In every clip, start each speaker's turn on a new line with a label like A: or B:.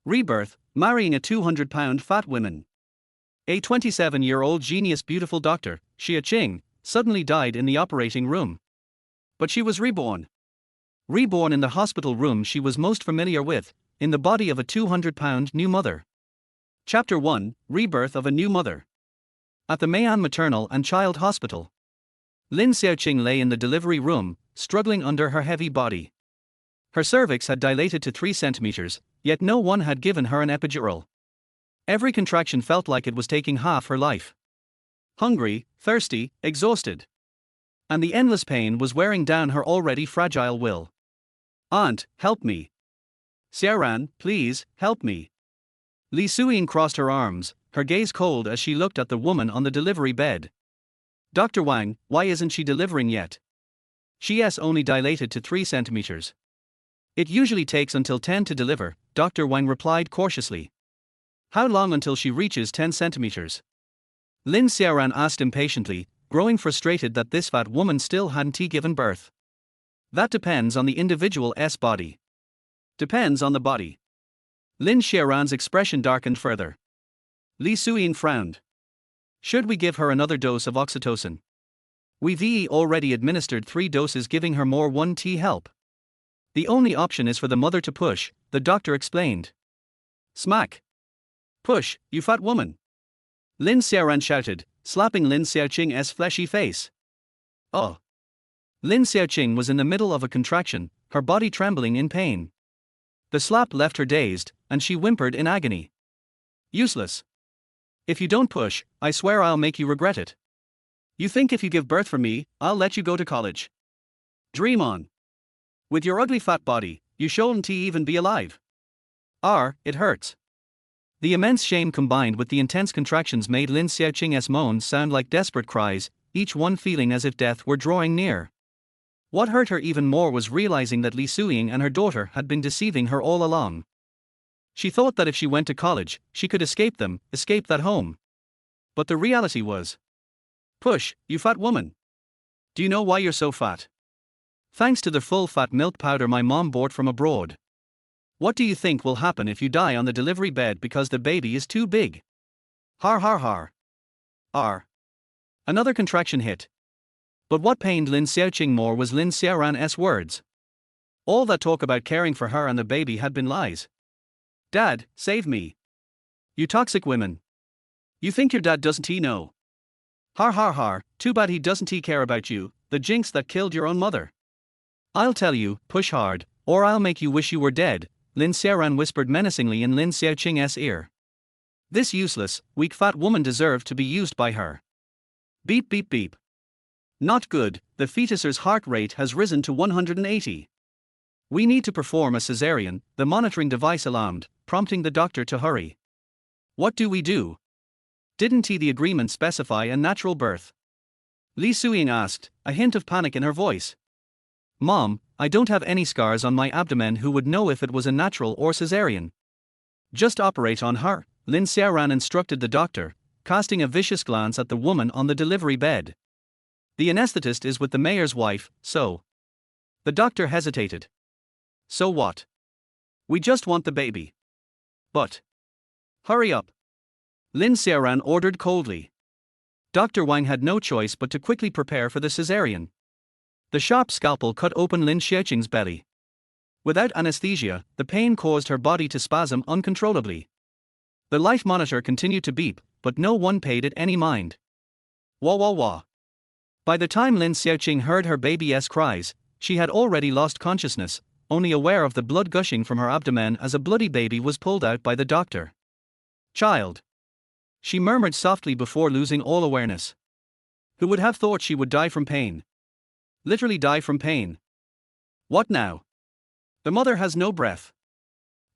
A: Rebirth, marrying a 200-pound fat woman. A 27-year-old genius beautiful doctor, Xia Qing, suddenly died in the operating room. But she was reborn. Reborn in the hospital room she was most familiar with, in the body of a 200-pound new mother. Chapter 1, Rebirth of a New Mother. At the Mayan Maternal and Child Hospital, Lin Xiaoqing lay in the delivery room, struggling under her heavy body. Her cervix had dilated to 3 centimeters, yet no one had given her an epidural. Every contraction felt like it was taking half her life. Hungry, thirsty, exhausted. And the endless pain was wearing down her already fragile will. "Aunt, help me. Xiaoran, please, help me." Li Suiying crossed her arms, her gaze cold as she looked at the woman on the delivery bed. "Dr. Wang, why isn't she delivering yet? She's only dilated to 3 centimeters. It usually takes until 10 to deliver," Dr. Wang replied cautiously. "How long until she reaches 10 centimeters? Lin Xiaoran asked impatiently, growing frustrated that this fat woman still hadn't given birth. "That depends on the individual's body." "Depends on the body." Lin Xiaoran's expression darkened further. Li Suiying frowned. "Should we give her another dose of oxytocin? We've already administered 3 doses, giving her more won't help. The only option is for the mother to push," the doctor explained. "Smack! Push, you fat woman!" Lin Xiaoran shouted, slapping Lin Xiaoqing's fleshy face. "Oh!" Lin Xiaoqing was in the middle of a contraction, her body trembling in pain. The slap left her dazed, and she whimpered in agony. "Useless. If you don't push, I swear I'll make you regret it. You think if you give birth for me, I'll let you go to college? Dream on. With your ugly fat body, you shouldn't even be alive. It hurts." The immense shame combined with the intense contractions made Lin Xiaoqing's moans sound like desperate cries, each one feeling as if death were drawing near. What hurt her even more was realizing that Li Suiying and her daughter had been deceiving her all along. She thought that if she went to college, she could escape them, escape that home. But the reality was, "Push, you fat woman. Do you know why you're so fat? Thanks to the full fat milk powder my mom bought from abroad. What do you think will happen if you die on the delivery bed because the baby is too big? Har har har. R." Another contraction hit. But what pained Lin Xiaoqing more was Lin Xiaoran's words. All that talk about caring for her and the baby had been lies. "Dad, save me. You toxic women. You think your dad doesn't know? Har har har, too bad he doesn't care about you, the jinx that killed your own mother. I'll tell you, push hard, or I'll make you wish you were dead," Lin Xiaoran whispered menacingly in Lin Xiaoqing's ear. This useless, weak fat woman deserved to be used by her. Beep beep beep. Not good, the fetus's heart rate has risen to 180. We need to perform a cesarean, the monitoring device alarmed, prompting the doctor to hurry. What do we do? Didn't the agreement specify a natural birth? Li Suiying asked, a hint of panic in her voice. Mom, I don't have any scars on my abdomen. Who would know if it was a natural or cesarean? Just operate on her, Lin Xiaoran instructed the doctor, casting a vicious glance at the woman on the delivery bed. The anesthetist is with the mayor's wife, so. The doctor hesitated. So what? We just want the baby. But. Hurry up. Lin Xiaoran ordered coldly. Dr. Wang had no choice but to quickly prepare for the cesarean. The sharp scalpel cut open Lin Xiaoqing's belly. Without anesthesia, the pain caused her body to spasm uncontrollably. The life monitor continued to beep, but no one paid it any mind. Wah wah wah. By the time Lin Xiaoqing heard her baby's cries, she had already lost consciousness, only aware of the blood gushing from her abdomen as a bloody baby was pulled out by the doctor. "Child," she murmured softly before losing all awareness. Who would have thought she would die from pain? Literally die from pain. What now? The mother has no breath.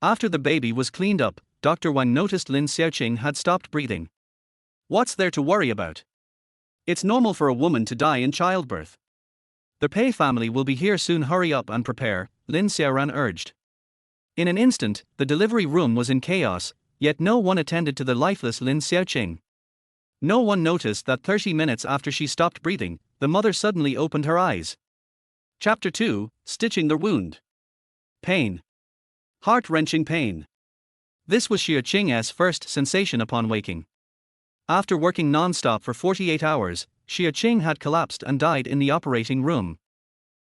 A: After the baby was cleaned up, Dr. Wang noticed Lin Xiaoqing had stopped breathing. What's there to worry about? It's normal for a woman to die in childbirth. The Pei family will be here soon. Hurry up and prepare, Lin Xiaoran urged. In an instant, the delivery room was in chaos, yet no one attended to the lifeless Lin Xiaoqing. No one noticed that 30 minutes after she stopped breathing, the mother suddenly opened her eyes. Chapter 2, Stitching the Wound. Pain. Heart-wrenching pain. This was Xia Qing's first sensation upon waking. After working non-stop for 48 hours, Xia Qing had collapsed and died in the operating room.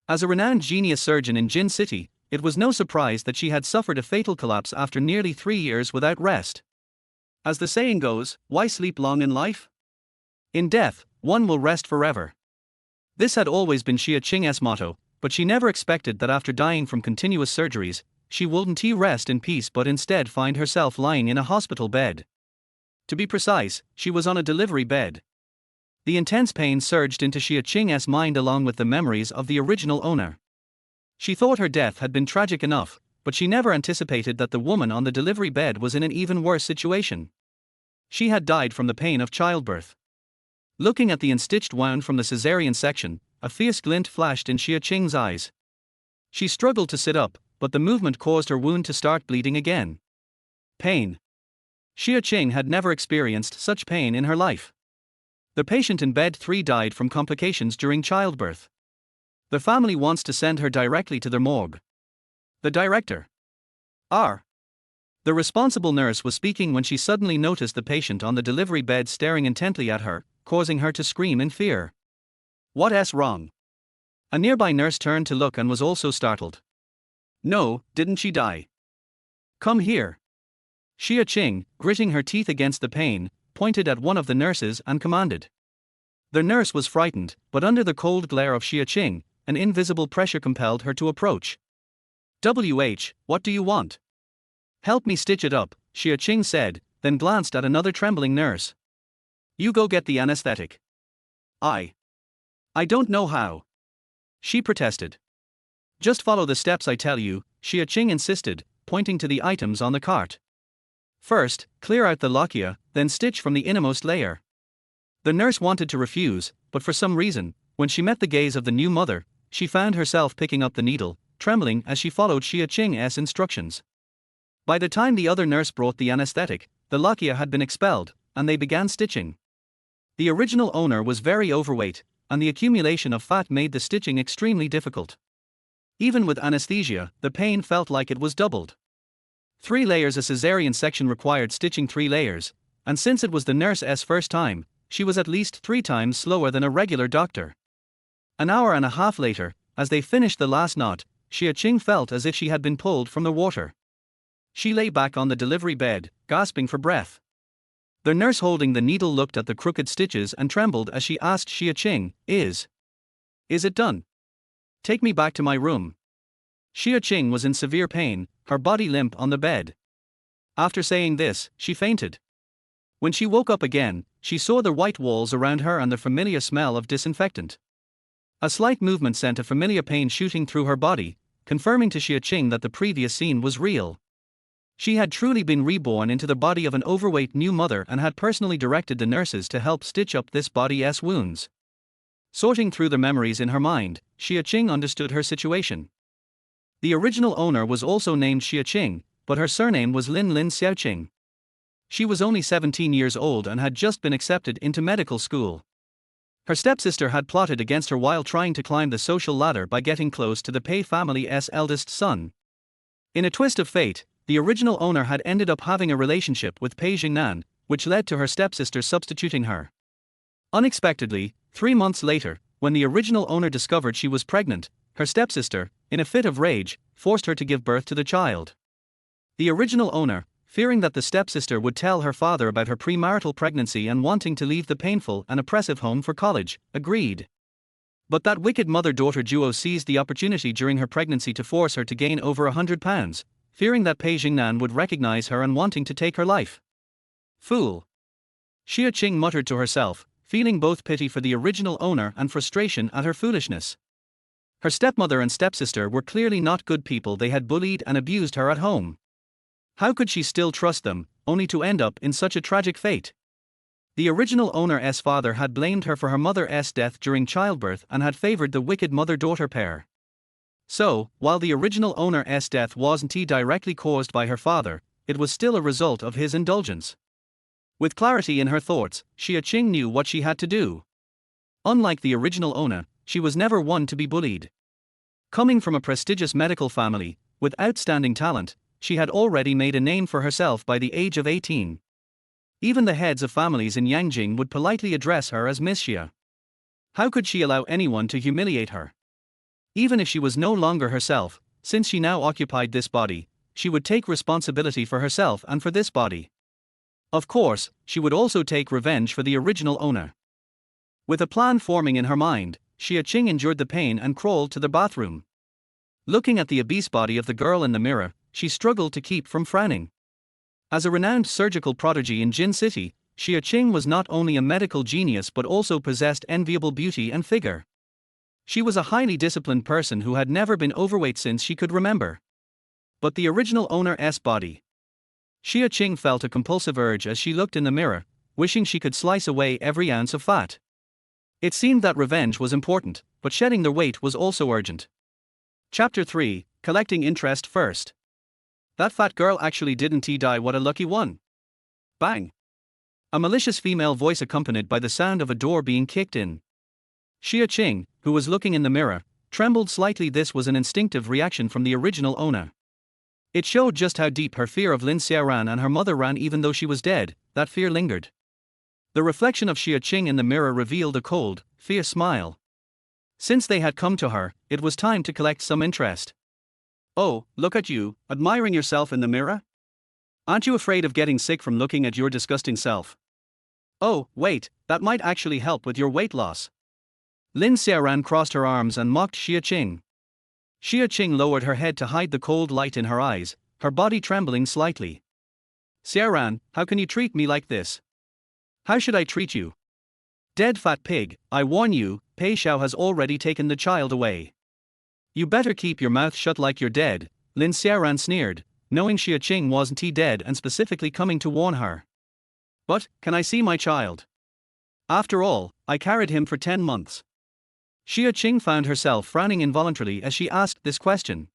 A: As a renowned genius surgeon in Jin City, it was no surprise that she had suffered a fatal collapse after nearly 3 years without rest. As the saying goes, why sleep long in life? In death, one will rest forever. This had always been Xia Qing's motto, but she never expected that after dying from continuous surgeries, she wouldn't rest in peace but instead find herself lying in a hospital bed. To be precise, she was on a delivery bed. The intense pain surged into Xia Qing's mind along with the memories of the original owner. She thought her death had been tragic enough, but she never anticipated that the woman on the delivery bed was in an even worse situation. She had died from the pain of childbirth. Looking at the unstitched wound from the cesarean section, a fierce glint flashed in Xia Qing's eyes. She struggled to sit up, but the movement caused her wound to start bleeding again. Pain. Xia Qing had never experienced such pain in her life. The patient in bed 3 died from complications during childbirth. The family wants to send her directly to the morgue. The director. R. The responsible nurse was speaking when she suddenly noticed the patient on the delivery bed staring intently at her, causing her to scream in fear. What's wrong? A nearby nurse turned to look and was also startled. No, didn't she die? Come here. Xia Qing, gritting her teeth against the pain, pointed at one of the nurses and commanded. The nurse was frightened, but under the cold glare of Xia Qing, an invisible pressure compelled her to approach. What do you want? Help me stitch it up, Xia Qing said, then glanced at another trembling nurse. You go get the anesthetic. I don't know how. She protested. Just follow the steps I tell you, Xia Qing insisted, pointing to the items on the cart. First, clear out the lochia, then stitch from the innermost layer. The nurse wanted to refuse, but for some reason, when she met the gaze of the new mother, she found herself picking up the needle, trembling as she followed Xia Qing's instructions. By the time the other nurse brought the anesthetic, the lochia had been expelled, and they began stitching. The original owner was very overweight, and the accumulation of fat made the stitching extremely difficult. Even with anesthesia, the pain felt like it was doubled. 3 layers. A cesarean section required stitching 3 layers, and since it was the nurse's first time, she was at least 3 times slower than a regular doctor. An hour and a half later, as they finished the last knot, Xia Qing felt as if she had been pulled from the water. She lay back on the delivery bed, gasping for breath. The nurse holding the needle looked at the crooked stitches and trembled as she asked Xia Qing, Is it done? Take me back to my room. Xia Qing was in severe pain, her body limp on the bed. After saying this, she fainted. When she woke up again, she saw the white walls around her and the familiar smell of disinfectant. A slight movement sent a familiar pain shooting through her body, confirming to Xia Qing that the previous scene was real. She had truly been reborn into the body of an overweight new mother and had personally directed the nurses to help stitch up this body's wounds. Sorting through the memories in her mind, Xia Qing understood her situation. The original owner was also named Xia Qing, but her surname was Lin Xiaoqing. She was only 17 years old and had just been accepted into medical school. Her stepsister had plotted against her while trying to climb the social ladder by getting close to the Pei family's eldest son. In a twist of fate, the original owner had ended up having a relationship with Pei Jingnan, which led to her stepsister substituting her. Unexpectedly, 3 months later, when the original owner discovered she was pregnant, her stepsister, in a fit of rage, forced her to give birth to the child. The original owner, fearing that the stepsister would tell her father about her premarital pregnancy and wanting to leave the painful and oppressive home for college, agreed. But that wicked mother-daughter duo seized the opportunity during her pregnancy to force her to gain over 100 pounds, fearing that Pei Jingnan would recognize her and wanting to take her life. Fool. Xia Qing muttered to herself, feeling both pity for the original owner and frustration at her foolishness. Her stepmother and stepsister were clearly not good people. They had bullied and abused her at home. How could she still trust them, only to end up in such a tragic fate? The original owner's father had blamed her for her mother's death during childbirth and had favored the wicked mother-daughter pair. So, while the original owner's death wasn't directly caused by her father, it was still a result of his indulgence. With clarity in her thoughts, Xia Qing knew what she had to do. Unlike the original owner, she was never one to be bullied. Coming from a prestigious medical family, with outstanding talent, she had already made a name for herself by the age of 18. Even the heads of families in Yangjing would politely address her as Miss Xia. How could she allow anyone to humiliate her? Even if she was no longer herself, since she now occupied this body, she would take responsibility for herself and for this body. Of course, she would also take revenge for the original owner. With a plan forming in her mind, Xia Qing endured the pain and crawled to the bathroom. Looking at the obese body of the girl in the mirror, she struggled to keep from frowning. As a renowned surgical prodigy in Jin City, Xia Qing was not only a medical genius but also possessed enviable beauty and figure. She was a highly disciplined person who had never been overweight since she could remember. But the original owner's body. Xia Qing felt a compulsive urge as she looked in the mirror, wishing she could slice away every ounce of fat. It seemed that revenge was important, but shedding the weight was also urgent. Chapter 3, Collecting Interest First. That fat girl actually didn't die, what a lucky one. Bang! A malicious female voice accompanied by the sound of a door being kicked in. Xia Qing, who was looking in the mirror, trembled slightly. This was an instinctive reaction from the original owner. It showed just how deep her fear of Lin Xiaoran and her mother ran. Even though she was dead, that fear lingered. The reflection of Xia Qing in the mirror revealed a cold, fierce smile. Since they had come to her, it was time to collect some interest. Oh, look at you, admiring yourself in the mirror? Aren't you afraid of getting sick from looking at your disgusting self? Oh, wait, that might actually help with your weight loss. Lin Xiaoran crossed her arms and mocked Xia Qing. Xia Qing lowered her head to hide the cold light in her eyes, her body trembling slightly. Xiaoran, how can you treat me like this? How should I treat you? Dead fat pig, I warn you, Pei Xiao has already taken the child away. You better keep your mouth shut like you're dead, Lin Xiaoran sneered, knowing Xia Qing wasn't dead and specifically coming to warn her. But, can I see my child? After all, I carried him for 10 months. Xia Qing found herself frowning involuntarily as she asked this question.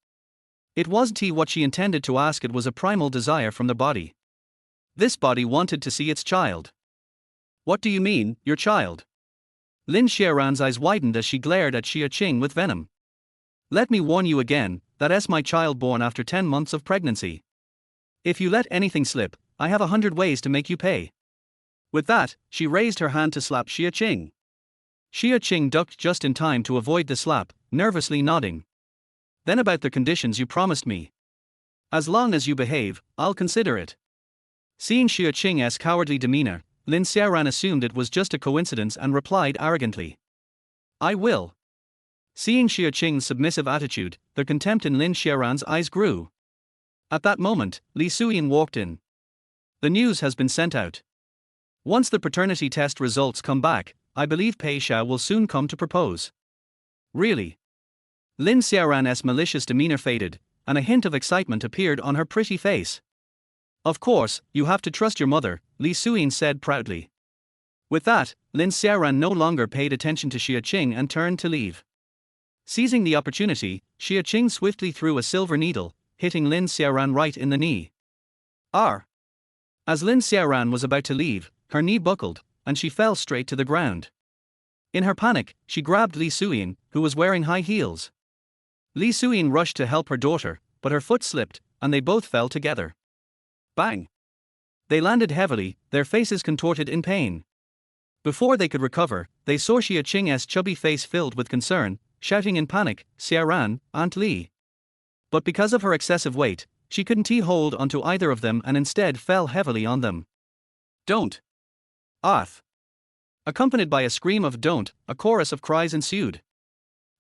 A: It wasn't what she intended to ask, it was a primal desire from the body. This body wanted to see its child. What do you mean, your child? Lin Xiaoran's eyes widened as she glared at Xia Qing with venom. Let me warn you again, that's my child born after 10 months of pregnancy. If you let anything slip, I have 100 ways to make you pay. With that, she raised her hand to slap Xia Qing. Xia Qing ducked just in time to avoid the slap, nervously nodding. Then about the conditions you promised me. As long as you behave, I'll consider it. Seeing Xia Qing's cowardly demeanor, Lin Xiaoran assumed it was just a coincidence and replied arrogantly. I will. Seeing Xia Qing's submissive attitude, the contempt in Lin Xiaoran's eyes grew. At that moment, Li Suyin walked in. The news has been sent out. Once the paternity test results come back, I believe Pei Xiao will soon come to propose. Really? Lin Xiaoran's malicious demeanor faded, and a hint of excitement appeared on her pretty face. Of course, you have to trust your mother, Li Suyin said proudly. With that, Lin Xiaoran no longer paid attention to Xia Qing and turned to leave. Seizing the opportunity, Xia Qing swiftly threw a silver needle, hitting Lin Xiaoran right in the knee. As Lin Xiaoran was about to leave, her knee buckled, and she fell straight to the ground. In her panic, she grabbed Li Suyin, who was wearing high heels. Li Suyin rushed to help her daughter, but her foot slipped, and they both fell together. Bang! They landed heavily, their faces contorted in pain. Before they could recover, they saw Xia Qing's chubby face filled with concern, shouting in panic, Xiaoran, Aunt Li. But because of her excessive weight, she couldn't hold onto either of them and instead fell heavily on them. Don't! Arth! Accompanied by a scream of don't, a chorus of cries ensued.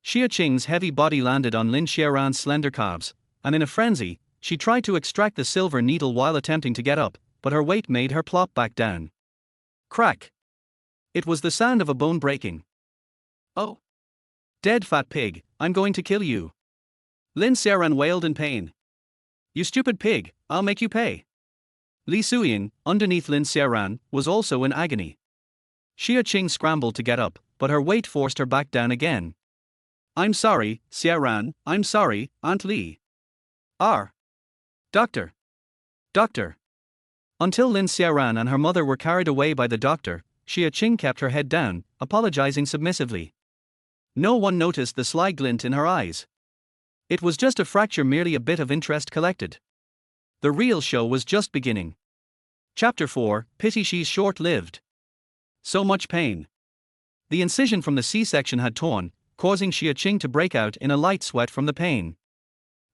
A: Xia Qing's heavy body landed on Lin Xiaoran's slender calves, and in a frenzy, she tried to extract the silver needle while attempting to get up, but her weight made her plop back down. Crack! It was the sound of a bone breaking. Oh! Dead fat pig, I'm going to kill you. Lin Xiaoran wailed in pain. You stupid pig, I'll make you pay. Li Suyin, underneath Lin Xiaoran, was also in agony. Xia Qing scrambled to get up, but her weight forced her back down again. I'm sorry, Xiaoran, I'm sorry, Aunt Li. Doctor! Doctor! Until Lin Xiaoran and her mother were carried away by the doctor, Xia Qing kept her head down, apologizing submissively. No one noticed the sly glint in her eyes. It was just a fracture, merely a bit of interest collected. The real show was just beginning. Chapter 4, Pity She's Short-Lived. So much pain. The incision from the C-section had torn, causing Xia Qing to break out in a light sweat from the pain.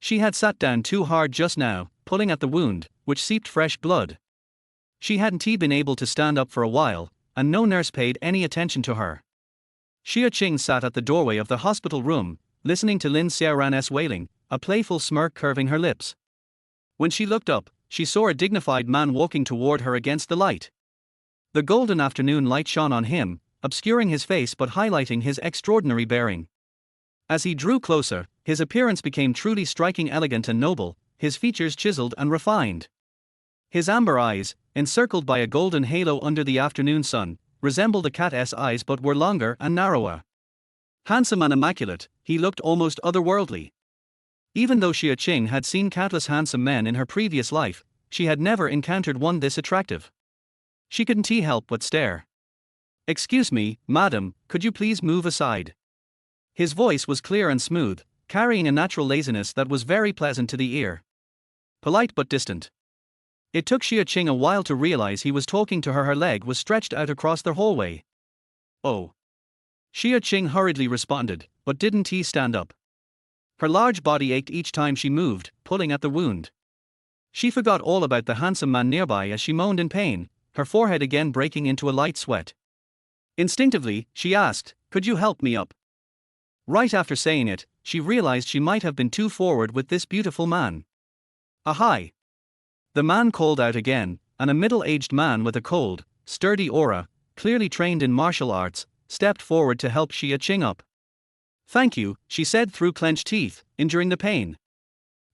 A: She had sat down too hard just now, pulling at the wound, which seeped fresh blood. She hadn't been able to stand up for a while, and no nurse paid any attention to her. Xia Qing sat at the doorway of the hospital room, listening to Lin Xiaoran's wailing, a playful smirk curving her lips. When she looked up, she saw a dignified man walking toward her against the light. The golden afternoon light shone on him, obscuring his face but highlighting his extraordinary bearing. As he drew closer, his appearance became truly striking, elegant and noble, his features chiseled and refined. His amber eyes, encircled by a golden halo under the afternoon sun, resembled a cat's eyes but were longer and narrower. Handsome and immaculate, he looked almost otherworldly. Even though Xia Qing had seen countless handsome men in her previous life, she had never encountered one this attractive. She couldn't help but stare. "Excuse me, madam, could you please move aside?" His voice was clear and smooth, carrying a natural laziness that was very pleasant to the ear. Polite but distant. It took Xia Qing a while to realize he was talking to her. Her leg was stretched out across the hallway. "Oh." Xia Qing hurriedly responded, but didn't stand up. Her large body ached each time she moved, pulling at the wound. She forgot all about the handsome man nearby as she moaned in pain, her forehead again breaking into a light sweat. Instinctively, she asked, "Could you help me up?" Right after saying it, she realized she might have been too forward with this beautiful man. "Ahai!" The man called out again, and a middle-aged man with a cold, sturdy aura, clearly trained in martial arts, stepped forward to help Xia Qing up. "Thank you," she said through clenched teeth, enduring the pain.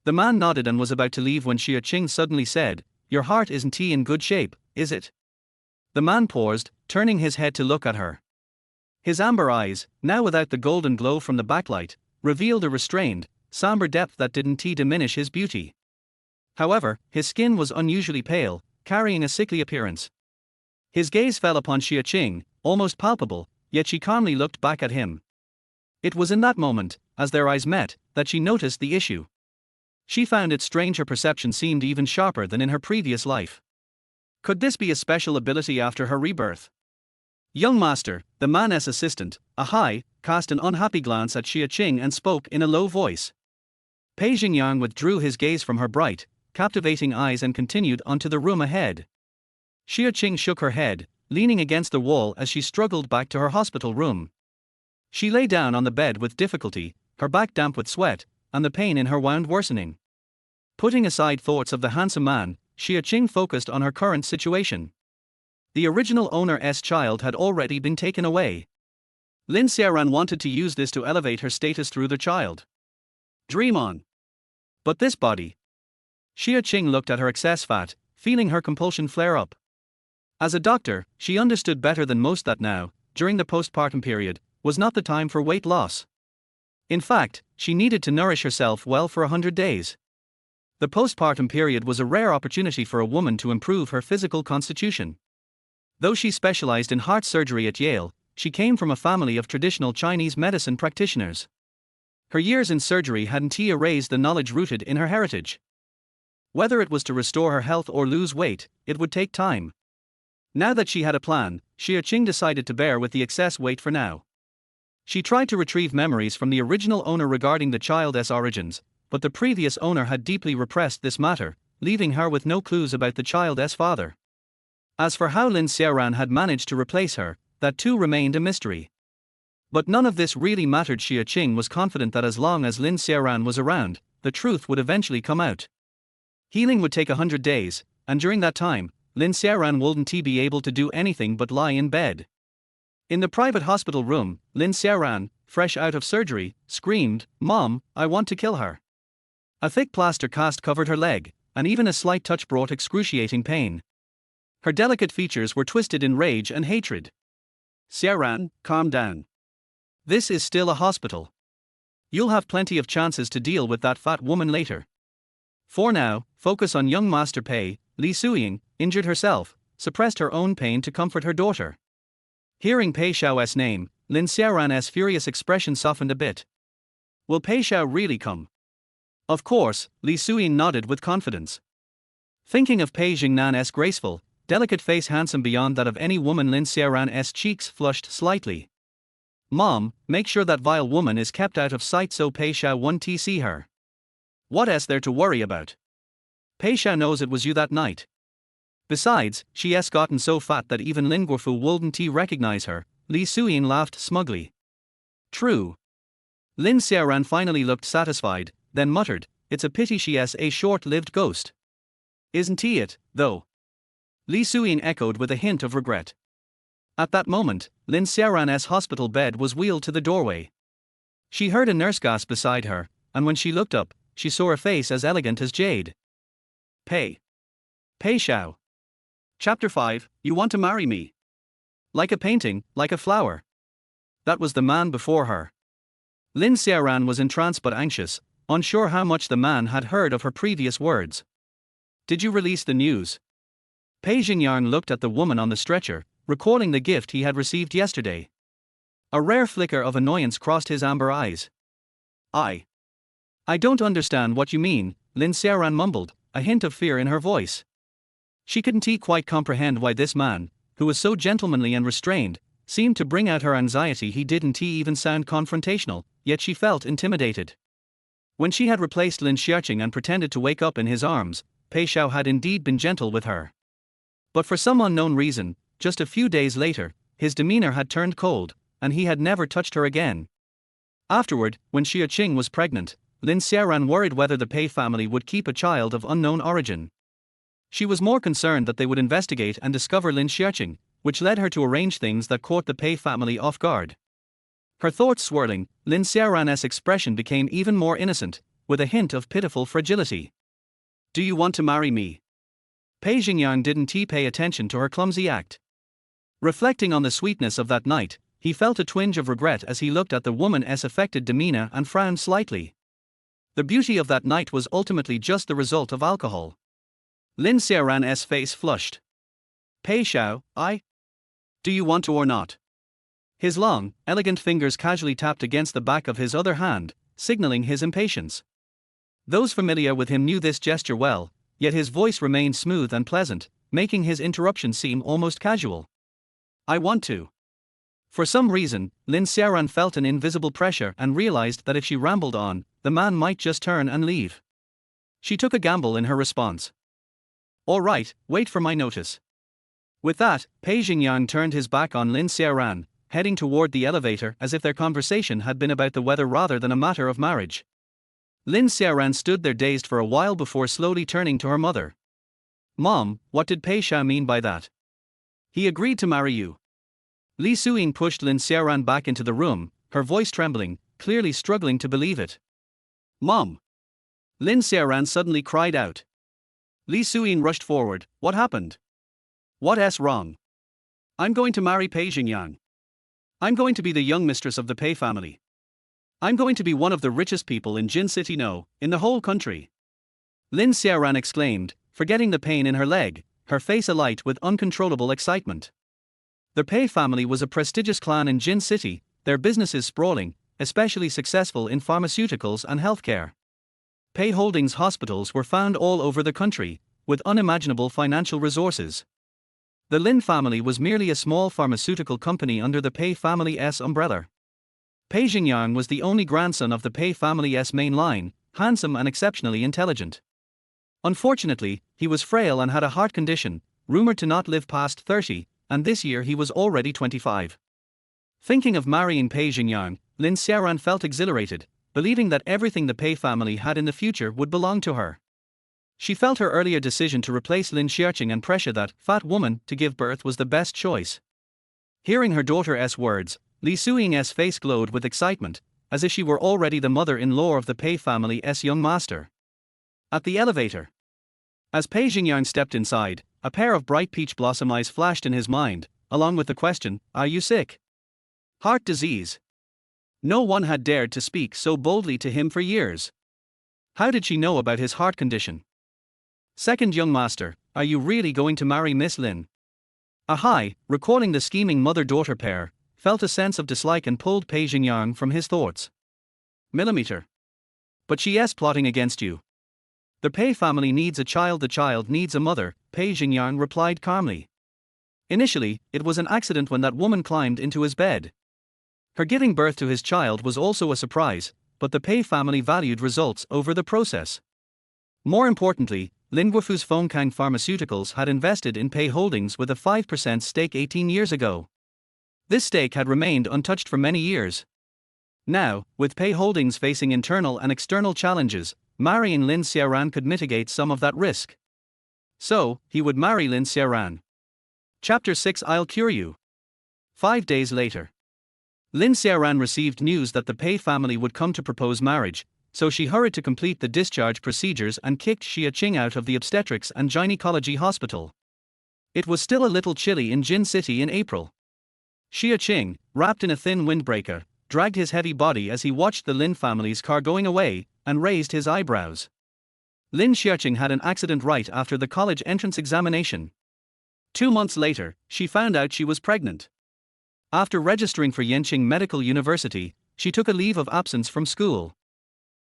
A: The man nodded and was about to leave when Xia Qing suddenly said, "Your heart isn't in good shape, is it?" The man paused, turning his head to look at her. His amber eyes, now without the golden glow from the backlight, revealed a restrained, somber depth that didn't diminish his beauty. However, his skin was unusually pale, carrying a sickly appearance. His gaze fell upon Xia Qing, almost palpable, yet she calmly looked back at him. It was in that moment, as their eyes met, that she noticed the issue. She found it strange her perception seemed even sharper than in her previous life. Could this be a special ability after her rebirth? "Young master," the man's assistant, Ahai, cast an unhappy glance at Xia Qing and spoke in a low voice. Pei Xingyang withdrew his gaze from her bright, captivating eyes and continued onto the room ahead. Xia Qing shook her head, leaning against the wall as she struggled back to her hospital room. She lay down on the bed with difficulty, her back damp with sweat, and the pain in her wound worsening. Putting aside thoughts of the handsome man, Xia Qing focused on her current situation. The original owner's child had already been taken away. Lin Xiaoran wanted to use this to elevate her status through the child. Dream on. But this body. Xia Qing looked at her excess fat, feeling her compulsion flare up. As a doctor, she understood better than most that now, during the postpartum period, was not the time for weight loss. In fact, she needed to nourish herself well for 100 days. The postpartum period was a rare opportunity for a woman to improve her physical constitution. Though she specialized in heart surgery at Yale, she came from a family of traditional Chinese medicine practitioners. Her years in surgery hadn't erased the knowledge rooted in her heritage. Whether it was to restore her health or lose weight, it would take time. Now that she had a plan, Xia Qing decided to bear with the excess weight for now. She tried to retrieve memories from the original owner regarding the child's origins, but the previous owner had deeply repressed this matter, leaving her with no clues about the child's father. As for how Lin Xiaoran had managed to replace her, that too remained a mystery. But none of this really mattered. Xia Qing was confident that as long as Lin Xiaoran was around, the truth would eventually come out. Healing would take 100 days, and during that time, Lin Xiaoran wouldn't be able to do anything but lie in bed. In the private hospital room, Lin Xiaoran, fresh out of surgery, screamed, "Mom, I want to kill her." A thick plaster cast covered her leg, and even a slight touch brought excruciating pain. Her delicate features were twisted in rage and hatred. "Xiaoran, calm down. This is still a hospital. You'll have plenty of chances to deal with that fat woman later. For now, focus on young Master Pei." Li Suying, injured herself, suppressed her own pain to comfort her daughter. Hearing Pei Xiao's name, Lin Xiaoran's furious expression softened a bit. Will Pei Xiao really come? Of course, Li Suying nodded with confidence. Thinking of Pei Jingnan's graceful, delicate face handsome beyond that of any woman, Lin Xiaoran's cheeks flushed slightly. Mom, make sure that vile woman is kept out of sight so Pei Xiao won't see her. What is there to worry about? Pei Xiao knows it was you that night. Besides, she's gotten so fat that even Lin Guofu wouldn't recognize her. Li Suyin laughed smugly. True. Lin Xiaoran finally looked satisfied, then muttered, it's a pity she's a short-lived ghost. Isn't he it, though? Li Suyin echoed with a hint of regret. At that moment, Lin Xiaoran's hospital bed was wheeled to the doorway. She heard a nurse gasp beside her, and when she looked up, she saw a face as elegant as jade. Pei Xiao. Chapter 5, You Want to Marry Me? Like a painting, like a flower. That was the man before her. Lin Xiaoran was entranced but anxious, unsure how much the man had heard of her previous words. Did you release the news? Pei Jingyang looked at the woman on the stretcher, recalling the gift he had received yesterday. A rare flicker of annoyance crossed his amber eyes. I don't understand what you mean, Lin Xiaoran mumbled, a hint of fear in her voice. She couldn't quite comprehend why this man, who was so gentlemanly and restrained, seemed to bring out her anxiety. He didn't even sound confrontational, yet she felt intimidated. When she had replaced Lin Xia Qing and pretended to wake up in his arms, Pei Xiao had indeed been gentle with her. But for some unknown reason, just a few days later, his demeanor had turned cold, and he had never touched her again. Afterward, when Xia Qing was pregnant, Lin Xiaoran worried whether the Pei family would keep a child of unknown origin. She was more concerned that they would investigate and discover Lin Xia Qing, which led her to arrange things that caught the Pei family off guard. Her thoughts swirling, Lin Xiaoran's expression became even more innocent, with a hint of pitiful fragility. Do you want to marry me? Pei Jingyang didn't pay attention to her clumsy act. Reflecting on the sweetness of that night, he felt a twinge of regret as he looked at the woman's affected demeanor and frowned slightly. The beauty of that night was ultimately just the result of alcohol. Lin Xiaoran's face flushed. Pei Xiao, do you want to or not? His long, elegant fingers casually tapped against the back of his other hand, signaling his impatience. Those familiar with him knew this gesture well, yet his voice remained smooth and pleasant, making his interruption seem almost casual. I want to. For some reason, Lin Xiaoran felt an invisible pressure and realized that if she rambled on, the man might just turn and leave. She took a gamble in her response. All right, wait for my notice. With that, Pei Jingyang turned his back on Lin Xiaoran, heading toward the elevator as if their conversation had been about the weather rather than a matter of marriage. Lin Xiaoran stood there dazed for a while before slowly turning to her mother. Mom, what did Pei Xiao mean by that? He agreed to marry you. Li Suyin pushed Lin Xiaoran back into the room, her voice trembling, clearly struggling to believe it. Mom! Lin Xiaoran suddenly cried out. Li Suyin rushed forward. What happened? What's wrong? I'm going to marry Pei Jingyang. I'm going to be the young mistress of the Pei family. I'm going to be one of the richest people in Jin City, no, in the whole country. Lin Xiaoran exclaimed, forgetting the pain in her leg, her face alight with uncontrollable excitement. The Pei family was a prestigious clan in Jin City, their businesses sprawling, especially successful in pharmaceuticals and healthcare. Pei Holdings hospitals were found all over the country, with unimaginable financial resources. The Lin family was merely a small pharmaceutical company under the Pei family's umbrella. Pei Jingyang was the only grandson of the Pei family's main line, handsome and exceptionally intelligent. Unfortunately, he was frail and had a heart condition, rumored to not live past 30, and this year he was already 25. Thinking of marrying Pei Jingyang, Lin Xiaoran felt exhilarated, believing that everything the Pei family had in the future would belong to her. She felt her earlier decision to replace Lin Xia Qing and pressure that fat woman to give birth was the best choice. Hearing her daughter's words, Li Suying's face glowed with excitement, as if she were already the mother-in-law of the Pei family's young master. At the elevator. As Pei Jingyang stepped inside, a pair of bright peach blossom eyes flashed in his mind, along with the question, are you sick? Heart disease. No one had dared to speak so boldly to him for years. How did she know about his heart condition? Second young master, are you really going to marry Miss Lin? Ahai, recalling the scheming mother-daughter pair, felt a sense of dislike and pulled Pei Jingyang from his thoughts. Millimeter. But she is plotting against you. The Pei family needs a child, the child needs a mother, Pei Xingyang replied calmly. Initially, it was an accident when that woman climbed into his bed. Her giving birth to his child was also a surprise, but the Pei family valued results over the process. More importantly, Lin Guofu's Fengkang Pharmaceuticals had invested in Pei Holdings with a 5% stake 18 years ago. This stake had remained untouched for many years. Now, with Pei Holdings facing internal and external challenges, marrying Lin Xiaoran could mitigate some of that risk. So, he would marry Lin Xiaoran. Chapter 6 I'll cure you. 5 days later. Lin Xiaoran received news that the Pei family would come to propose marriage, so she hurried to complete the discharge procedures and kicked Xia Qing out of the obstetrics and gynecology hospital. It was still a little chilly in Jin City in April. Xia Qing, wrapped in a thin windbreaker, dragged his heavy body as he watched the Lin family's car going away, and raised his eyebrows. Lin Xiaoqing had an accident right after the college entrance examination. 2 months later, she found out she was pregnant. After registering for Yenqing Medical University, she took a leave of absence from school.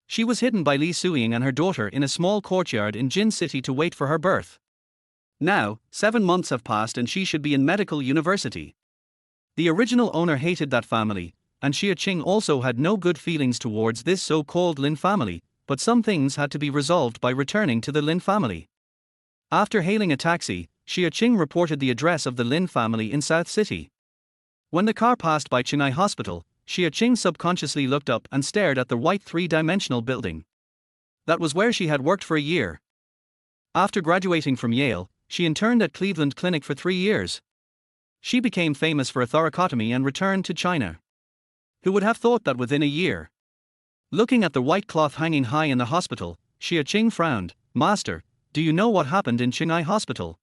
A: She was hidden by Li Suying and her daughter in a small courtyard in Jin City to wait for her birth. Now, 7 months have passed and she should be in medical university. The original owner hated that family, and Xia Qing also had no good feelings towards this so-called Lin family, but some things had to be resolved by returning to the Lin family. After hailing a taxi, Xia Qing reported the address of the Lin family in South City. When the car passed by Qinghai Hospital, Xia Qing subconsciously looked up and stared at the white three-dimensional building. That was where she had worked for a year. After graduating from Yale, she interned at Cleveland Clinic for 3 years. She became famous for a thoracotomy and returned to China. Who would have thought that within a year? Looking at the white cloth hanging high in the hospital, Xia Qing frowned. Master, do you know what happened in Qinghai Hospital?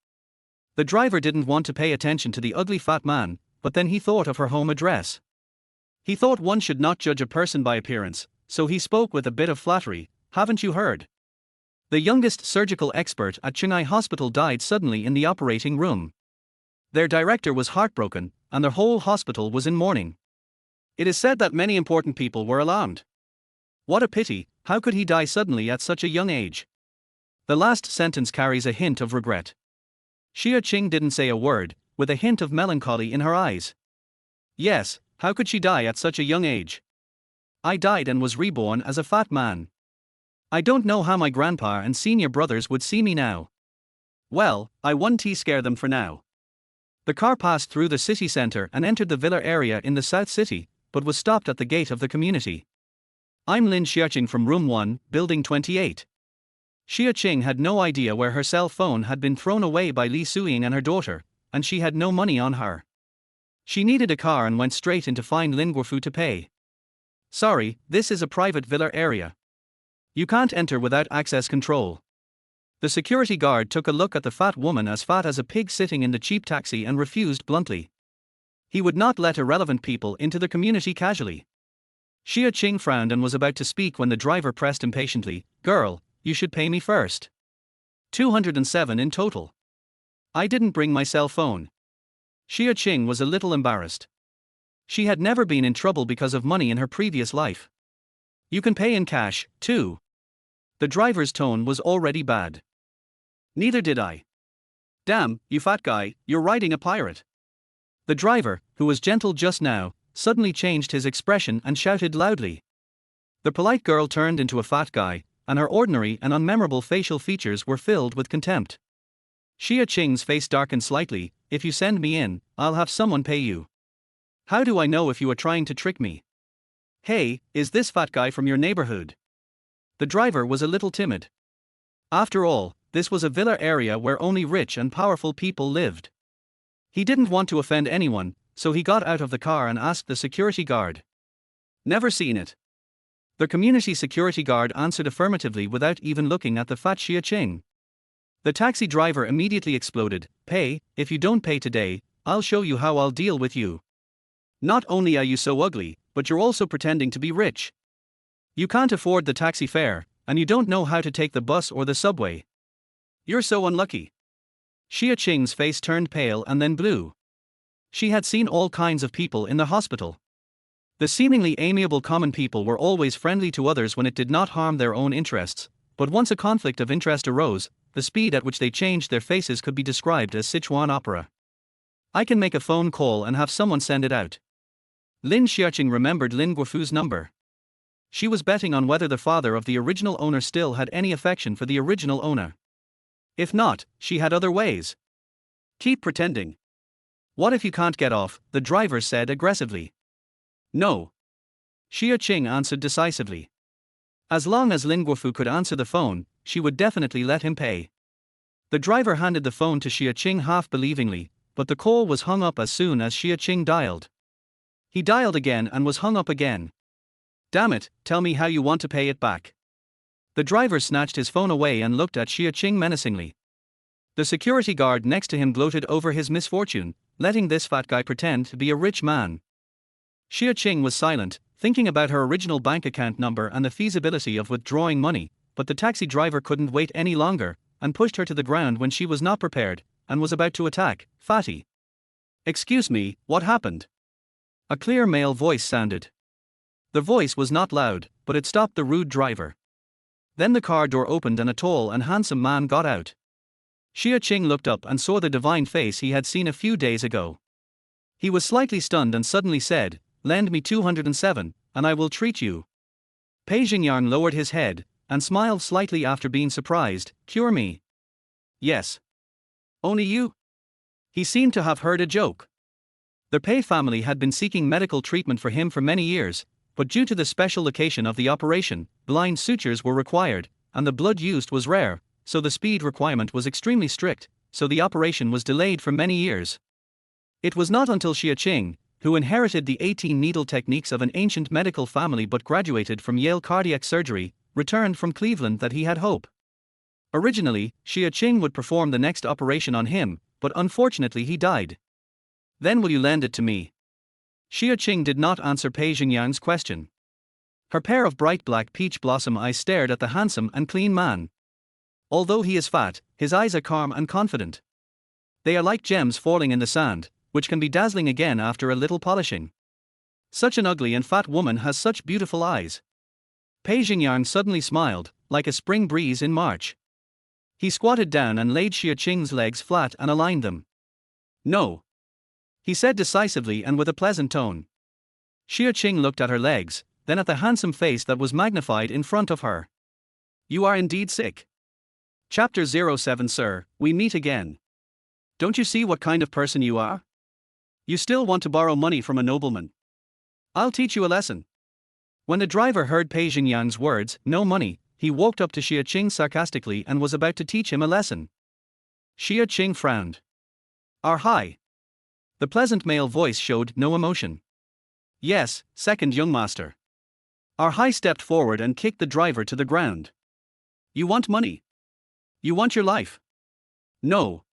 A: The driver didn't want to pay attention to the ugly fat man, but then he thought of her home address. He thought one should not judge a person by appearance, so he spoke with a bit of flattery. Haven't you heard? The youngest surgical expert at Qinghai Hospital died suddenly in the operating room. Their director was heartbroken, and their whole hospital was in mourning. It is said that many important people were alarmed. What a pity, how could he die suddenly at such a young age? The last sentence carries a hint of regret. Xia Qing didn't say a word, with a hint of melancholy in her eyes. Yes, how could she die at such a young age? I died and was reborn as a fat man. I don't know how my grandpa and senior brothers would see me now. Well, I won't scare them for now. The car passed through the city center and entered the villa area in the South City, but was stopped at the gate of the community. I'm Lin Xiaoqing from Room 1, Building 28. Xia Qing had no idea where her cell phone had been thrown away by Li Suying and her daughter, and she had no money on her. She needed a car and went straight in to find Lin Guofu to pay. Sorry, this is a private villa area. You can't enter without access control. The security guard took a look at the fat woman as fat as a pig sitting in the cheap taxi and refused bluntly. He would not let irrelevant people into the community casually. Xia Qing frowned and was about to speak when the driver pressed impatiently, Girl, you should pay me first. 207 in total. I didn't bring my cell phone. Xia Qing was a little embarrassed. She had never been in trouble because of money in her previous life. You can pay in cash, too. The driver's tone was already bad. Neither did I. Damn, you fat guy, you're riding a pirate. The driver, who was gentle just now, suddenly changed his expression and shouted loudly. The polite girl turned into a fat guy, and her ordinary and unmemorable facial features were filled with contempt. Xia Qing's face darkened slightly. If you send me in, I'll have someone pay you. How do I know if you are trying to trick me? Hey, is this fat guy from your neighborhood? The driver was a little timid. After all, this was a villa area where only rich and powerful people lived. He didn't want to offend anyone, so he got out of the car and asked the security guard. Never seen it. The community security guard answered affirmatively without even looking at the fat Xia Qing. The taxi driver immediately exploded, Pay, if you don't pay today, I'll show you how I'll deal with you. Not only are you so ugly, but you're also pretending to be rich. You can't afford the taxi fare, and you don't know how to take the bus or the subway. You're so unlucky. Xia Qing's face turned pale and then blue. She had seen all kinds of people in the hospital. The seemingly amiable common people were always friendly to others when it did not harm their own interests, But once a conflict of interest arose, the speed at which they changed their faces could be described as Sichuan opera. I can make a phone call and have someone send it out. Lin Xiaoqing remembered Lin Guofu's number. She was betting on whether the father of the original owner still had any affection for the original owner. If not, she had other ways. Keep pretending. What if you can't get off? The driver said aggressively. No. Xia Qing answered decisively. As long as Lin Guofu could answer the phone, she would definitely let him pay. The driver handed the phone to Xia Qing half-believingly, but the call was hung up as soon as Xia Qing dialed. He dialed again and was hung up again. Damn it, tell me how you want to pay it back. The driver snatched his phone away and looked at Xia Qing menacingly. The security guard next to him gloated over his misfortune, letting this fat guy pretend to be a rich man. Xia Qing was silent, thinking about her original bank account number and the feasibility of withdrawing money, but the taxi driver couldn't wait any longer, and pushed her to the ground when she was not prepared, and was about to attack. Fatty. Excuse me, what happened? A clear male voice sounded. The voice was not loud, but it stopped the rude driver. Then the car door opened and a tall and handsome man got out. Xia Qing looked up and saw the divine face he had seen a few days ago. He was slightly stunned and suddenly said, "Lend me 207, and I will treat you." Pei Xingyang lowered his head, and smiled slightly after being surprised. "Cure me?" "Yes." "Only you?" He seemed to have heard a joke. The Pei family had been seeking medical treatment for him for many years, but due to the special location of the operation, blind sutures were required, and the blood used was rare, so the speed requirement was extremely strict, so the operation was delayed for many years. It was not until Xia Qing, who inherited the 18-needle techniques of an ancient medical family but graduated from Yale cardiac surgery, returned from Cleveland that he had hope. Originally, Xia Qing would perform the next operation on him, but unfortunately he died. "Then will you lend it to me?" Xia Qing did not answer Pei Xingyang's question. Her pair of bright black peach blossom eyes stared at the handsome and clean man. Although he is fat, his eyes are calm and confident. They are like gems falling in the sand, which can be dazzling again after a little polishing. Such an ugly and fat woman has such beautiful eyes. Pei Xingyang suddenly smiled, like a spring breeze in March. He squatted down and laid Xia Qing's legs flat and aligned them. "No," he said decisively and with a pleasant tone. Xia Qing looked at her legs, then at the handsome face that was magnified in front of her. "You are indeed sick." Chapter 07. Sir, we meet again. Don't you see what kind of person you are? You still want to borrow money from a nobleman. I'll teach you a lesson. When the driver heard Pei Xingyang's words, "no money," he walked up to Xia Qing sarcastically and was about to teach him a lesson. Xia Qing frowned. "Are high." The pleasant male voice showed no emotion. "Yes, second young master." Our high stepped forward and kicked the driver to the ground. "You want money? You want your life?" "No.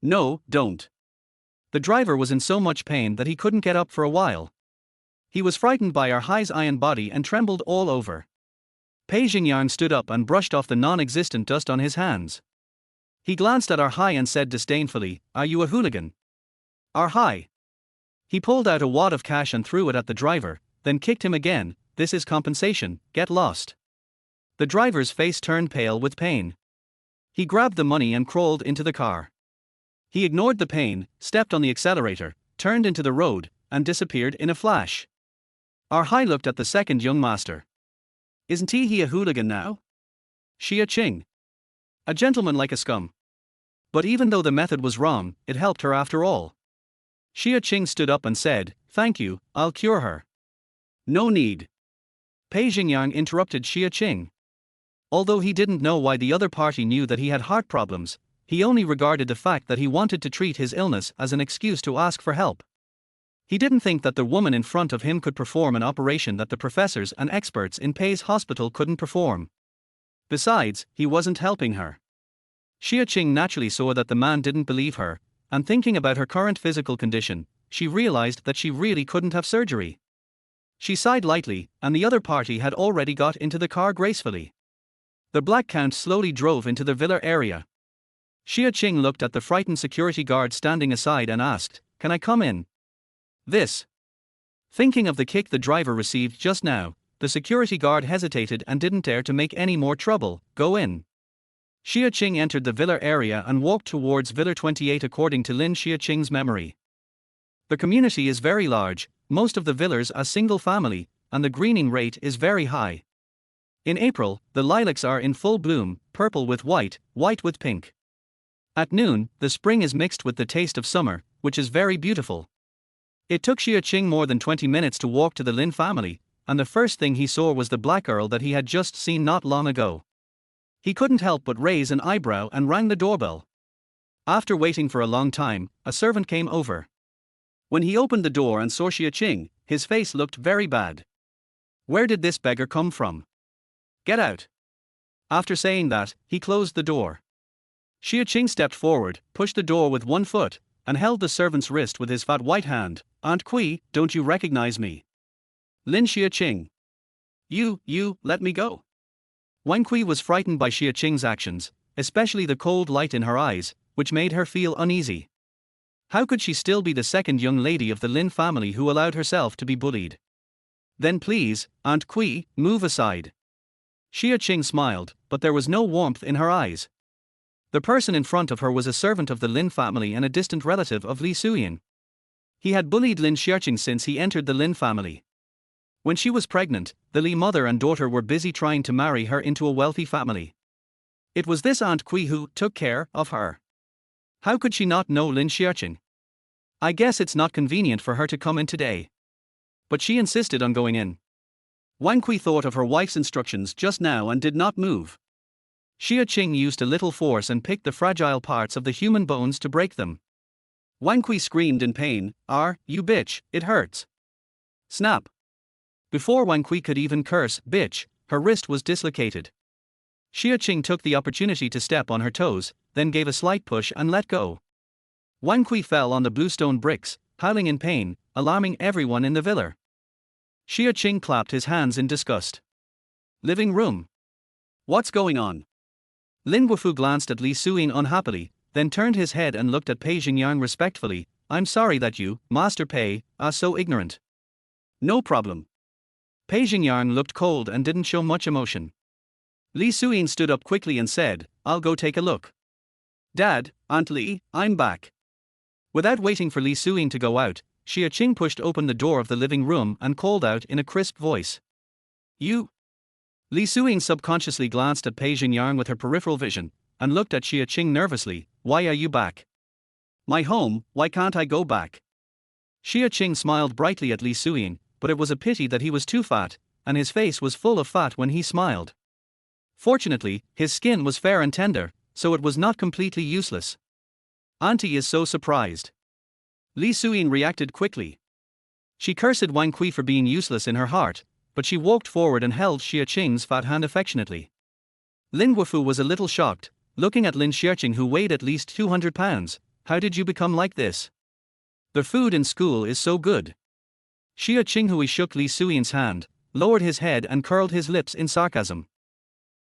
A: No, don't." The driver was in so much pain that he couldn't get up for a while. He was frightened by our high's iron body and trembled all over. Pei Xingyang stood up and brushed off the non-existent dust on his hands. He glanced at our high and said disdainfully, "Are you a hooligan?" Our high. He pulled out a wad of cash and threw it at the driver, then kicked him again. "This is compensation, get lost." The driver's face turned pale with pain. He grabbed the money and crawled into the car. He ignored the pain, stepped on the accelerator, turned into the road, and disappeared in a flash. Our high looked at the second young master. "Isn't he a hooligan now?" Xia Qing. "A gentleman like a scum." But even though the method was wrong, it helped her after all. Xia Qing stood up and said, "Thank you, I'll cure her." "No need." Pei Xingyang interrupted Xia Qing. Although he didn't know why the other party knew that he had heart problems, he only regarded the fact that he wanted to treat his illness as an excuse to ask for help. He didn't think that the woman in front of him could perform an operation that the professors and experts in Pei's hospital couldn't perform. Besides, he wasn't helping her. Xia Qing naturally saw that the man didn't believe her, and thinking about her current physical condition, she realized that she really couldn't have surgery. She sighed lightly, and the other party had already got into the car gracefully. The Black Count slowly drove into the villa area. Xia Qing looked at the frightened security guard standing aside and asked, "Can I come in?" This. Thinking of the kick the driver received just now, The security guard hesitated and didn't dare to make any more trouble. Go in. Xia Qing entered the villa area and walked towards Villa 28 according to Lin Xia Qing's memory. The community is very large, most of the villas are single family, and the greening rate is very high. In April, the lilacs are in full bloom, purple with white, white with pink. At noon, the spring is mixed with the taste of summer, which is very beautiful. It took Xia Qing more than 20 minutes to walk to the Lin family, and the first thing he saw was the black girl that he had just seen not long ago. He couldn't help but raise an eyebrow and rang the doorbell. After waiting for a long time, a servant came over. When he opened the door and saw Xia Qing, his face looked very bad. Where did this beggar come from? Get out. After saying that, he closed the door. Xia Qing stepped forward, pushed the door with one foot, and held the servant's wrist with his fat white hand. Aunt Kui, don't you recognize me? Lin Xia Qing. You, let me go. Wang Kui was frightened by Xia Qing's actions, especially the cold light in her eyes, which made her feel uneasy. How could she still be the second young lady of the Lin family who allowed herself to be bullied? Then please, Aunt Kui, move aside. Xia Qing smiled, but there was no warmth in her eyes. The person in front of her was a servant of the Lin family and a distant relative of Li Suyin. He had bullied Lin Xiaoqing since he entered the Lin family. When she was pregnant, the Li mother and daughter were busy trying to marry her into a wealthy family. It was this Aunt Kui who took care of her. How could she not know Lin Xiaoqing? I guess it's not convenient for her to come in today. But she insisted on going in. Wang Kui thought of her wife's instructions just now and did not move. Xia Qing used a little force and picked the fragile parts of the human bones to break them. Wang Kui screamed in pain, You bitch, it hurts. Snap. Before Wang Kui could even curse, bitch, her wrist was dislocated. Xia Qing took the opportunity to step on her toes, then gave a slight push and let go. Wang Kui fell on the bluestone bricks, howling in pain, alarming everyone in the villa. Xia Qing clapped his hands in disgust. Living room. What's going on? Lin Guofu glanced at Li Suyin unhappily, then turned his head and looked at Pei Xingyang respectfully. I'm sorry that you, Master Pei, are so ignorant. No problem. Pei Xingyang looked cold and didn't show much emotion. Li Suyin stood up quickly and said, I'll go take a look. Dad, Aunt Li, I'm back. Without waiting for Li Suyin to go out, Xia Qing pushed open the door of the living room and called out in a crisp voice. You. Li Suyin subconsciously glanced at Pei Xingyang with her peripheral vision, and looked at Xia Qing nervously. Why are you back? My home, why can't I go back? Xia Qing smiled brightly at Li Suyin, but it was a pity that he was too fat, and his face was full of fat when he smiled. Fortunately, his skin was fair and tender, so it was not completely useless. Auntie is so surprised. Li Suyin reacted quickly. She cursed Wang Kui for being useless in her heart, but she walked forward and held Xia Qing's fat hand affectionately. Lin Guofu was a little shocked, looking at Lin Xiaoqing who weighed at least 200 pounds. How did you become like this? The food in school is so good. Xia Qinghui shook Li Suyin's hand, lowered his head and curled his lips in sarcasm.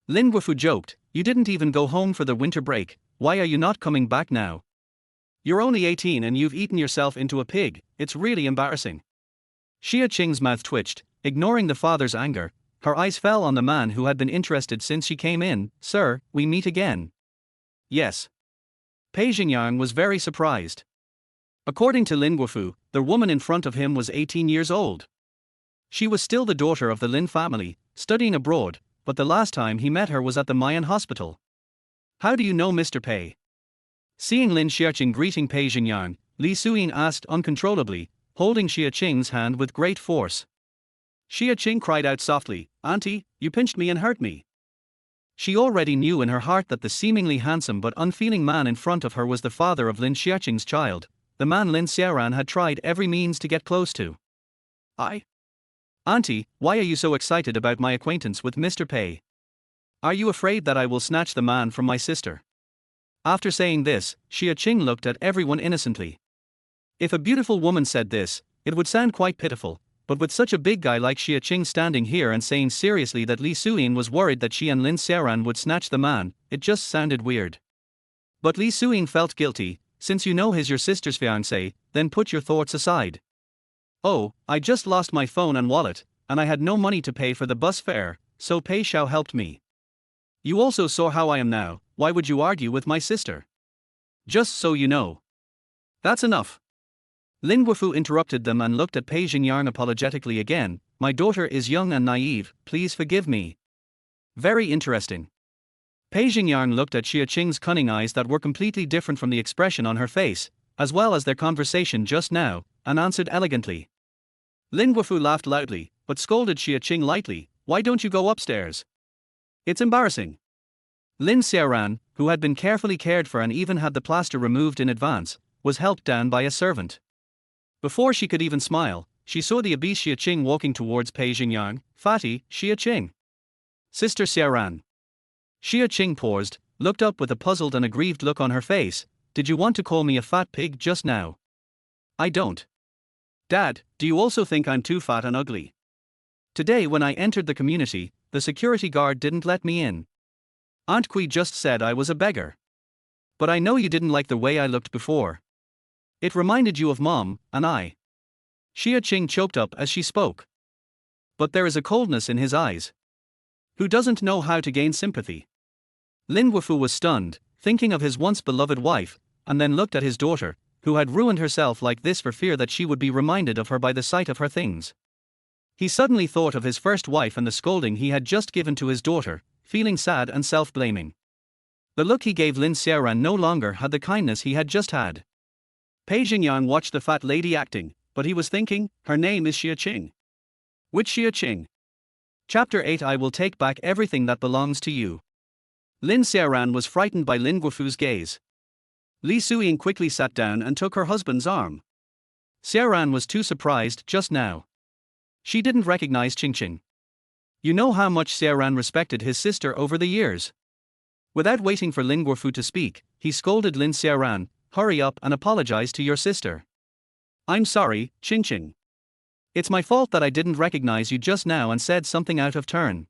A: Lin Guofu joked, you didn't even go home for the winter break, why are you not coming back now? You're only 18 and you've eaten yourself into a pig, it's really embarrassing. Xia Qing's mouth twitched, ignoring the father's anger. Her eyes fell on the man who had been interested since she came in. Sir, we meet again. Yes. Pei Xingyang was very surprised. According to Lin Guofu, the woman in front of him was 18 years old. She was still the daughter of the Lin family, studying abroad, but the last time he met her was at the Mayan hospital. How do you know Mr. Pei? Seeing Lin Xiaoqing greeting Pei Xingyang, Li Suyin asked uncontrollably, holding Xia Qing's hand with great force. Xia Qing cried out softly, Auntie, you pinched me and hurt me. She already knew in her heart that the seemingly handsome but unfeeling man in front of her was the father of Lin Xiaoqing's child, the man Lin Xiaoran had tried every means to get close to. Auntie, why are you so excited about my acquaintance with Mr. Pei? Are you afraid that I will snatch the man from my sister? After saying this, Xia Qing looked at everyone innocently. If a beautiful woman said this, it would sound quite pitiful, but with such a big guy like Xia Qing standing here and saying seriously that Li Suyin was worried that she and Lin Xiaoran would snatch the man, it just sounded weird. But Li Suyin felt guilty. Since you know he's your sister's fiancé, then put your thoughts aside. Oh, I just lost my phone and wallet, and I had no money to pay for the bus fare, so Pei Xiao helped me. You also saw how I am now, why would you argue with my sister? Just so you know. That's enough. Lin Guofu interrupted them and looked at Pei Xingyang apologetically again. My daughter is young and naive, please forgive me. Very interesting. Pei Xingyang looked at Xia Qing's cunning eyes that were completely different from the expression on her face, as well as their conversation just now, and answered elegantly. Lin Guofu laughed loudly, but scolded Xia Qing lightly, why don't you go upstairs? It's embarrassing. Lin Xiaoran, who had been carefully cared for and even had the plaster removed in advance, was helped down by a servant. Before she could even smile, she saw the obese Xia Qing walking towards Pei Xingyang. Fatty, Xia Qing. Sister Xiaoran. Xia Qing paused, looked up with a puzzled and aggrieved look on her face. Did you want to call me a fat pig just now? I don't. Dad, do you also think I'm too fat and ugly? Today when I entered the community, the security guard didn't let me in. Aunt Kui just said I was a beggar. But I know you didn't like the way I looked before. It reminded you of Mom, and I. Xia Qing choked up as she spoke. But there is a coldness in his eyes. Who doesn't know how to gain sympathy? Lin Guofu was stunned, thinking of his once beloved wife, and then looked at his daughter, who had ruined herself like this for fear that she would be reminded of her by the sight of her things. He suddenly thought of his first wife and the scolding he had just given to his daughter, feeling sad and self-blaming. The look he gave Lin Xiaoran no longer had the kindness he had just had. Pei Xingyang watched the fat lady acting, but he was thinking, her name is Xia Qing. Which Xia Qing? Chapter 8 I will take back everything that belongs to you. Lin Xiaoran was frightened by Lin Guofu's gaze. Li Suiying quickly sat down and took her husband's arm. Xiaoran was too surprised just now. She didn't recognize Qingqing. You know how much Xiaoran respected his sister over the years. Without waiting for Lin Guofu to speak, he scolded Lin Xiaoran, hurry up and apologize to your sister. I'm sorry, Qingqing. It's my fault that I didn't recognize you just now and said something out of turn.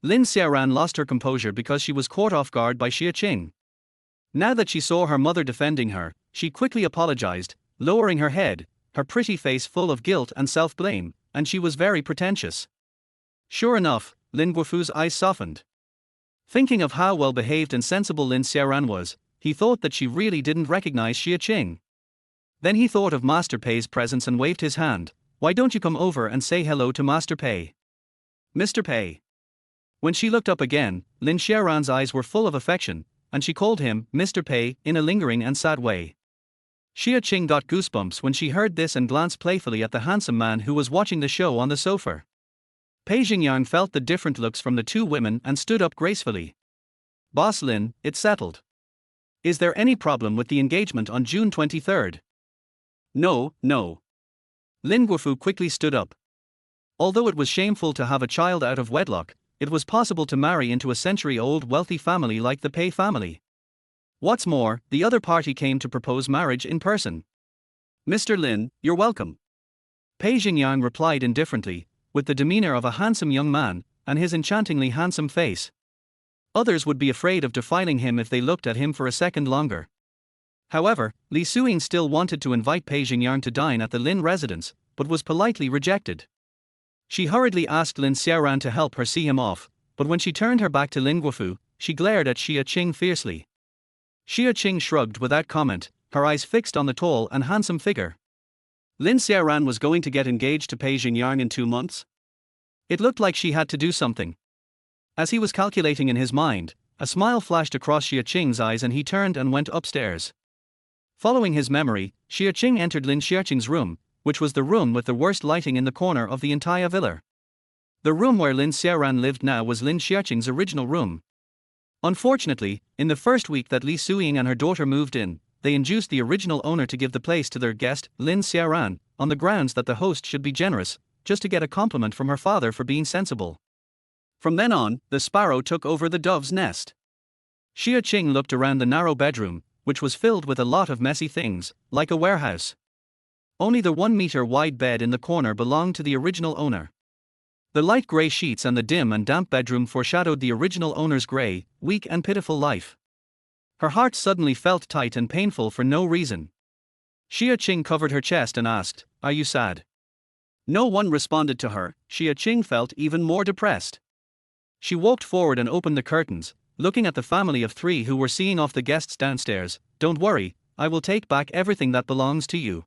A: Lin Xiaoran lost her composure because she was caught off guard by Xia Qing. Now that she saw her mother defending her, she quickly apologized, lowering her head, her pretty face full of guilt and self-blame, and she was very pretentious. Sure enough, Lin Guofu's eyes softened. Thinking of how well-behaved and sensible Lin Xiaoran was, he thought that she really didn't recognize Xia Qing. Then he thought of Master Pei's presence and waved his hand. Why don't you come over and say hello to Master Pei? Mr. Pei. When she looked up again, Lin Xiaoran's eyes were full of affection, and she called him Mr. Pei in a lingering and sad way. Xia Qing got goosebumps when she heard this and glanced playfully at the handsome man who was watching the show on the sofa. Pei Xingyang felt the different looks from the two women and stood up gracefully. Boss Lin, it's settled. Is there any problem with the engagement on June 23rd? No. Lin Guofu quickly stood up. Although it was shameful to have a child out of wedlock, it was possible to marry into a century-old wealthy family like the Pei family. What's more, the other party came to propose marriage in person. Mr. Lin, you're welcome. Pei Xingyang replied indifferently, with the demeanor of a handsome young man, and his enchantingly handsome face. Others would be afraid of defiling him if they looked at him for a second longer. However, Li Suiying still wanted to invite Pei Xingyang to dine at the Lin residence, but was politely rejected. She hurriedly asked Lin Xiaoran to help her see him off, but when she turned her back to Lin Guofu, she glared at Xia Qing fiercely. Xia Qing shrugged without comment, her eyes fixed on the tall and handsome figure. Lin Xiaoran was going to get engaged to Pei Xingyang in 2 months? It looked like she had to do something. As he was calculating in his mind, a smile flashed across Xia Qing's eyes and he turned and went upstairs. Following his memory, Xia Qing entered Lin Xiaoqing's room, which was the room with the worst lighting in the corner of the entire villa. The room where Lin Xiaoran lived now was Lin Xiaoqing's original room. Unfortunately, in the first week that Li Suiying and her daughter moved in, they induced the original owner to give the place to their guest, Lin Xiaoran, on the grounds that the host should be generous, just to get a compliment from her father for being sensible. From then on, the sparrow took over the dove's nest. Xia Qing looked around the narrow bedroom, which was filled with a lot of messy things, like a warehouse. Only the 1-meter-wide bed in the corner belonged to the original owner. The light grey sheets and the dim and damp bedroom foreshadowed the original owner's grey, weak and pitiful life. Her heart suddenly felt tight and painful for no reason. Xia Qing covered her chest and asked, "Are you sad?" No one responded to her. Xia Qing felt even more depressed. She walked forward and opened the curtains, looking at the family of three who were seeing off the guests downstairs. Don't worry, I will take back everything that belongs to you.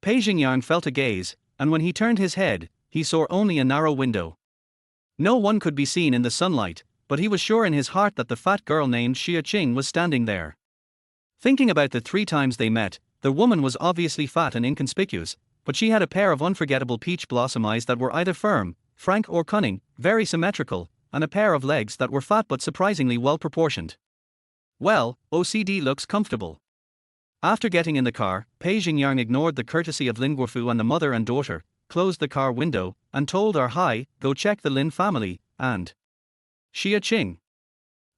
A: Pei Xingyang felt a gaze, and when he turned his head, he saw only a narrow window. No one could be seen in the sunlight, but he was sure in his heart that the fat girl named Xia Qing was standing there. Thinking about the 3 times they met, the woman was obviously fat and inconspicuous, but she had a pair of unforgettable peach blossom eyes that were either firm, frank or cunning, very symmetrical, and a pair of legs that were fat but surprisingly well proportioned. Well, OCD looks comfortable. After getting in the car, Pei Xingyang ignored the courtesy of Lin Guofu and the mother and daughter, closed the car window, and told her, "Hi, go check the Lin family," and Xia Qing.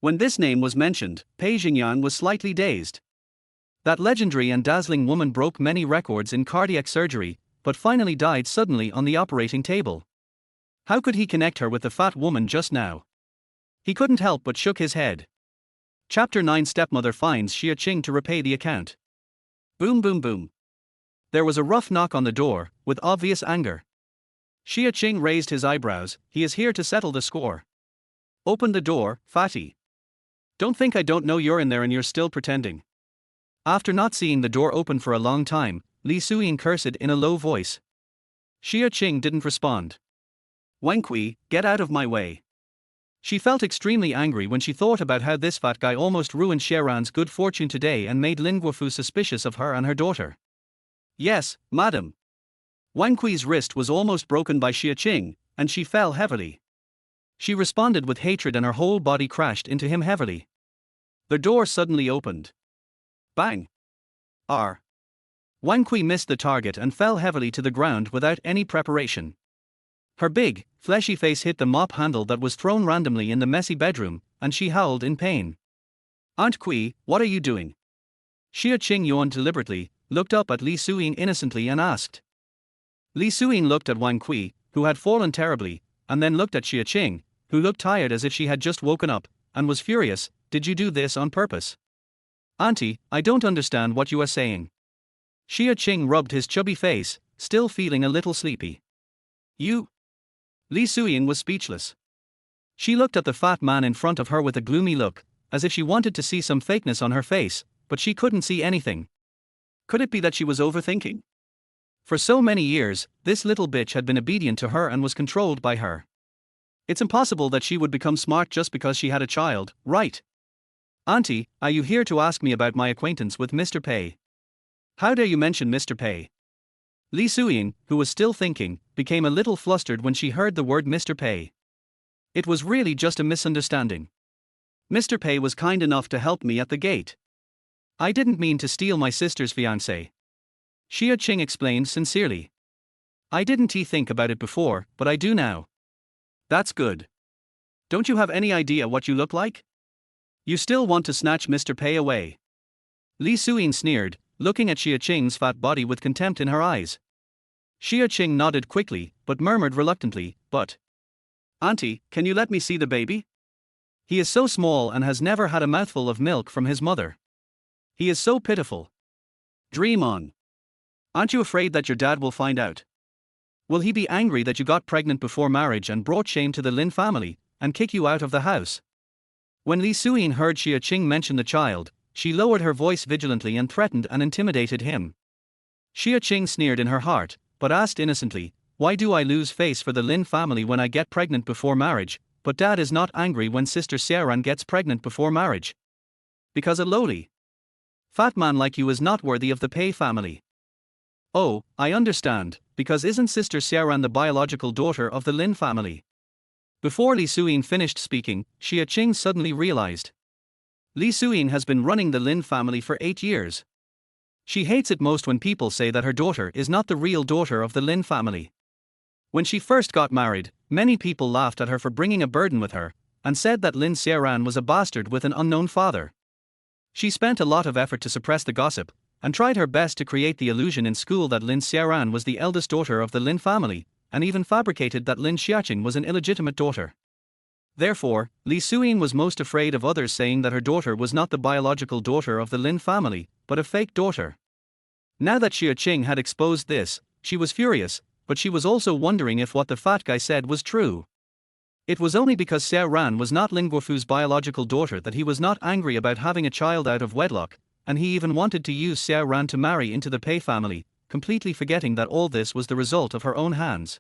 A: When this name was mentioned, Pei Xingyang was slightly dazed. That legendary and dazzling woman broke many records in cardiac surgery, but finally died suddenly on the operating table. How could he connect her with the fat woman just now? He couldn't help but shook his head. Chapter 9. Stepmother finds Xia Qing to repay the account. Boom boom boom. There was a rough knock on the door, with obvious anger. Xia Qing raised his eyebrows. He is here to settle the score. Open the door, fatty. Don't think I don't know you're in there and you're still pretending. After not seeing the door open for a long time, Li Suyin cursed in a low voice. Xia Qing didn't respond. Wang Kui, get out of my way. She felt extremely angry when she thought about how this fat guy almost ruined Xiaoran's good fortune today and made Lin Guofu suspicious of her and her daughter. Yes, madam. Wang Kui's wrist was almost broken by Xia Qing, and she fell heavily. She responded with hatred and her whole body crashed into him heavily. The door suddenly opened. Bang! R. Wang Kui missed the target and fell heavily to the ground without any preparation. Her big, fleshy face hit the mop handle that was thrown randomly in the messy bedroom, and she howled in pain. Aunt Kui, what are you doing? Xia Qing yawned deliberately, looked up at Li Suyin innocently and asked. Li Suyin looked at Wang Kui, who had fallen terribly, and then looked at Xia Qing, who looked tired as if she had just woken up, and was furious. Did you do this on purpose? Auntie, I don't understand what you are saying. Xia Qing rubbed his chubby face, still feeling a little sleepy. You? Li Suyin was speechless. She looked at the fat man in front of her with a gloomy look, as if she wanted to see some fakeness on her face, but she couldn't see anything. Could it be that she was overthinking? For so many years, this little bitch had been obedient to her and was controlled by her. It's impossible that she would become smart just because she had a child, right? Auntie, are you here to ask me about my acquaintance with Mr. Pei? How dare you mention Mr. Pei? Li Suyin, who was still thinking, became a little flustered when she heard the word Mr. Pei. It was really just a misunderstanding. Mr. Pei was kind enough to help me at the gate. I didn't mean to steal my sister's fiancé. Xia Qing explained sincerely. I didn't think about it before, but I do now. That's good. Don't you have any idea what you look like? You still want to snatch Mr. Pei away? Li Suyin sneered, looking at Xia Qing's fat body with contempt in her eyes. Xia Qing nodded quickly, but murmured reluctantly, but... Auntie, can you let me see the baby? He is so small and has never had a mouthful of milk from his mother. He is so pitiful. Dream on. Aren't you afraid that your dad will find out? Will he be angry that you got pregnant before marriage and brought shame to the Lin family, and kick you out of the house? When Li Suyin heard Xia Qing mention the child, she lowered her voice vigilantly and threatened and intimidated him. Xia Qing sneered in her heart, but asked innocently, why do I lose face for the Lin family when I get pregnant before marriage, but dad is not angry when sister Xiaoran gets pregnant before marriage? Because a lowly, fat man like you is not worthy of the Pei family. Oh, I understand, because isn't sister Xiaoran the biological daughter of the Lin family? Before Li Suyin finished speaking, Xia Qing suddenly realized. Li Suyin has been running the Lin family for 8 years. She hates it most when people say that her daughter is not the real daughter of the Lin family. When she first got married, many people laughed at her for bringing a burden with her, and said that Lin Xiaoran was a bastard with an unknown father. She spent a lot of effort to suppress the gossip, and tried her best to create the illusion in school that Lin Xiaoran was the eldest daughter of the Lin family, and even fabricated that Lin Xiaqing was an illegitimate daughter. Therefore, Li Suyin was most afraid of others saying that her daughter was not the biological daughter of the Lin family, but a fake daughter. Now that Xia Qing had exposed this, she was furious, but she was also wondering if what the fat guy said was true. It was only because Xia Ran was not Lin Guofu's biological daughter that he was not angry about having a child out of wedlock, and he even wanted to use Xia Ran to marry into the Pei family, completely forgetting that all this was the result of her own hands.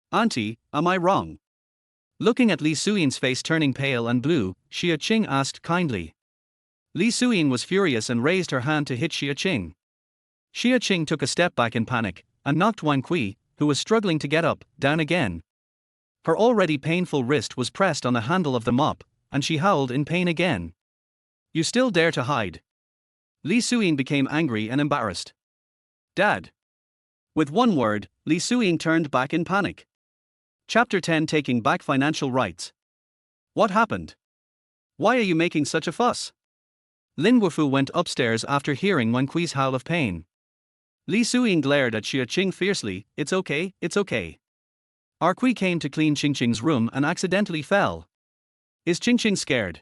A: "Auntie, am I wrong?" Looking at Li Suyin's face turning pale and blue, Xia Qing asked kindly. Li Suyin was furious and raised her hand to hit Xia Qing. Xia Qing took a step back in panic, and knocked Wang Kui, who was struggling to get up, down again. Her already painful wrist was pressed on the handle of the mop, and she howled in pain again. "You still dare to hide?" Li Suyin became angry and embarrassed. "Dad." With one word, Li Suyin turned back in panic. Chapter 10, Taking Back Financial Rights. What happened? Why are you making such a fuss? Lin Guofu went upstairs after hearing Wang Kui's howl of pain. Li Suyin glared at Xia Qing fiercely. It's okay, it's okay. Our Kui came to clean Qingqing's room and accidentally fell. Is Qingqing scared?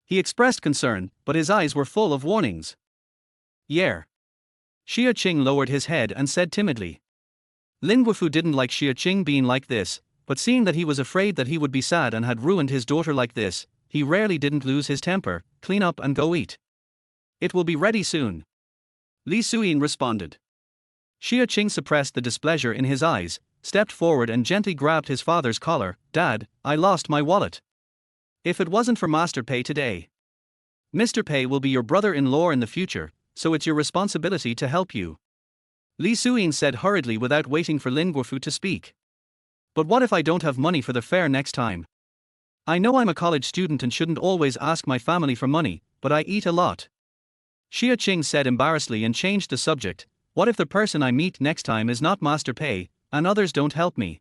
A: He expressed concern, but his eyes were full of warnings. Yeah. Xia Qing lowered his head and said timidly. Lin Guofu didn't like Xia Qing being like this, but seeing that he was afraid that he would be sad and had ruined his daughter like this, he rarely didn't lose his temper. Clean up and go eat. It will be ready soon. Li Suyin responded. Xia Qing suppressed the displeasure in his eyes, stepped forward and gently grabbed his father's collar. Dad, I lost my wallet. If it wasn't for Master Pei today. Mr. Pei will be your brother-in-law in the future, so it's your responsibility to help you. Li Suyin said hurriedly without waiting for Lin Guofu to speak. But what if I don't have money for the fair next time? I know I'm a college student and shouldn't always ask my family for money, but I eat a lot. Xia Qing said embarrassedly and changed the subject. What if the person I meet next time is not Master Pei, and others don't help me?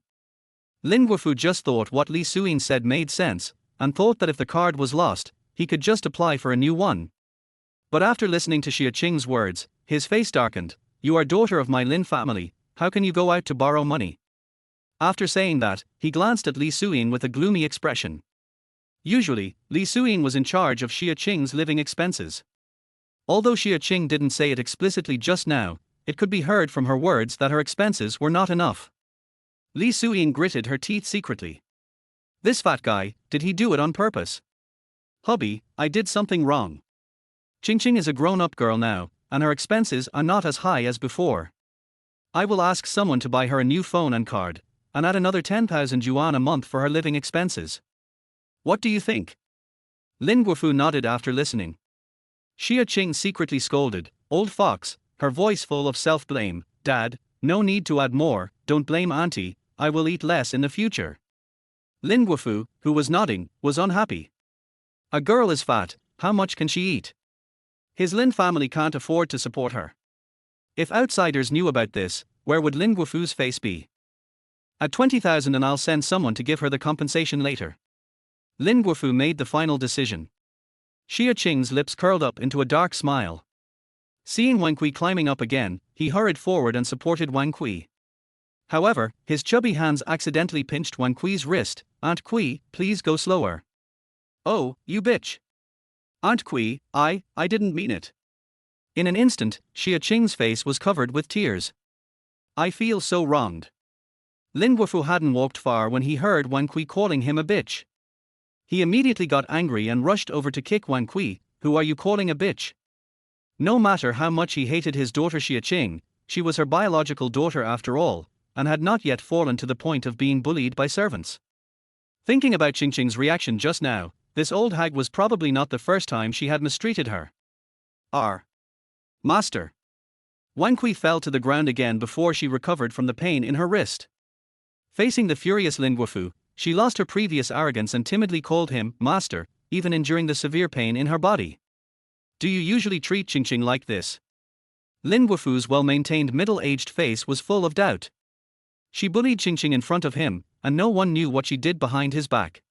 A: Lin Guofu just thought what Li Suyin said made sense, and thought that if the card was lost, he could just apply for a new one. But after listening to Xia Qing's words, his face darkened. You are daughter of my Lin family, how can you go out to borrow money? After saying that, he glanced at Li Suyin with a gloomy expression. Usually, Li Suyin was in charge of Xia Qing's living expenses. Although Xia Qing didn't say it explicitly just now, it could be heard from her words that her expenses were not enough. Li Suyin gritted her teeth secretly. This fat guy, did he do it on purpose? Hubby, I did something wrong. Qingqing is a grown-up girl now, and her expenses are not as high as before. I will ask someone to buy her a new phone and card, and add another 10,000 yuan a month for her living expenses. What do you think? Lin Guofu nodded after listening. Xia Qing secretly scolded, old fox, her voice full of self-blame. Dad, no need to add more, don't blame auntie, I will eat less in the future. Lin Guofu, who was nodding, was unhappy. A girl is fat, how much can she eat? His Lin family can't afford to support her. If outsiders knew about this, where would Lin Guofu's face be? At 20,000 and I'll send someone to give her the compensation later. Lin Guofu made the final decision. Xia Qing's lips curled up into a dark smile. Seeing Wang Kui climbing up again, he hurried forward and supported Wang Kui. However, his chubby hands accidentally pinched Wang Kui's wrist. Aunt Kui, please go slower. Oh, you bitch. Aunt Kui, I didn't mean it. In an instant, Xia Qing's face was covered with tears. I feel so wronged. Lin Guofu hadn't walked far when he heard Wang Kui calling him a bitch. He immediately got angry and rushed over to kick Wang Kui. Who are you calling a bitch? No matter how much he hated his daughter Xia Qing, she was her biological daughter after all, and had not yet fallen to the point of being bullied by servants. Thinking about Qingqing's reaction just now, this old hag was probably not the first time she had mistreated her. Master. Wang Kui fell to the ground again before she recovered from the pain in her wrist. Facing the furious Lin Guofu, she lost her previous arrogance and timidly called him master, even enduring the severe pain in her body. Do you usually treat Qingqing like this? Lin Guofu's well-maintained middle-aged face was full of doubt. She bullied Qingqing in front of him, and no one knew what she did behind his back.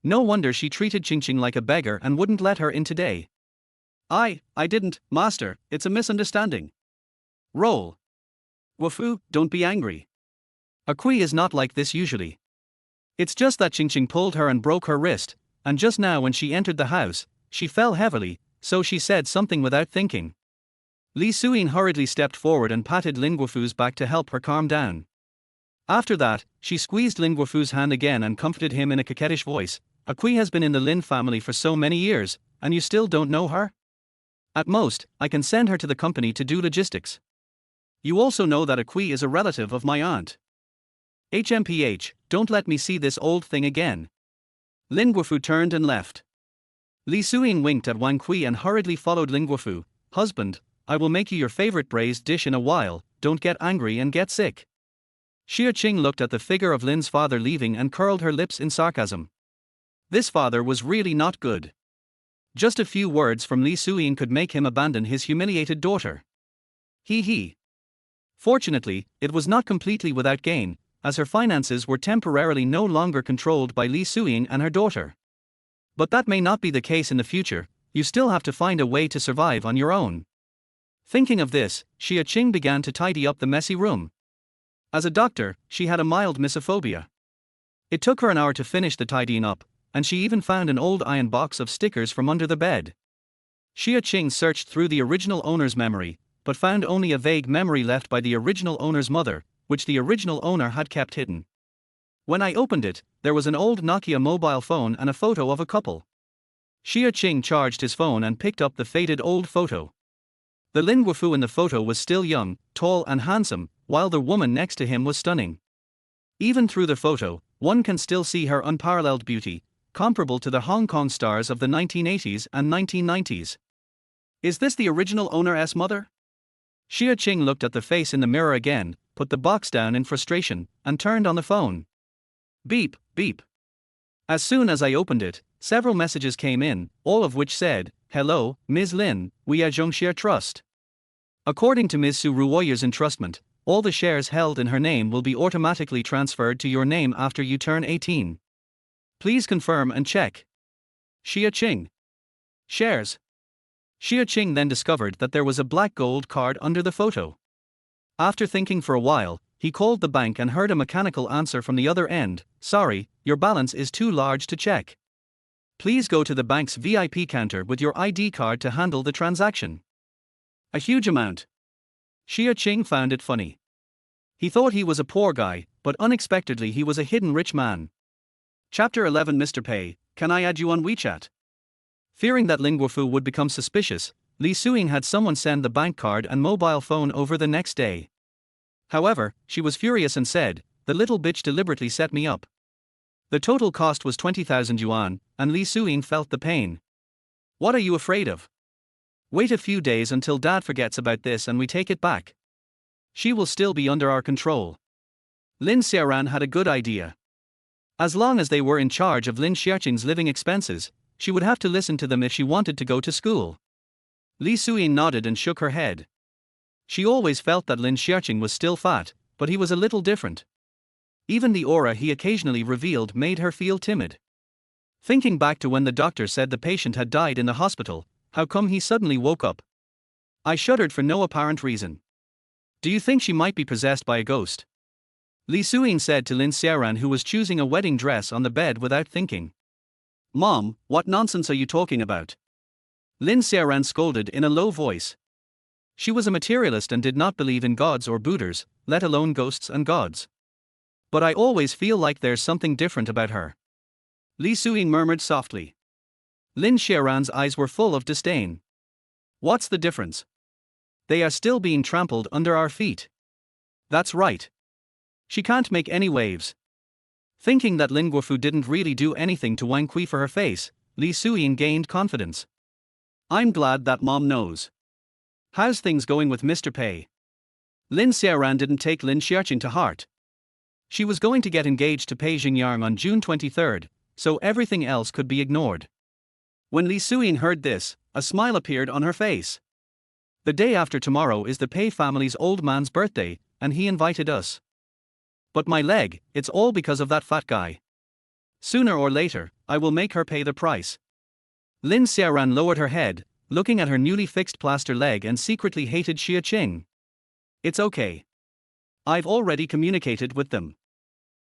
A: No wonder she treated Qingqing like a beggar and wouldn't let her in today. I didn't, master, it's a misunderstanding. Roll. Guofu, don't be angry. A Kui is not like this usually. It's just that Qingqing pulled her and broke her wrist, and just now when she entered the house, she fell heavily, so she said something without thinking. Li Suyin hurriedly stepped forward and patted Lin Guofu's back to help her calm down. After that, she squeezed Lin Guofu's hand again and comforted him in a coquettish voice. A Kui has been in the Lin family for so many years, and you still don't know her? At most, I can send her to the company to do logistics. You also know that a Kui is a relative of my aunt. HMPH, don't let me see this old thing again. Lin Guofu turned and left. Li Suiying winked at Wang Kui and hurriedly followed Lin Guofu. Husband, I will make you your favorite braised dish in a while, don't get angry and get sick. Xia Qing looked at the figure of Lin's father leaving and curled her lips in sarcasm. This father was really not good. Just a few words from Li Suiying could make him abandon his humiliated daughter. He. Fortunately, it was not completely without gain, as her finances were temporarily no longer controlled by Li Suiying and her daughter. But that may not be the case in the future, you still have to find a way to survive on your own. Thinking of this, Xia Qing began to tidy up the messy room. As a doctor, she had a mild misophobia. It took her an hour to finish the tidying up, and she even found an old iron box of stickers from under the bed. Xia Qing searched through the original owner's memory, but found only a vague memory left by the original owner's mother, which the original owner had kept hidden. When I opened it, there was an old Nokia mobile phone and a photo of a couple. Xia Qing charged his phone and picked up the faded old photo. The Lin Guofu in the photo was still young, tall and handsome, while the woman next to him was stunning. Even through the photo, one can still see her unparalleled beauty, comparable to the Hong Kong stars of the 1980s and 1990s. Is this the original owner's mother? Xia Qing looked at the face in the mirror again, put the box down in frustration, and turned on the phone. Beep, beep. As soon as I opened it, several messages came in, all of which said, "Hello, Ms. Lin, we at Zhongxia Trust. According to Ms. Su Ruoyer's entrustment, all the shares held in her name will be automatically transferred to your name after you turn 18. Please confirm and check. Xia Qing. Shares." Xia Qing then discovered that there was a black gold card under the photo. After thinking for a while, he called the bank and heard a mechanical answer from the other end. "Sorry, your balance is too large to check. Please go to the bank's VIP counter with your ID card to handle the transaction." A huge amount. Xia Qing found it funny. He thought he was a poor guy, but unexpectedly he was a hidden rich man. Chapter 11. Mr. Pei, can I add you on WeChat? Fearing that Lin Guofu would become suspicious, Li Suiying had someone send the bank card and mobile phone over the next day. However, she was furious and said, "The little bitch deliberately set me up." The total cost was 20,000 yuan, and Li Suiying felt the pain. "What are you afraid of? Wait a few days until Dad forgets about this and we take it back. She will still be under our control." Lin Xiaoran had a good idea. As long as they were in charge of Lin Xiaoqing's living expenses, she would have to listen to them if she wanted to go to school. Li Suiying nodded and shook her head. She always felt that Lin Xiaoqing was still fat, but he was a little different. Even the aura he occasionally revealed made her feel timid. Thinking back to when the doctor said the patient had died in the hospital, how come he suddenly woke up? I shuddered for no apparent reason. "Do you think she might be possessed by a ghost?" Li Suiying said to Lin Xiaoran, who was choosing a wedding dress on the bed without thinking. "Mom, what nonsense are you talking about?" Lin Xiaoran scolded in a low voice. She was a materialist and did not believe in gods or Buddhas, let alone ghosts and gods. "But I always feel like there's something different about her." Li Suiying murmured softly. Lin Xiaoran's eyes were full of disdain. "What's the difference? They are still being trampled under our feet." "That's right. She can't make any waves." Thinking that Lin Guofu didn't really do anything to Wang Kui for her face, Li Suiying gained confidence. "I'm glad that Mom knows. How's things going with Mr. Pei?" Lin Xiaoran didn't take Lin Xiaoqing to heart. She was going to get engaged to Pei Xingyang on June 23rd, so everything else could be ignored. When Li Suiying heard this, a smile appeared on her face. "The day after tomorrow is the Pei family's old man's birthday, and he invited us. But my leg, it's all because of that fat guy. Sooner or later, I will make her pay the price." Lin Xiaoran lowered her head, looking at her newly fixed plaster leg, and secretly hated Xia Qing. "It's okay. I've already communicated with them.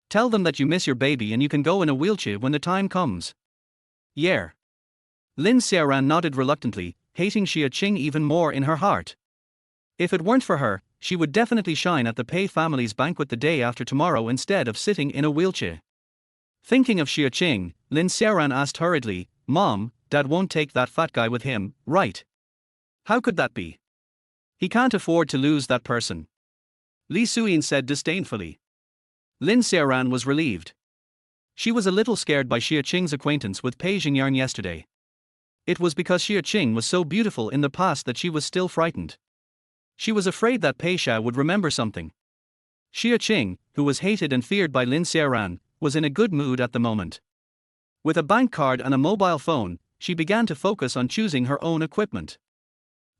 A: Tell them that you miss your baby and you can go in a wheelchair when the time comes." "Yeah." Lin Xiaoran nodded reluctantly, hating Xia Qing even more in her heart. If it weren't for her, she would definitely shine at the Pei family's banquet the day after tomorrow instead of sitting in a wheelchair. Thinking of Xia Qing, Lin Xiaoran asked hurriedly, "Mom, Dad won't take that fat guy with him, right? How could that be? He can't afford to lose that person." Li Suyin said disdainfully. Lin Xiaoran was relieved. She was a little scared by Xia Qing's acquaintance with Pei Xingyang yesterday. It was because Xia Qing was so beautiful in the past that she was still frightened. She was afraid that Pei Xia would remember something. Xia Qing, who was hated and feared by Lin Xiaoran, was in a good mood at the moment. With a bank card and a mobile phone, she began to focus on choosing her own equipment.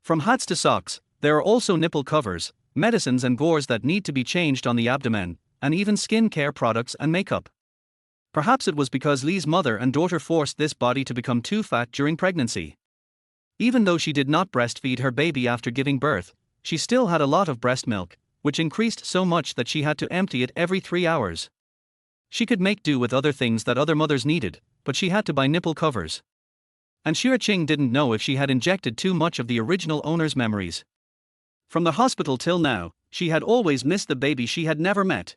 A: From hats to socks, there are also nipple covers, medicines and gauze that need to be changed on the abdomen, and even skin care products and makeup. Perhaps it was because Li's mother and daughter forced this body to become too fat during pregnancy. Even though she did not breastfeed her baby after giving birth, she still had a lot of breast milk, which increased so much that she had to empty it every 3 hours. She could make do with other things that other mothers needed, but she had to buy nipple covers. And Xia Qing didn't know if she had injected too much of the original owner's memories. From the hospital till now, she had always missed the baby she had never met.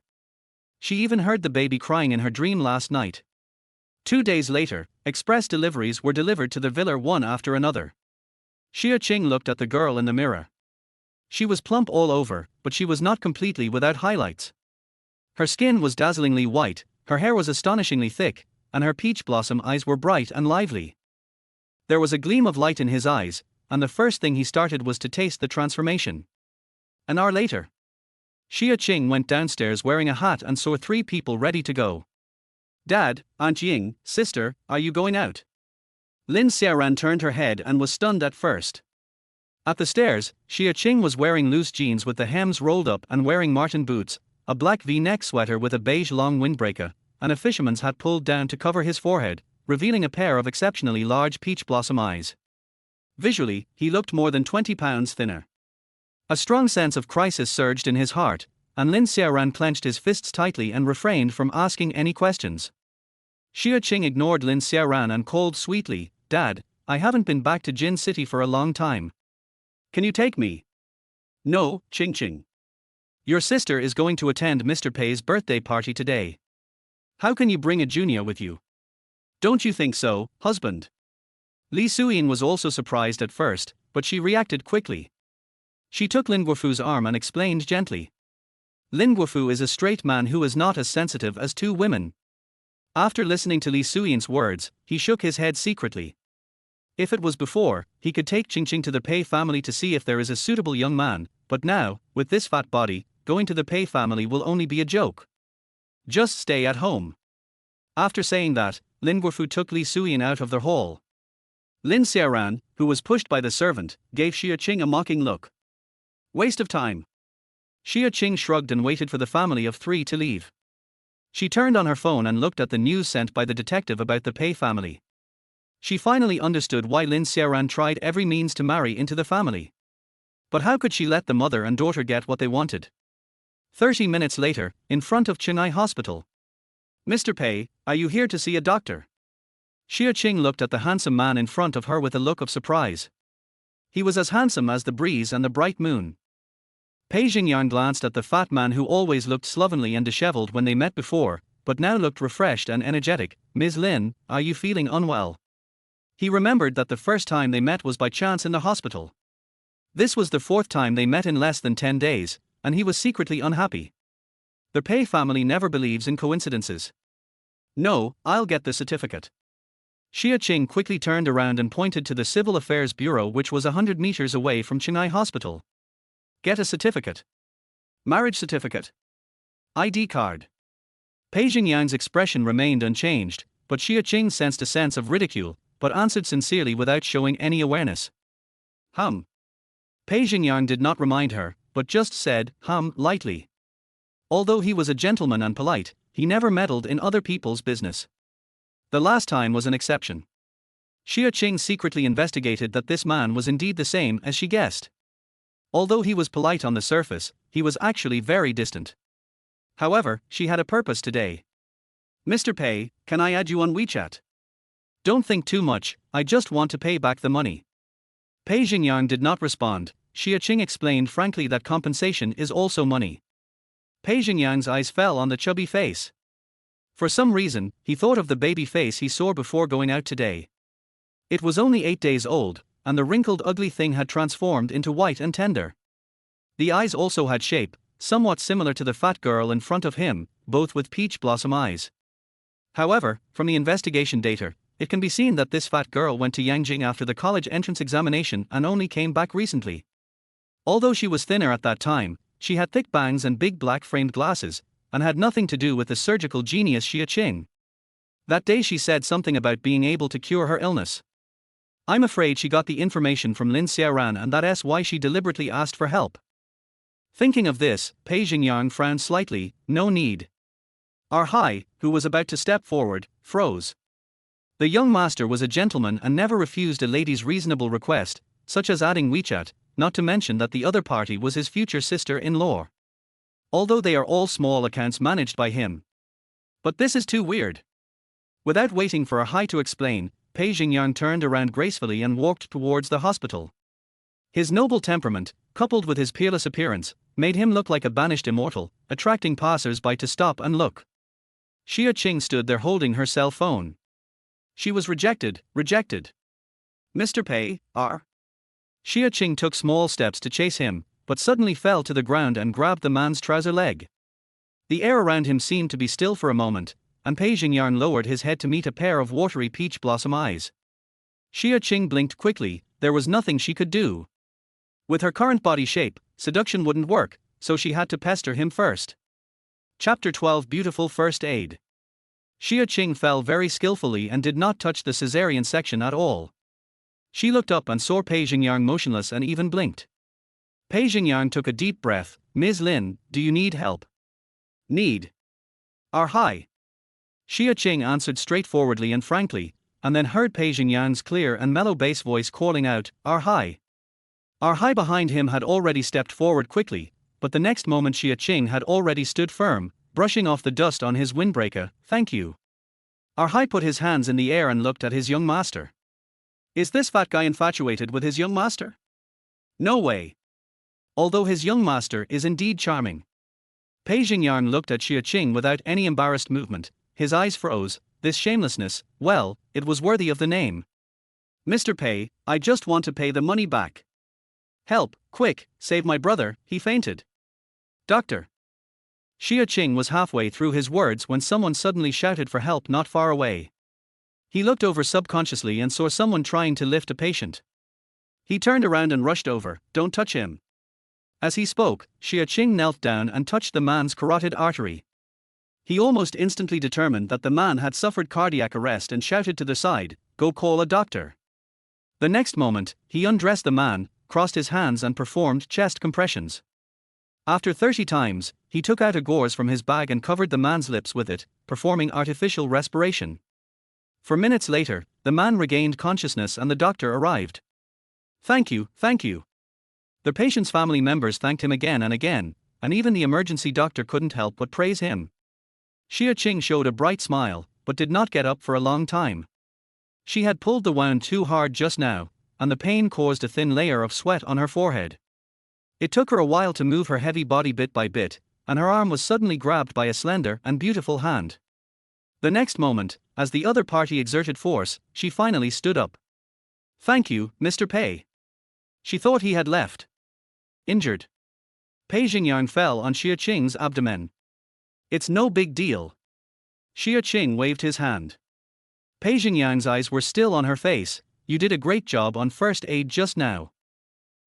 A: She even heard the baby crying in her dream last night. 2 days later, express deliveries were delivered to the villa one after another. Xia Qing looked at the girl in the mirror. She was plump all over, but she was not completely without highlights. Her skin was dazzlingly white, her hair was astonishingly thick, and her peach blossom eyes were bright and lively. There was a gleam of light in his eyes, and the first thing he started was to taste the transformation. An hour later, Xia Qing went downstairs wearing a hat and saw 3 people ready to go. "Dad, Aunt Ying, sister, are you going out?" Lin Xiaoran turned her head and was stunned at first. At the stairs, Xia Qing was wearing loose jeans with the hems rolled up and wearing marten boots, a black V-neck sweater with a beige long windbreaker, and a fisherman's hat pulled down to cover his forehead, revealing a pair of exceptionally large peach blossom eyes. Visually, he looked more than 20 pounds thinner. A strong sense of crisis surged in his heart, and Lin Xiaoran clenched his fists tightly and refrained from asking any questions. Xia Qing ignored Lin Xiaoran and called sweetly, "Dad, I haven't been back to Jin City for a long time. Can you take me?" "No, Qing Qing. Your sister is going to attend Mr. Pei's birthday party today. How can you bring a junior with you? Don't you think so, husband?" Li Suyin was also surprised at first, but she reacted quickly. She took Lin Guofu's arm and explained gently. Lin Guofu is a straight man who is not as sensitive as 2 women. After listening to Li Suyin's words, he shook his head secretly. If it was before, he could take Qing Qing to the Pei family to see if there is a suitable young man, but now, with this fat body, going to the Pei family will only be a joke. Just stay at home. After saying that, Lin Guofu took Li Suyin out of the hall. Lin Xiaoran, who was pushed by the servant, gave Xia Qing a mocking look. Waste of time. Xia Qing shrugged and waited for the family of 3 to leave. She turned on her phone and looked at the news sent by the detective about the Pei family. She finally understood why Lin Xiaoran tried every means to marry into the family. But how could she let the mother and daughter get what they wanted? 30 minutes later, in front of Chenai Hospital. "Mr. Pei, are you here to see a doctor?" Xia Qing looked at the handsome man in front of her with a look of surprise. He was as handsome as the breeze and the bright moon. Pei Xingyang glanced at the fat man who always looked slovenly and disheveled when they met before, but now looked refreshed and energetic. "Ms. Lin, are you feeling unwell?" He remembered that the first time they met was by chance in the hospital. This was the 4th time they met in less than 10 days, and he was secretly unhappy. The Pei family never believes in coincidences. "No, I'll get the certificate." Xia Qing quickly turned around and pointed to the Civil Affairs Bureau, which was 100 meters away from Chenai Hospital. "Get a certificate. Marriage certificate. ID card." Pei Xingyang's expression remained unchanged, but Xia Qing sensed a sense of ridicule, but answered sincerely without showing any awareness. Pei Xingyang did not remind her, but just said, lightly. Although he was a gentleman and polite, he never meddled in other people's business. The last time was an exception. Xia Qing secretly investigated that this man was indeed the same as she guessed. Although he was polite on the surface, he was actually very distant. However, she had a purpose today. "Mr. Pei, can I add you on WeChat?" "Don't think too much, I just want to pay back the money." Pei Xingyang did not respond, Xia Qing explained frankly that compensation is also money. Pei Xingyang's eyes fell on the chubby face. For some reason, he thought of the baby face he saw before going out today. It was only 8 days old, and the wrinkled ugly thing had transformed into white and tender. The eyes also had shape, somewhat similar to the fat girl in front of him, both with peach blossom eyes. However, from the investigation data, it can be seen that this fat girl went to Yangjing after the college entrance examination and only came back recently. Although she was thinner at that time, she had thick bangs and big black framed glasses, and had nothing to do with the surgical genius Xia Qing. That day she said something about being able to cure her illness. I'm afraid she got the information from Lin Xiaoran, and that's why she deliberately asked for help. Thinking of this, Pei Xingyang frowned slightly. No need. Our Hai, who was about to step forward, froze. The young master was a gentleman and never refused a lady's reasonable request, such as adding WeChat, not to mention that the other party was his future sister-in-law. Although they are all small accounts managed by him. But this is too weird. Without waiting for a Hai to explain, Pei Xingyang turned around gracefully and walked towards the hospital. His noble temperament, coupled with his peerless appearance, made him look like a banished immortal, attracting passers-by to stop and look. Xia Qing stood there holding her cell phone. She was rejected. Mr. Pei, Xia Qing took small steps to chase him, but suddenly fell to the ground and grabbed the man's trouser leg. The air around him seemed to be still for a moment, and Pei Xingyang lowered his head to meet a pair of watery peach blossom eyes. Xia Qing blinked quickly. There was nothing she could do. With her current body shape, seduction wouldn't work, so she had to pester him first. Chapter 12 Beautiful First Aid. Xia Qing fell very skillfully and did not touch the cesarean section at all. She looked up and saw Pei Xingyang motionless and even blinked. Pei Xingyang took a deep breath. Ms. Lin, do you need help? Need. Our Hai. Xia Qing answered straightforwardly and frankly, and then heard Pei Xingyang's clear and mellow bass voice calling out, Our Hai. Our Hai behind him had already stepped forward quickly, but the next moment Xia Qing had already stood firm, brushing off the dust on his windbreaker. Thank you. Our Hai put his hands in the air and looked at his young master. Is this fat guy infatuated with his young master? No way. Although his young master is indeed charming. Pei Xingyang looked at Xia Qing without any embarrassed movement. His eyes froze. This shamelessness, well, it was worthy of the name. Mr. Pei, I just want to pay the money back. Help, quick, save my brother, he fainted. Doctor. Xia Qing was halfway through his words when someone suddenly shouted for help not far away. He looked over subconsciously and saw someone trying to lift a patient. He turned around and rushed over. Don't touch him. As he spoke, Xia Qing knelt down and touched the man's carotid artery. He almost instantly determined that the man had suffered cardiac arrest and shouted to the side, Go call a doctor. The next moment, he undressed the man, crossed his hands and performed chest compressions. After 30 times, he took out a gauze from his bag and covered the man's lips with it, performing artificial respiration. For minutes later, the man regained consciousness and the doctor arrived. Thank you. The patient's family members thanked him again, and even the emergency doctor couldn't help but praise him. Xia Qing showed a bright smile, but did not get up for a long time. She had pulled the wound too hard just now, and the pain caused a thin layer of sweat on her forehead. It took her a while to move her heavy body bit by bit, and her arm was suddenly grabbed by a slender and beautiful hand. The next moment, as the other party exerted force, she finally stood up. Thank you, Mr. Pei. She thought he had left. Injured. Pei Xingyang fell on Xia Qing's abdomen. It's no big deal. Xia Qing waved his hand. Pei Xingyang's eyes were still on her face. You did a great job on first aid just now.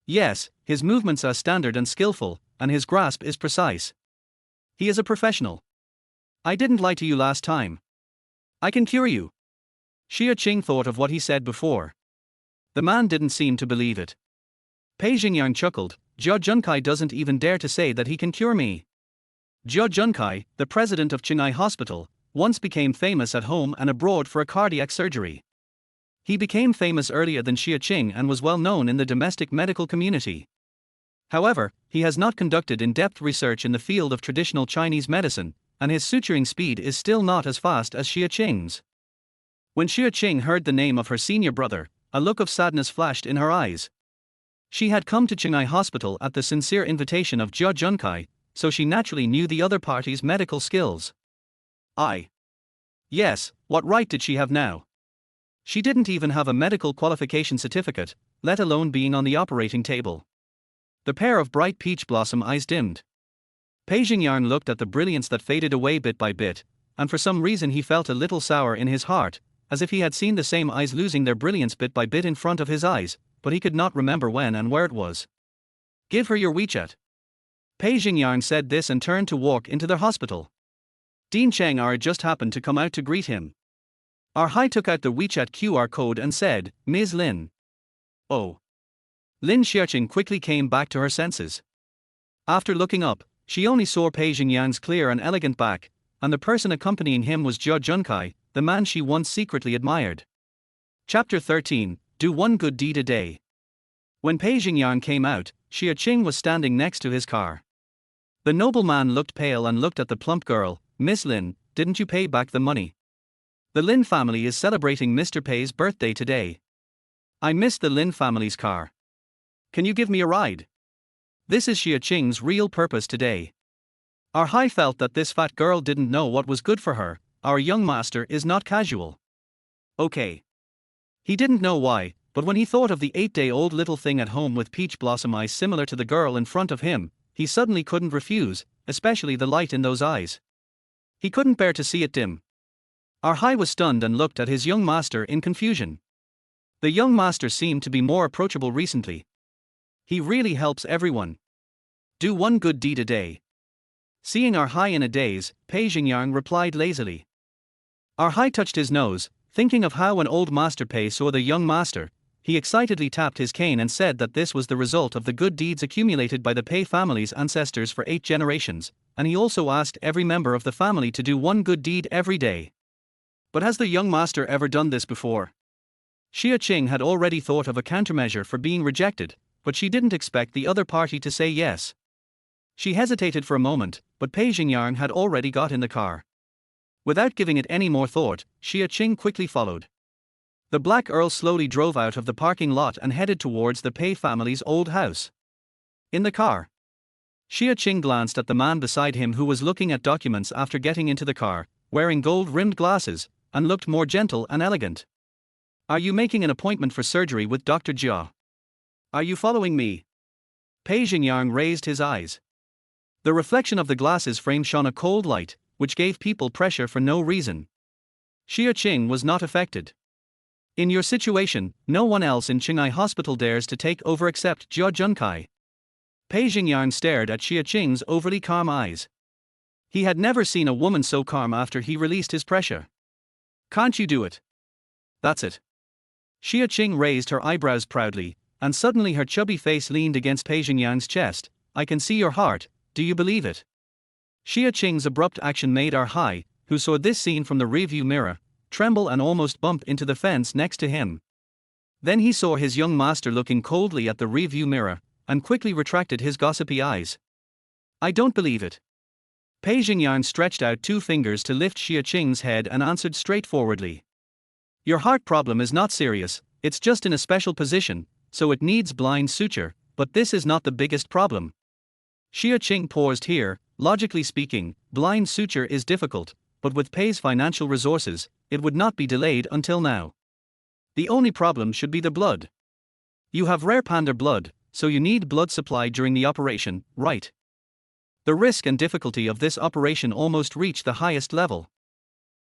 A: Yes, his movements are standard and skillful, and his grasp is precise. He is a professional. I didn't lie to you last time. I can cure you. Xia Qing thought of what he said before. The man didn't seem to believe it. Pei Xingyang chuckled. Jia Junkai doesn't even dare to say that he can cure me. Jia Junkai, the president of Qinghai Hospital, once became famous at home and abroad for a cardiac surgery. He became famous earlier than Xia Qing and was well known in the domestic medical community. However, he has not conducted in-depth research in the field of traditional Chinese medicine, and his suturing speed is still not as fast as Xia Qing's. When Xia Qing heard the name of her senior brother, a look of sadness flashed in her eyes. She had come to Qinghai Hospital at the sincere invitation of Xia Qing, so she naturally knew the other party's medical skills. Yes, what right did she have now? She didn't even have a medical qualification certificate, let alone being on the operating table. The pair of bright peach blossom eyes dimmed. Pei Xingyang looked at the brilliance that faded away bit by bit, and for some reason he felt a little sour in his heart, as if he had seen the same eyes losing their brilliance bit by bit in front of his eyes, but he could not remember when and where it was. Give her your WeChat. Pei Xingyang said this and turned to walk into their hospital. Dean Cheng R just happened to come out to greet him. Hai took out the WeChat QR code and said, Ms. Lin. Oh. Lin Xiaoqing quickly came back to her senses. After looking up, she only saw Pei Xingyang's clear and elegant back, and the person accompanying him was Xia Qing, the man she once secretly admired. Chapter 13, Do One Good Deed a Day. When Pei Xingyang came out, Xia Qing was standing next to his car. The nobleman looked pale and looked at the plump girl. Miss Lin, didn't you pay back the money? The Lin family is celebrating Mr. Pei's birthday today. I missed the Lin family's car. Can you give me a ride? This is Xia Qing's real purpose today. Hai felt that this fat girl didn't know what was good for her. Our young master is not casual. Okay. He didn't know why, but when he thought of the 8-day-old little thing at home with peach blossom eyes similar to the girl in front of him, he suddenly couldn't refuse, especially the light in those eyes. He couldn't bear to see it dim. Hai was stunned and looked at his young master in confusion. The young master seemed to be more approachable recently. He really helps everyone. Do one good deed a day. Seeing Hai in a daze, Pei Xingyang replied lazily. Hai touched his nose, thinking of how when old Master Pei saw the young master, he excitedly tapped his cane and said that this was the result of the good deeds accumulated by the Pei family's ancestors for 8 generations, and he also asked every member of the family to do one good deed every day. But has the young master ever done this before? Xia Qing had already thought of a countermeasure for being rejected, but she didn't expect the other party to say yes. She hesitated for a moment, but Pei Xingyang had already got in the car. Without giving it any more thought, Xia Qing quickly followed. The Black Earl slowly drove out of the parking lot and headed towards the Pei family's old house. In the car, Xia Qing glanced at the man beside him who was looking at documents after getting into the car, wearing gold-rimmed glasses, and looked more gentle and elegant. Are you making an appointment for surgery with Dr. Jia? Are you following me? Pei Xingyang raised his eyes. The reflection of the glasses frame shone a cold light, which gave people pressure for no reason. Xia Qing was not affected. In your situation, no one else in Qinghai Hospital dares to take over except Xia Qing. Pei Xingyang stared at Xia Qing's overly calm eyes. He had never seen a woman so calm after he released his pressure. Can't you do it? That's it. Xia Qing raised her eyebrows proudly, and suddenly her chubby face leaned against Pei Xingyang's chest. I can see your heart, do you believe it? Xia Qing's abrupt action made Hai, who saw this scene from the rearview mirror, tremble and almost bump into the fence next to him. Then he saw his young master looking coldly at the rearview mirror, and quickly retracted his gossipy eyes. I don't believe it. Pei Xingyang stretched out 2 fingers to lift Xia Qing's head and answered straightforwardly. Your heart problem is not serious, it's just in a special position, so it needs blind suture, but this is not the biggest problem. Xia Qing paused here. Logically speaking, blind suture is difficult, but with Pei's financial resources, it would not be delayed until now. The only problem should be the blood. You have rare panda blood, so you need blood supply during the operation, right? The risk and difficulty of this operation almost reached the highest level.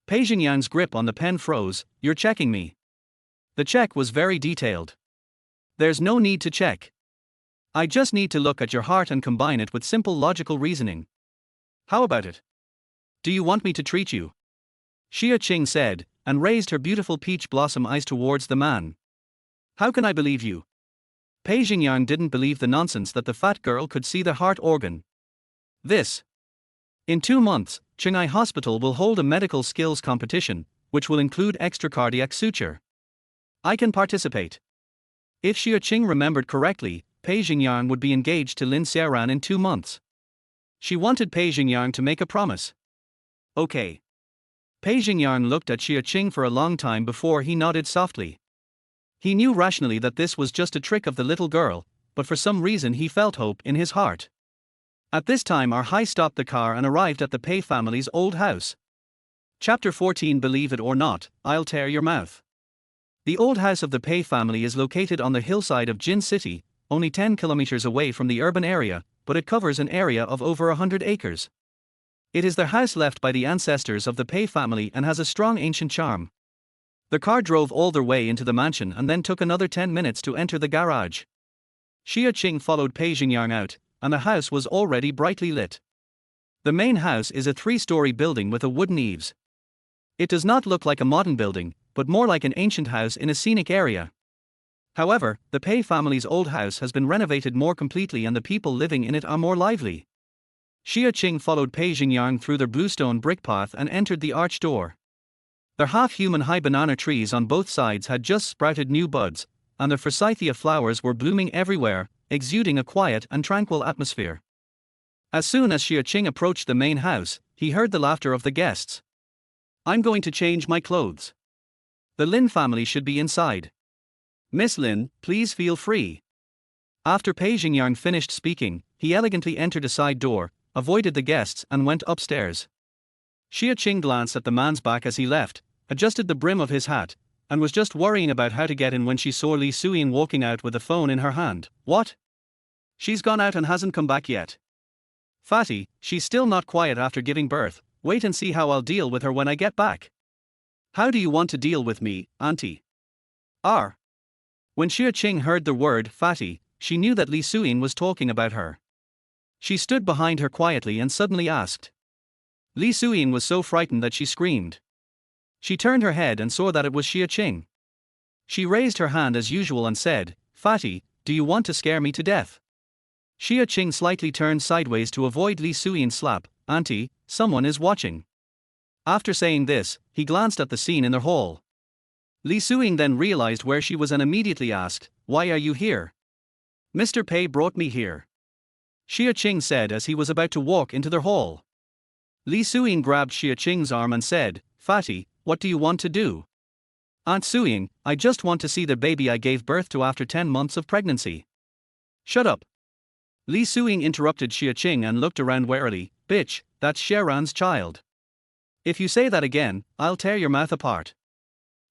A: Pei Xingyang's grip on the pen froze. You're checking me. The check was very detailed. There's no need to check. I just need to look at your heart and combine it with simple logical reasoning. How about it? Do you want me to treat you? Xia Qing said, and raised her beautiful peach blossom eyes towards the man. How can I believe you? Pei Xingyang didn't believe the nonsense that the fat girl could see the heart organ. In 2 months, Qinghai Hospital will hold a medical skills competition, which will include extracardiac suture. I can participate. If Xia Qing remembered correctly, Pei Xingyang would be engaged to Lin Xiaoran in 2 months. She wanted Pei Xingyang to make a promise. Okay. Pei Xingyang looked at Xia Qing for a long time before he nodded softly. He knew rationally that this was just a trick of the little girl, but for some reason he felt hope in his heart. At this time our Hai stopped the car and arrived at the Pei family's old house. Chapter 14. Believe it or not, I'll tear your mouth. The old house of the Pei family is located on the hillside of Jin City, only 10 kilometers away from the urban area, but it covers an area of over 100 acres. It is their house left by the ancestors of the Pei family and has a strong ancient charm. The car drove all their way into the mansion and then took another 10 minutes to enter the garage. Xia Qing followed Pei Xingyang out, and the house was already brightly lit. The main house is a 3-story building with a wooden eaves. It does not look like a modern building, but more like an ancient house in a scenic area. However, the Pei family's old house has been renovated more completely and the people living in it are more lively. Xia Qing followed Pei Xingyang through their bluestone brick path and entered the arched door. Their half-human high banana trees on both sides had just sprouted new buds, and their forsythia flowers were blooming everywhere, exuding a quiet and tranquil atmosphere. As soon as Xia Qing approached the main house, he heard the laughter of the guests. I'm going to change my clothes. The Lin family should be inside. Miss Lin, please feel free. After Pei Xingyang finished speaking, he elegantly entered a side door, avoided the guests and went upstairs. Xia Qing glanced at the man's back as he left, adjusted the brim of his hat, and was just worrying about how to get in when she saw Li Suyin walking out with a phone in her hand. What? She's gone out and hasn't come back yet. Fatty, she's still not quiet after giving birth. Wait and see how I'll deal with her when I get back. How do you want to deal with me, auntie? R. When Xia Qing heard the word fatty, she knew that Li Suyin was talking about her. She stood behind her quietly and suddenly asked. Li Suyin was so frightened that she screamed. She turned her head and saw that it was Xia Qing. She raised her hand as usual and said, Fatty, do you want to scare me to death? Xia Qing slightly turned sideways to avoid Li Suyin's slap. Auntie, someone is watching. After saying this, he glanced at the scene in the hall. Li Suyin then realized where she was and immediately asked, Why are you here? Mr. Pei brought me here. Xia Qing said as he was about to walk into their hall. Li Suyin grabbed Xia Qing's arm and said, Fatty, what do you want to do? Aunt Suyin, I just want to see the baby I gave birth to after 10 months of pregnancy. Shut up. Li Suyin interrupted Xia Qing and looked around warily. Bitch, that's Xiaoran's child. If you say that again, I'll tear your mouth apart.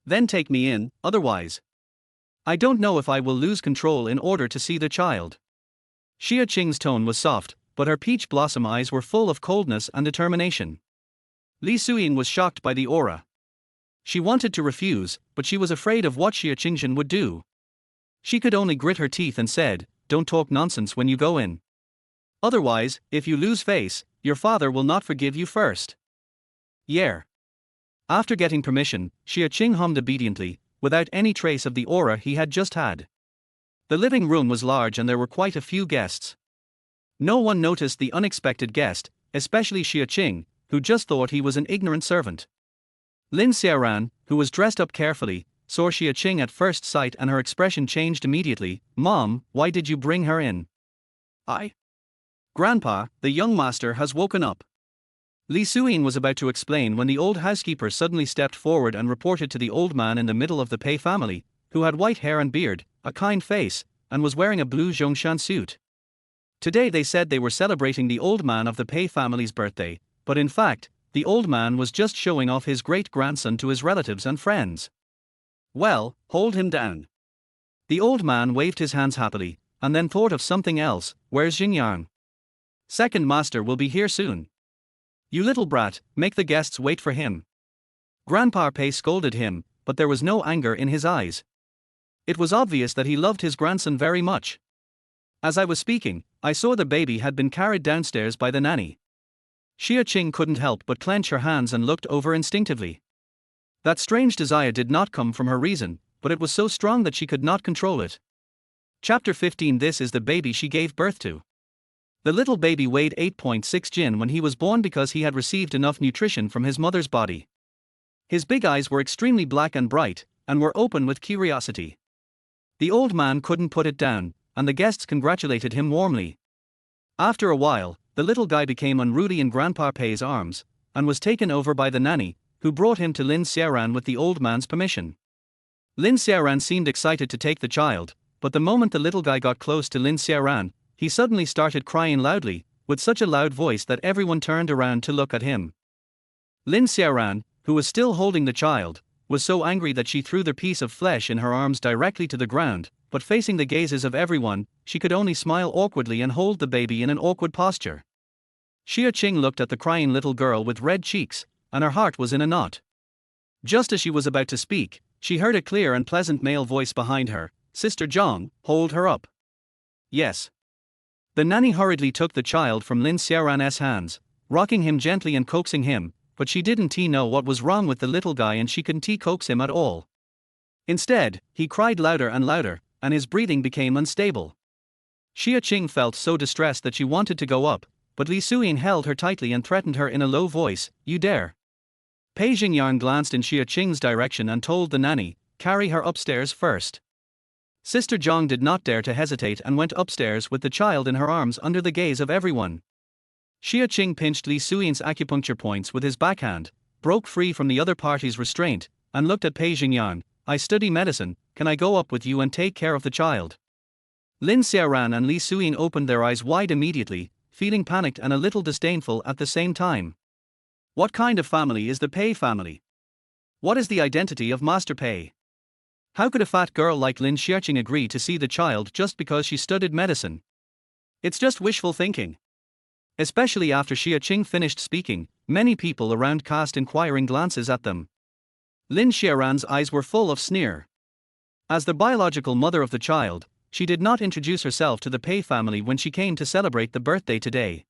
A: Then take me in, otherwise. I don't know if I will lose control in order to see the child. Xia Qing's tone was soft, but her peach blossom eyes were full of coldness and determination. Li Suyin was shocked by the aura. She wanted to refuse, but she was afraid of what Xia Qingzhen would do. She could only grit her teeth and said, Don't talk nonsense when you go in. Otherwise, if you lose face, your father will not forgive you first. Yeah. After getting permission, Xia Qing hummed obediently, without any trace of the aura he had just had. The living room was large and there were quite a few guests. No one noticed the unexpected guest, especially Xia Qing, who just thought he was an ignorant servant. Lin Xiaoran, who was dressed up carefully, saw Xia Qing at first sight and her expression changed immediately. Mom, why did you bring her in? Grandpa, the young master has woken up. Li Suyin was about to explain when the old housekeeper suddenly stepped forward and reported to the old man in the middle of the Pei family, who had white hair and beard, a kind face, and was wearing a blue Zhongshan suit. Today they said they were celebrating the old man of the Pei family's birthday, but in fact, the old man was just showing off his great-grandson to his relatives and friends. Well, hold him down. The old man waved his hands happily, and then thought of something else. Where's Xingyang? Second master will be here soon. You little brat, make the guests wait for him. Grandpa Pei scolded him, but there was no anger in his eyes. It was obvious that he loved his grandson very much. As I was speaking, I saw the baby had been carried downstairs by the nanny. Xia Qing couldn't help but clench her hands and looked over instinctively. That strange desire did not come from her reason, but it was so strong that she could not control it. Chapter 15. This is the baby she gave birth to. The little baby weighed 8.6 jin when he was born because he had received enough nutrition from his mother's body. His big eyes were extremely black and bright, and were open with curiosity. The old man couldn't put it down, and the guests congratulated him warmly. After a while, the little guy became unruly in Grandpa Pei's arms, and was taken over by the nanny, who brought him to Lin Xiaoran with the old man's permission. Lin Xiaoran seemed excited to take the child, but the moment the little guy got close to Lin Xiaoran, he suddenly started crying loudly, with such a loud voice that everyone turned around to look at him. Lin Xiaoran, who was still holding the child, was so angry that she threw the piece of flesh in her arms directly to the ground, but facing the gazes of everyone, she could only smile awkwardly and hold the baby in an awkward posture. Xia Qing looked at the crying little girl with red cheeks, and her heart was in a knot. Just as she was about to speak, she heard a clear and pleasant male voice behind her, "Sister Zhang, hold her up." "Yes." The nanny hurriedly took the child from Lin Xiaoran's hands, rocking him gently and coaxing him, but she didn't know what was wrong with the little guy and she couldn't coax him at all. Instead, he cried louder and louder, and his breathing became unstable. Xia Qing felt so distressed that she wanted to go up, but Li Suyin held her tightly and threatened her in a low voice, "You dare." Pei Xingyang glanced in Xia Qing's direction and told the nanny, "Carry her upstairs first." Sister Zhang did not dare to hesitate and went upstairs with the child in her arms under the gaze of everyone. Xia Qing pinched Li Suyin's acupuncture points with his backhand, broke free from the other party's restraint, and looked at Pei Xingyang. "I study medicine, can I go up with you and take care of the child?" Lin Xiaoran and Li Suyin opened their eyes wide immediately, feeling panicked and a little disdainful at the same time. What kind of family is the Pei family? What is the identity of Master Pei? How could a fat girl like Lin Xiaoqing agree to see the child just because she studied medicine? It's just wishful thinking. Especially after Xia Qing finished speaking, many people around cast inquiring glances at them. Lin Xiaoran's eyes were full of sneer. As the biological mother of the child, she did not introduce herself to the Pei family when she came to celebrate the birthday today.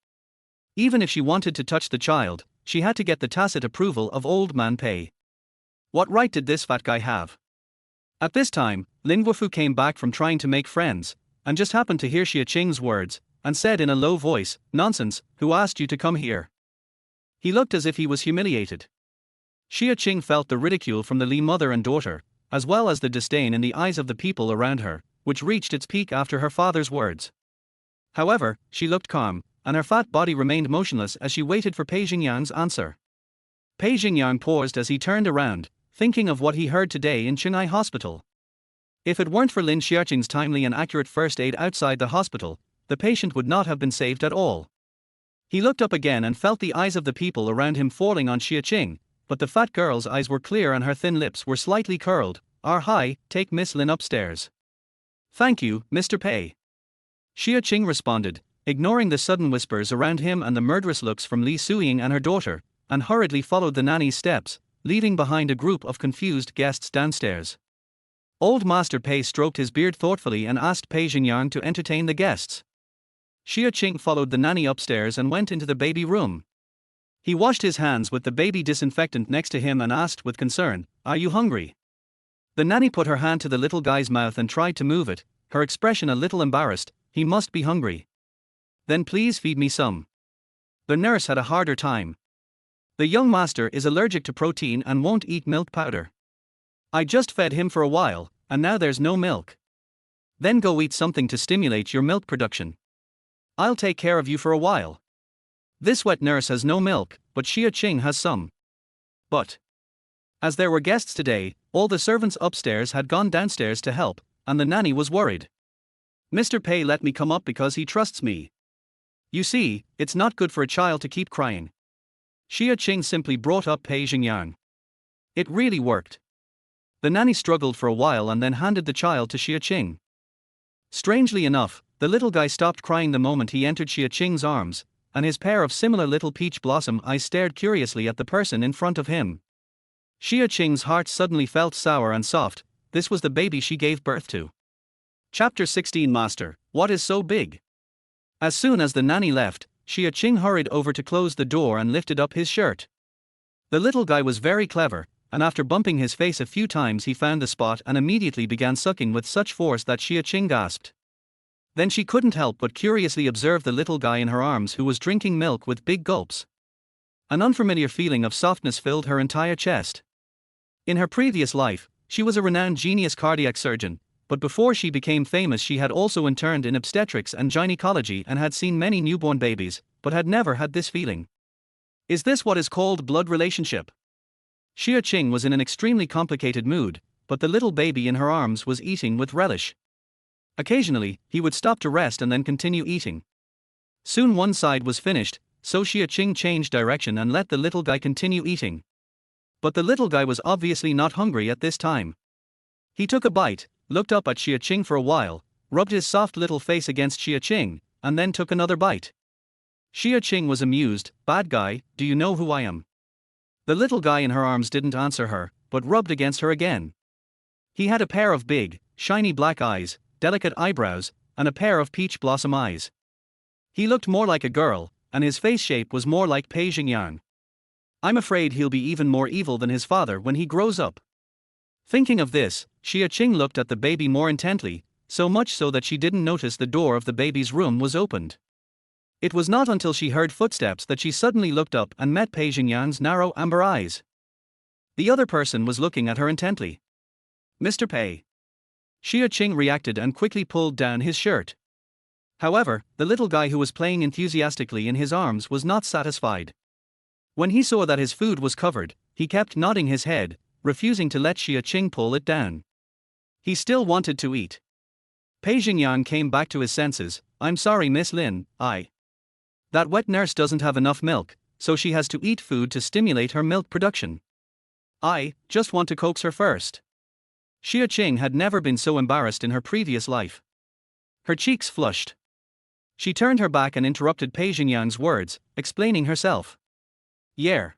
A: Even if she wanted to touch the child, she had to get the tacit approval of old man Pei. What right did this fat guy have? At this time, Lin Guofu came back from trying to make friends, and just happened to hear Xia Qing's words, and said in a low voice, "Nonsense, who asked you to come here?" He looked as if he was humiliated. Xia Qing felt the ridicule from the Li mother and daughter, as well as the disdain in the eyes of the people around her, which reached its peak after her father's words. However, she looked calm, and her fat body remained motionless as she waited for Pei Xingyang's answer. Pei Xingyang paused as he turned around, thinking of what he heard today in Qinghai Hospital. If it weren't for Lin Xiaoqing's timely and accurate first aid outside the hospital, the patient would not have been saved at all. He looked up again and felt the eyes of the people around him falling on Xia Qing, but the fat girl's eyes were clear and her thin lips were slightly curled. "Hi, take Miss Lin upstairs." "Thank you, Mr. Pei." Xia Qing responded, ignoring the sudden whispers around him and the murderous looks from Li Suyin and her daughter, and hurriedly followed the nanny's steps, leaving behind a group of confused guests downstairs. Old Master Pei stroked his beard thoughtfully and asked Pei Xingyang to entertain the guests. Xia Qing followed the nanny upstairs and went into the baby room. He washed his hands with the baby disinfectant next to him and asked with concern, "Are you hungry?" The nanny put her hand to the little guy's mouth and tried to move it, her expression a little embarrassed. "He must be hungry." "Then please feed me some." The nurse had a harder time. "The young master is allergic to protein and won't eat milk powder. I just fed him for a while, and now there's no milk." "Then go eat something to stimulate your milk production. I'll take care of you for a while." This wet nurse has no milk, but Xia Qing has some. But as there were guests today, all the servants upstairs had gone downstairs to help, and the nanny was worried. "Mr. Pei let me come up because he trusts me. You see, it's not good for a child to keep crying." Xia Qing simply brought up Pei Xingyang. It really worked. The nanny struggled for a while and then handed the child to Xia Qing. Strangely enough, the little guy stopped crying the moment he entered Xia Qing's arms, and his pair of similar little peach blossom eyes stared curiously at the person in front of him. Xia Qing's heart suddenly felt sour and soft. This was the baby she gave birth to. Chapter 16. Master, what is so big? As soon as the nanny left, Xia Qing hurried over to close the door and lifted up his shirt. The little guy was very clever, and after bumping his face a few times he found the spot and immediately began sucking with such force that Xia Qing gasped. Then she couldn't help but curiously observe the little guy in her arms who was drinking milk with big gulps. An unfamiliar feeling of softness filled her entire chest. In her previous life, she was a renowned genius cardiac surgeon, but before she became famous she had also interned in obstetrics and gynecology and had seen many newborn babies, but had never had this feeling. Is this what is called blood relationship? Xia Qing was in an extremely complicated mood, but the little baby in her arms was eating with relish. Occasionally, he would stop to rest and then continue eating. Soon one side was finished, so Xia Qing changed direction and let the little guy continue eating. But the little guy was obviously not hungry at this time. He took a bite, looked up at Xia Qing for a while, rubbed his soft little face against Xia Qing, and then took another bite. Xia Qing was amused. "Bad guy, do you know who I am?" The little guy in her arms didn't answer her, but rubbed against her again. He had a pair of big, shiny black eyes, delicate eyebrows, and a pair of peach blossom eyes. He looked more like a girl, and his face shape was more like Pei Xingyang. "I'm afraid he'll be even more evil than his father when he grows up." Thinking of this, Xia Qing looked at the baby more intently, so much so that she didn't notice the door of the baby's room was opened. It was not until she heard footsteps that she suddenly looked up and met Pei Xingyang's narrow amber eyes. The other person was looking at her intently. "Mr. Pei." Xia Qing reacted and quickly pulled down his shirt. However, the little guy who was playing enthusiastically in his arms was not satisfied. When he saw that his food was covered, he kept nodding his head, refusing to let Xia Qing pull it down. He still wanted to eat. Pei Xingyang came back to his senses. "I'm sorry, Miss Lin, that wet nurse doesn't have enough milk, so she has to eat food to stimulate her milk production. I just want to coax her first." Xia Qing had never been so embarrassed in her previous life. Her cheeks flushed. She turned her back and interrupted Pei Xingyang's words, explaining herself. "Yeah."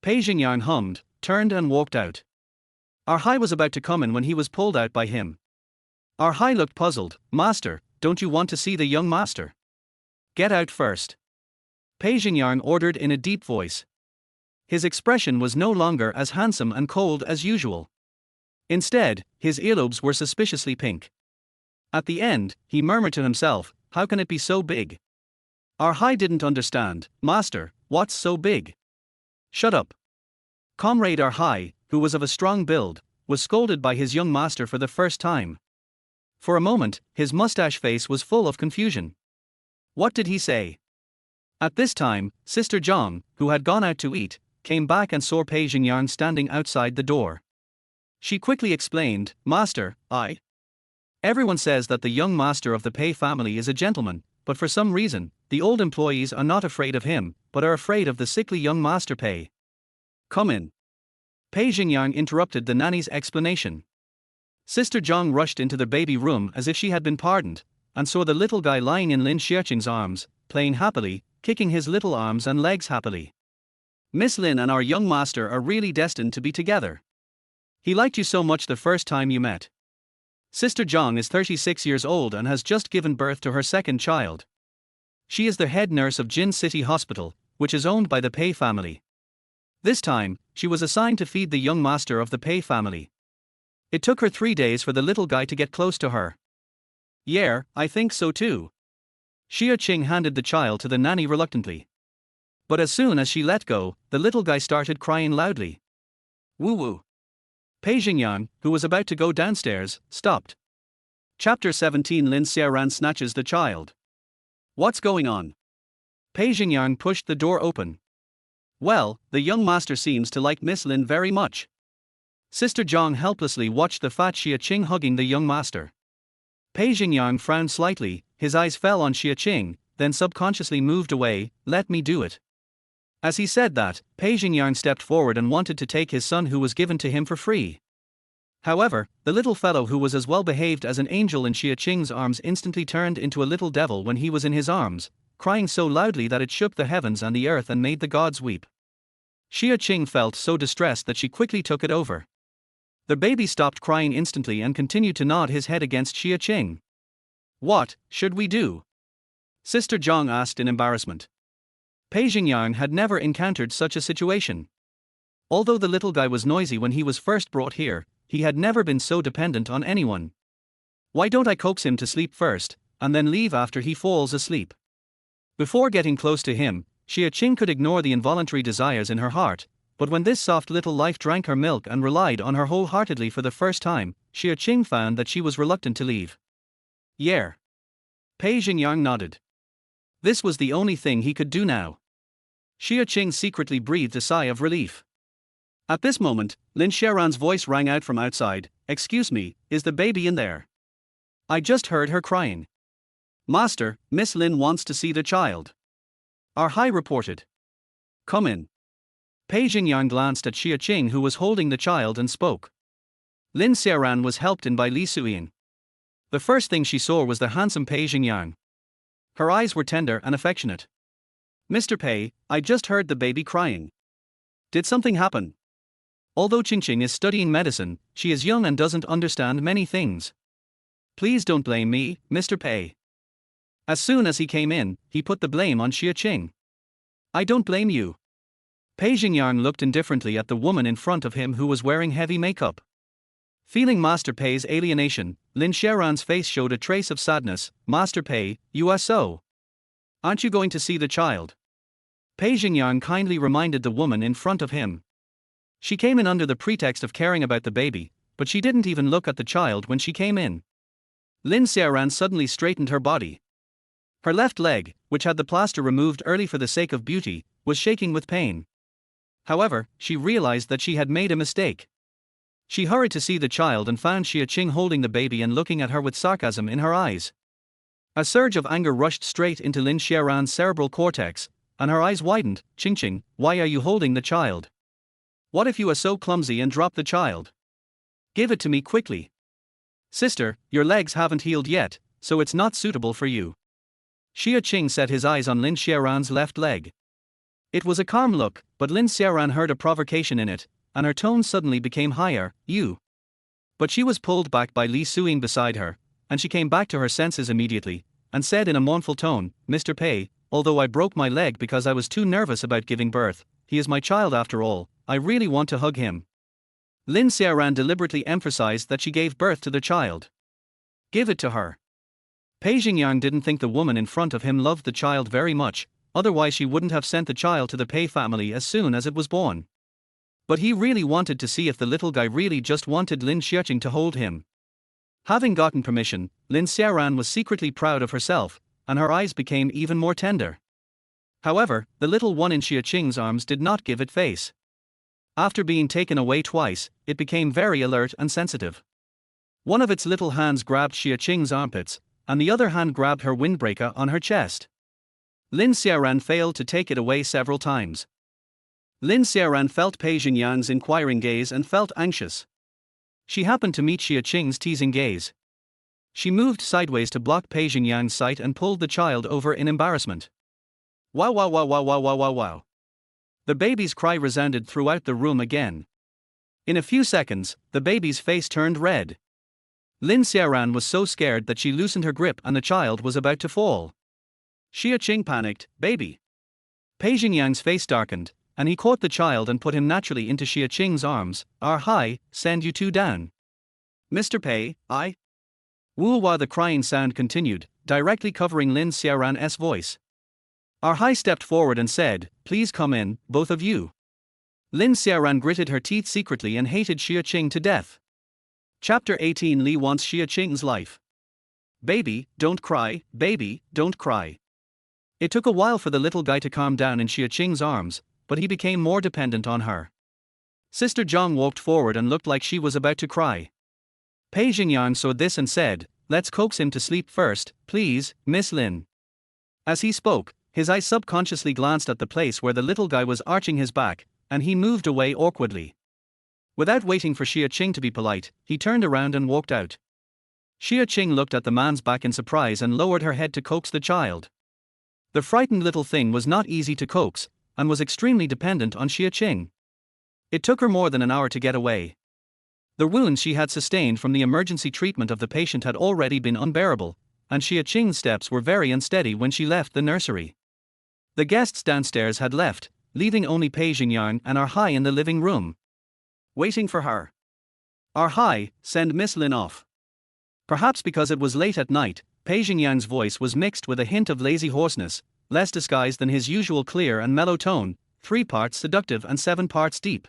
A: Pei Xingyang hummed, turned and walked out. Our Hai was about to come in when he was pulled out by him. Our Hai looked puzzled. "Master, don't you want to see the young master?" "Get out first," Pei Xingyang ordered in a deep voice. His expression was no longer as handsome and cold as usual. Instead, his earlobes were suspiciously pink. At the end, he murmured to himself, "How can it be so big?" Our Hai didn't understand. "Master, what's so big?" "Shut up." Comrade Our Hai, who was of a strong build, was scolded by his young master for the first time. For a moment, his mustache face was full of confusion. What did he say? At this time, Sister Zhang, who had gone out to eat, came back and saw Pei Xingyang standing outside the door. She quickly explained, "Master, everyone says that the young master of the Pei family is a gentleman, but for some reason, the old employees are not afraid of him, but are afraid of the sickly young master Pei. Come in." Pei Xingyang interrupted the nanny's explanation. Sister Zhang rushed into the baby room as if she had been pardoned, and saw the little guy lying in Lin Xiaqing's arms, playing happily, kicking his little arms and legs happily. "Miss Lin and our young master are really destined to be together. He liked you so much the first time you met." Sister Zhang is 36 years old and has just given birth to her second child. She is the head nurse of Jin City Hospital, which is owned by the Pei family. This time, she was assigned to feed the young master of the Pei family. It took her 3 days for the little guy to get close to her. "Yeah, I think so too." Xia Qing handed the child to the nanny reluctantly. But as soon as she let go, the little guy started crying loudly. "Woo-woo." Pei Xingyang, who was about to go downstairs, stopped. Chapter 17. Lin Xiaoran snatches the child. "What's going on?" Pei Xingyang pushed the door open. "Well, the young master seems to like Miss Lin very much." Sister Zhang helplessly watched the fat Xia Qing hugging the young master. Pei Xingyang frowned slightly, his eyes fell on Xia Qing, then subconsciously moved away. "Let me do it." As he said that, Pei Xingyang stepped forward and wanted to take his son who was given to him for free. However, the little fellow who was as well behaved as an angel in Xia Qing's arms instantly turned into a little devil when he was in his arms, crying so loudly that it shook the heavens and the earth and made the gods weep. Xia Qing felt so distressed that she quickly took it over. The baby stopped crying instantly and continued to nod his head against Xia Qing. "What should we do?" Sister Zhang asked in embarrassment. Pei Xingyang had never encountered such a situation. Although the little guy was noisy when he was first brought here, he had never been so dependent on anyone. "Why don't I coax him to sleep first, and then leave after he falls asleep?" Before getting close to him, Xia Qing could ignore the involuntary desires in her heart, but when this soft little life drank her milk and relied on her wholeheartedly for the first time, Xia Qing found that she was reluctant to leave. "Yeah." Pei Xingyang nodded. This was the only thing he could do now. Xia Qing secretly breathed a sigh of relief. At this moment, Lin Xiaoran's voice rang out from outside. "Excuse me, is the baby in there?" I just heard her crying. Master, Miss Lin wants to see the child. Our High reported. Come in. Pei Xingyang glanced at Xia Qing, who was holding the child, and spoke. Lin Xiaoran was helped in by Li Suyin. The first thing she saw was the handsome Pei Xingyang. Her eyes were tender and affectionate. Mr. Pei, I just heard the baby crying. Did something happen? Although Qingqing is studying medicine, she is young and doesn't understand many things. Please don't blame me, Mr. Pei. As soon as he came in, he put the blame on Xia Qing. I don't blame you. Pei Xingyang looked indifferently at the woman in front of him who was wearing heavy makeup. Feeling Master Pei's alienation, Lin Xiaoran's face showed a trace of sadness. Master Pei, you are so. Aren't you going to see the child? Pei Xingyang kindly reminded the woman in front of him. She came in under the pretext of caring about the baby, but she didn't even look at the child when she came in. Lin Xiaoran suddenly straightened her body. Her left leg, which had the plaster removed early for the sake of beauty, was shaking with pain. However, she realized that she had made a mistake. She hurried to see the child and found Xia Qing holding the baby and looking at her with sarcasm in her eyes. A surge of anger rushed straight into Lin Xiaoran's cerebral cortex, and her eyes widened. Qingqing, why are you holding the child? What if you are so clumsy and drop the child? Give it to me quickly. Sister, your legs haven't healed yet, so it's not suitable for you. Xia Qing set his eyes on Lin Xiaoran's left leg. It was a calm look, but Lin Xiaoran heard a provocation in it, and her tone suddenly became higher. You. But she was pulled back by Li Suyin beside her, and she came back to her senses immediately, and said in a mournful tone, Mr. Pei, although I broke my leg because I was too nervous about giving birth, he is my child after all, I really want to hug him. Lin Xiaoran deliberately emphasized that she gave birth to the child. Give it to her. Pei Xingyang didn't think the woman in front of him loved the child very much, otherwise she wouldn't have sent the child to the Pei family as soon as it was born. But he really wanted to see if the little guy really just wanted Lin Xiaoqing to hold him. Having gotten permission, Lin Xiaoran was secretly proud of herself, and her eyes became even more tender. However, the little one in Xia Qing's arms did not give it face. After being taken away twice, it became very alert and sensitive. One of its little hands grabbed Xia Qing's armpits, and the other hand grabbed her windbreaker on her chest. Lin Xiaoran failed to take it away several times. Lin Xiaoran felt Pei Xingyang's inquiring gaze and felt anxious. She happened to meet Xia Qing's teasing gaze. She moved sideways to block Pei Xingyang's sight and pulled the child over in embarrassment. Wow wow wow wow wow wow wow wow. The baby's cry resounded throughout the room again. In a few seconds, the baby's face turned red. Lin Xiaoran was so scared that she loosened her grip and the child was about to fall. Xia Qing panicked, baby. Pei Xingyang's face darkened, and he caught the child and put him naturally into Xia Qing's arms. Our High, send you two down. Mr. Pei, I. Wu while the crying sound continued, directly covering Lin Xiaoran's voice. Our High stepped forward and said, please come in, both of you. Lin Xiaoran gritted her teeth secretly and hated Xia Qing to death. Chapter 18 Li wants Xia Qing's life. Baby, don't cry, baby, don't cry. It took a while for the little guy to calm down in Xia Qing's arms, but he became more dependent on her. Sister Zhang walked forward and looked like she was about to cry. Pei Xingyang saw this and said, let's coax him to sleep first, please, Miss Lin. As he spoke, his eyes subconsciously glanced at the place where the little guy was arching his back, and he moved away awkwardly. Without waiting for Xia Qing to be polite, he turned around and walked out. Xia Qing looked at the man's back in surprise and lowered her head to coax the child. The frightened little thing was not easy to coax, and was extremely dependent on Xia Qing. It took her more than an hour to get away. The wounds she had sustained from the emergency treatment of the patient had already been unbearable, and Xia Qing's steps were very unsteady when she left the nursery. The guests downstairs had left, leaving only Pei Xingyang and Our High in the living room, waiting for her. Our High, send Miss Lin off. Perhaps because it was late at night, Pei Xingyang's voice was mixed with a hint of lazy hoarseness, less disguised than his usual clear and mellow tone, 3 parts seductive and 7 parts deep.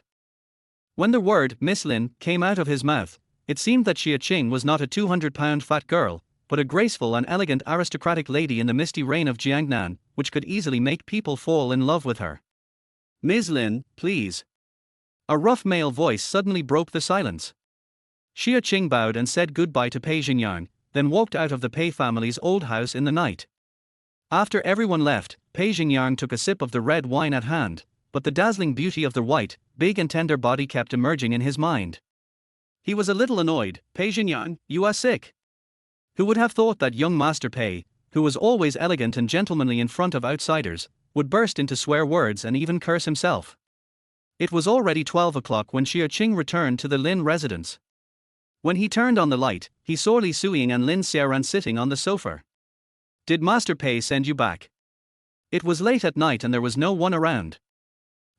A: When the word Miss Lin came out of his mouth, it seemed that Xia Qing was not a 200-pound fat girl, but a graceful and elegant aristocratic lady in the misty reign of Jiangnan, which could easily make people fall in love with her. Ms. Lin, please. A rough male voice suddenly broke the silence. Xia Qing bowed and said goodbye to Pei Xingyang, then walked out of the Pei family's old house in the night. After everyone left, Pei Xingyang took a sip of the red wine at hand, but the dazzling beauty of the white, big and tender body kept emerging in his mind. He was a little annoyed. Pei Xingyang, you are sick. Who would have thought that young Master Pei, who was always elegant and gentlemanly in front of outsiders, would burst into swear words and even curse himself? It was already 12 o'clock when Xia Qing returned to the Lin residence. When he turned on the light, he saw Li Suiying and Lin Xiaoran sitting on the sofa. Did Master Pei send you back? It was late at night and there was no one around.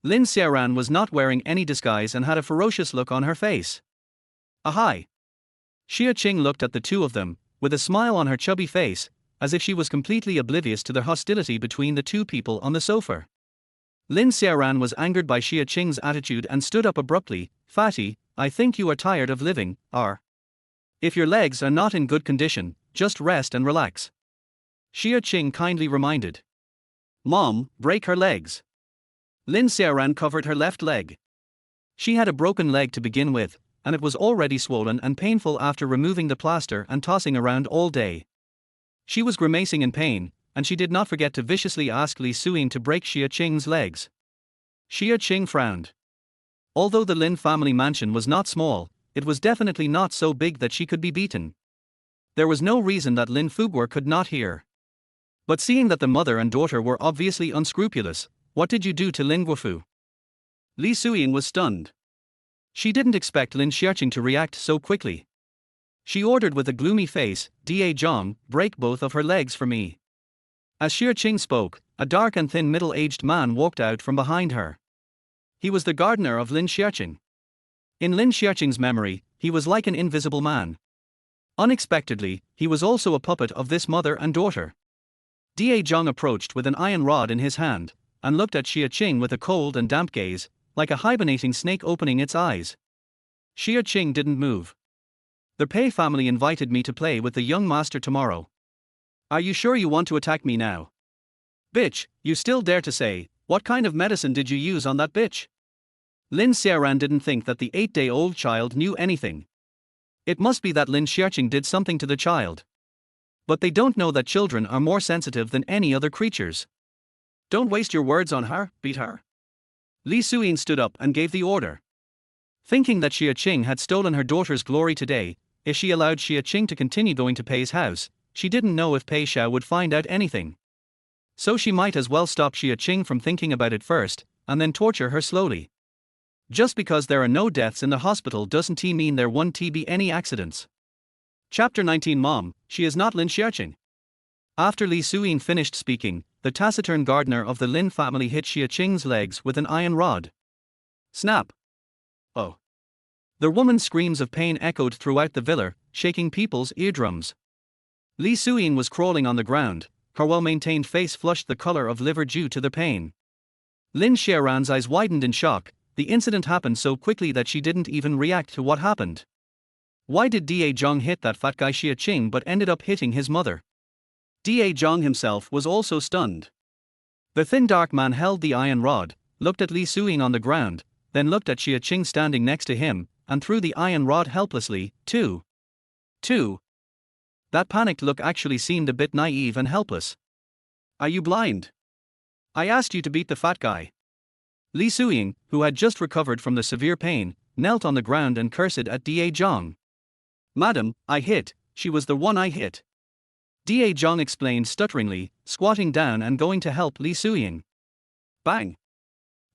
A: Lin Xiaoran was not wearing any disguise and had a ferocious look on her face. Ahai! Xia Qing looked at the two of them, with a smile on her chubby face, as if she was completely oblivious to the hostility between the two people on the sofa. Lin Xiaoran was angered by Xia Qing's attitude and stood up abruptly. Fatty, I think you are tired of living, If your legs are not in good condition, just rest and relax. Xia Qing kindly reminded. Mom, break her legs. Lin Xiaoran covered her left leg. She had a broken leg to begin with, and it was already swollen and painful after removing the plaster and tossing around all day. She was grimacing in pain, and she did not forget to viciously ask Li Suiying to break Xia Qing's legs. Xia Qing frowned. Although the Lin family mansion was not small, it was definitely not so big that she could be beaten. There was no reason that Lin Fuguo could not hear. But seeing that the mother and daughter were obviously unscrupulous, what did you do to Lin Guofu? Li Suiying was stunned. She didn't expect Lin Xiaoqing to react so quickly. She ordered with a gloomy face, Da Zhang, break both of her legs for me. As Xia Qing spoke, a dark and thin middle-aged man walked out from behind her. He was the gardener of Lin Xiaoqing. In Lin Xiaoqing's memory, he was like an invisible man. Unexpectedly, he was also a puppet of this mother and daughter. Da Zhang approached with an iron rod in his hand, and looked at Xia Qing with a cold and damp gaze, like a hibernating snake opening its eyes. Xia Qing didn't move. The Pei family invited me to play with the young master tomorrow. Are you sure you want to attack me now? Bitch, you still dare to say, what kind of medicine did you use on that bitch? Lin Xiaoran didn't think that the 8-day-old child knew anything. It must be that Lin Xiaoqing did something to the child. But they don't know that children are more sensitive than any other creatures. Don't waste your words on her, beat her. Li Suiying stood up and gave the order. Thinking that Xia Qing had stolen her daughter's glory today, if she allowed Xia Qing to continue going to Pei's house, she didn't know if Pei Xiao would find out anything. So she might as well stop Xia Qing from thinking about it first, and then torture her slowly. Just because there are no deaths in the hospital doesn't mean there won't be any accidents. Chapter 19 Mom, she is not Lin Xiaoqing. After Li Suiying finished speaking, the taciturn gardener of the Lin family hit Xia Qing's legs with an iron rod. Snap! Oh! The woman's screams of pain echoed throughout the villa, shaking people's eardrums. Li Suiying was crawling on the ground, her well-maintained face flushed the color of liver due to the pain. Lin Xiaoran's eyes widened in shock. The incident happened so quickly that she didn't even react to what happened. Why did Da Zhang hit that fat guy Xia Qing but ended up hitting his mother? Da Zhang himself was also stunned. The thin dark man held the iron rod, looked at Li Suiying on the ground, then looked at Xia Qing standing next to him, and threw the iron rod helplessly, too. That panicked look actually seemed a bit naive and helpless. Are you blind? I asked you to beat the fat guy. Li Suiying, who had just recovered from the severe pain, knelt on the ground and cursed at Da Zhang. Madam, she was the one I hit. Da Zhang explained stutteringly, squatting down and going to help Li Suiying. Bang!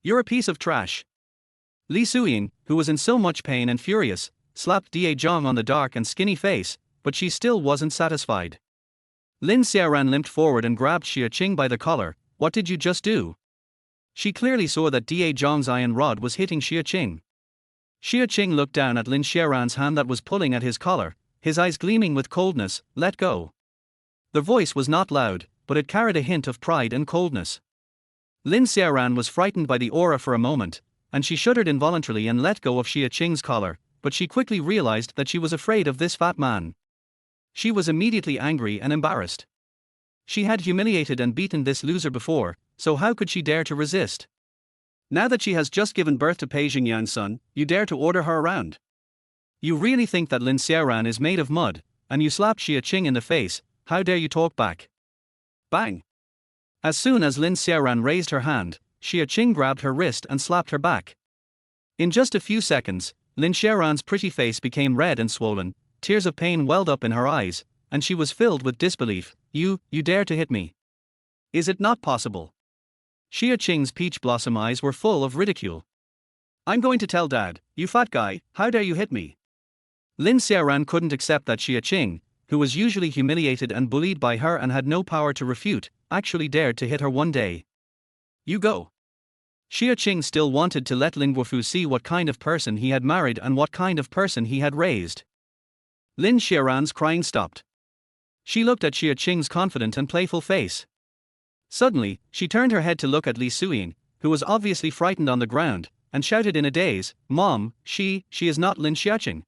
A: You're a piece of trash. Li Suiying, who was in so much pain and furious, slapped Da Zhang on the dark and skinny face, but she still wasn't satisfied. Lin Xiaoran limped forward and grabbed Xia Qing by the collar. What did you just do? She clearly saw that Da Zhang's iron rod was hitting Xia Qing. Xia Qing looked down at Lin Xiaoran's hand that was pulling at his collar, his eyes gleaming with coldness. Let go. The voice was not loud, but it carried a hint of pride and coldness. Lin Xiaoran was frightened by the aura for a moment, and she shuddered involuntarily and let go of Xia Qing's collar, but she quickly realized that she was afraid of this fat man. She was immediately angry and embarrassed. She had humiliated and beaten this loser before, so how could she dare to resist? Now that she has just given birth to Pei Xingyang's son, you dare to order her around? You really think that Lin Xiaoran is made of mud, and you slapped Xia Qing in the face, how dare you talk back? Bang! As soon as Lin Xiaoran raised her hand, Xia Qing grabbed her wrist and slapped her back. In just a few seconds, Lin Xiaoran's pretty face became red and swollen, tears of pain welled up in her eyes, and she was filled with disbelief. You dare to hit me? Is it not possible? Xia Qing's peach blossom eyes were full of ridicule. I'm going to tell Dad, you fat guy, how dare you hit me? Lin Xiaoran couldn't accept that Xia Qing, who was usually humiliated and bullied by her and had no power to refute, actually dared to hit her one day. You go. Xia Qing still wanted to let Lin Guofu see what kind of person he had married and what kind of person he had raised. Lin Xiaoran's crying stopped. She looked at Xia Qing's confident and playful face. Suddenly, she turned her head to look at Li Suyin, who was obviously frightened on the ground, and shouted in a daze, Mom, she is not Lin Xiaoqing.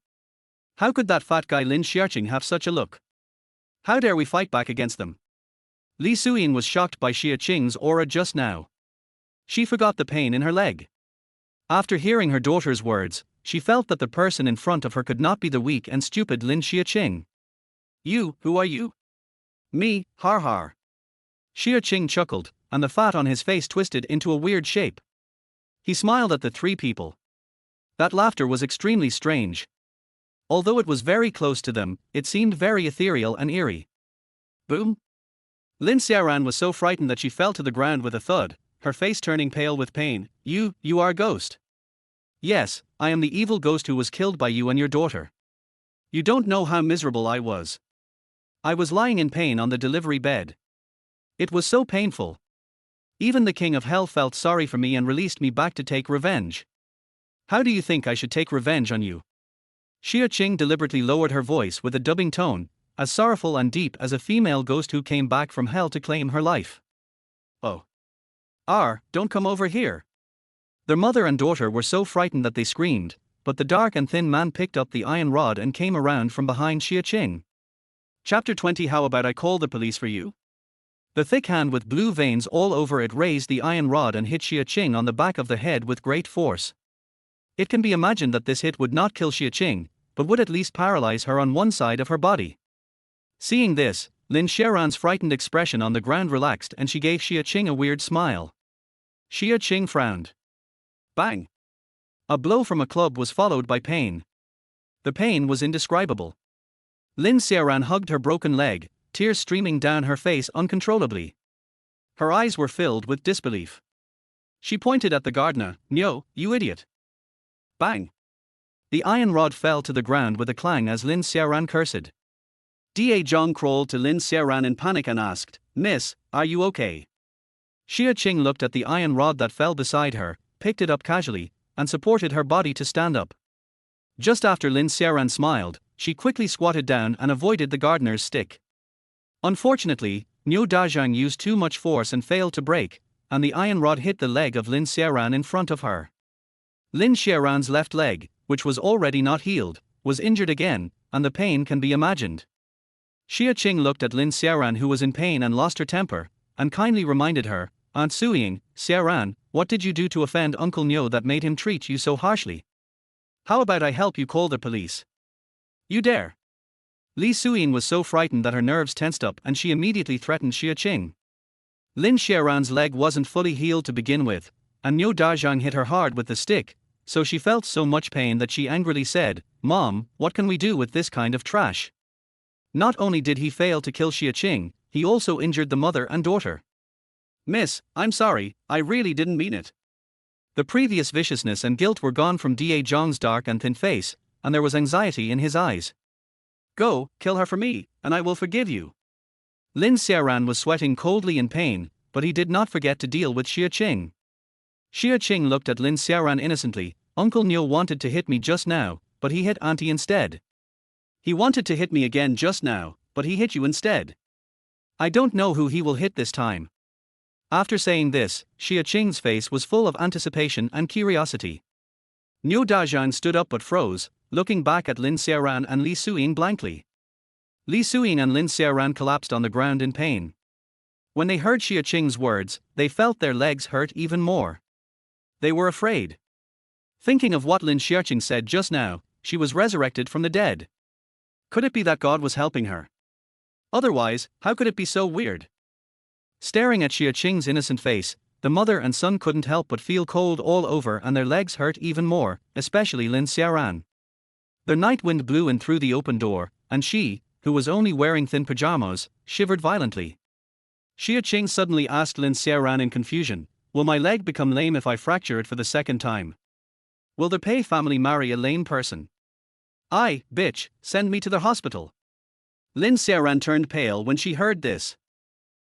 A: How could that fat guy Lin Xiaoqing have such a look? How dare we fight back against them? Li Suyin was shocked by Xia Qing's aura just now. She forgot the pain in her leg. After hearing her daughter's words, she felt that the person in front of her could not be the weak and stupid Lin Xiaoqing. Who are you? Me, har har. Xia Qing chuckled, and the fat on his face twisted into a weird shape. He smiled at the three people. That laughter was extremely strange. Although it was very close to them, it seemed very ethereal and eerie. Boom! Lin Xiaoran was so frightened that she fell to the ground with a thud, her face turning pale with pain. You are a ghost. Yes, I am the evil ghost who was killed by you and your daughter. You don't know how miserable I was. I was lying in pain on the delivery bed. It was so painful. Even the King of Hell felt sorry for me and released me back to take revenge. How do you think I should take revenge on you? Xia Qing deliberately lowered her voice with a dubbing tone, as sorrowful and deep as a female ghost who came back from hell to claim her life. Oh. Don't come over here. Their mother and daughter were so frightened that they screamed, but the dark and thin man picked up the iron rod and came around from behind Xia Qing. Chapter 20. How about I call the police for you? The thick hand with blue veins all over it raised the iron rod and hit Xia Qing on the back of the head with great force. It can be imagined that this hit would not kill Xia Qing, but would at least paralyze her on one side of her body. Seeing this, Lin Xiaoran's frightened expression on the ground relaxed and she gave Xia Qing a weird smile. Xia Qing frowned. Bang! A blow from a club was followed by pain. The pain was indescribable. Lin Xiaoran hugged her broken leg, tears streaming down her face uncontrollably. Her eyes were filled with disbelief. She pointed at the gardener. "No, you idiot." Bang! The iron rod fell to the ground with a clang as Lin Xiaoran cursed. Da Zhang crawled to Lin Xiaoran in panic and asked, "Miss, are you okay?" Xia Qing looked at the iron rod that fell beside her, picked it up casually, and supported her body to stand up. Just after Lin Xiaoran smiled, she quickly squatted down and avoided the gardener's stick. Unfortunately, Niu Dazhang used too much force and failed to break, and the iron rod hit the leg of Lin Xiaoran in front of her. Lin Xiaoran's left leg, which was already not healed, was injured again, and the pain can be imagined. Xia Qing looked at Lin Xiaoran, who was in pain and lost her temper, and kindly reminded her, "Aunt Suiying, Xiaoran, what did you do to offend Uncle Niu that made him treat you so harshly? How about I help you call the police?" "You dare?" Li Suyin was so frightened that her nerves tensed up and she immediately threatened Xia Qing. Lin Xiaoran's leg wasn't fully healed to begin with, and Niu Dazhang hit her hard with the stick, so she felt so much pain that she angrily said, "Mom, what can we do with this kind of trash?" Not only did he fail to kill Xia Qing, he also injured the mother and daughter. "Miss, I'm sorry, I really didn't mean it." The previous viciousness and guilt were gone from Da Zhang's dark and thin face, and there was anxiety in his eyes. "Go, kill her for me, and I will forgive you." Lin Xiaoran was sweating coldly in pain, but he did not forget to deal with Xia Qing. Xia Qing looked at Lin Xiaoran innocently. "Uncle Niu wanted to hit me just now, but he hit Auntie instead." "He wanted to hit me again just now, but he hit you instead. I don't know who he will hit this time." After saying this, Xia Qing's face was full of anticipation and curiosity. Niu Dazhang stood up but froze, looking back at Lin Xiaoran and Li Suyin blankly. Li Suyin and Lin Xiaoran collapsed on the ground in pain. When they heard Xia Qing's words, they felt their legs hurt even more. They were afraid. Thinking of what Lin Xiaoqing said just now, she was resurrected from the dead. Could it be that God was helping her? Otherwise, how could it be so weird? Staring at Xia Qing's innocent face, the mother and son couldn't help but feel cold all over, and their legs hurt even more, especially Lin Xiaoran. The night wind blew in through the open door, and she, who was only wearing thin pajamas, shivered violently. Xia Qing suddenly asked Lin Xiaoran in confusion, "Will my leg become lame if I fracture it for the second time? Will the Pei family marry a lame person? Aye, bitch, send me to the hospital." Lin Xiaoran turned pale when she heard this.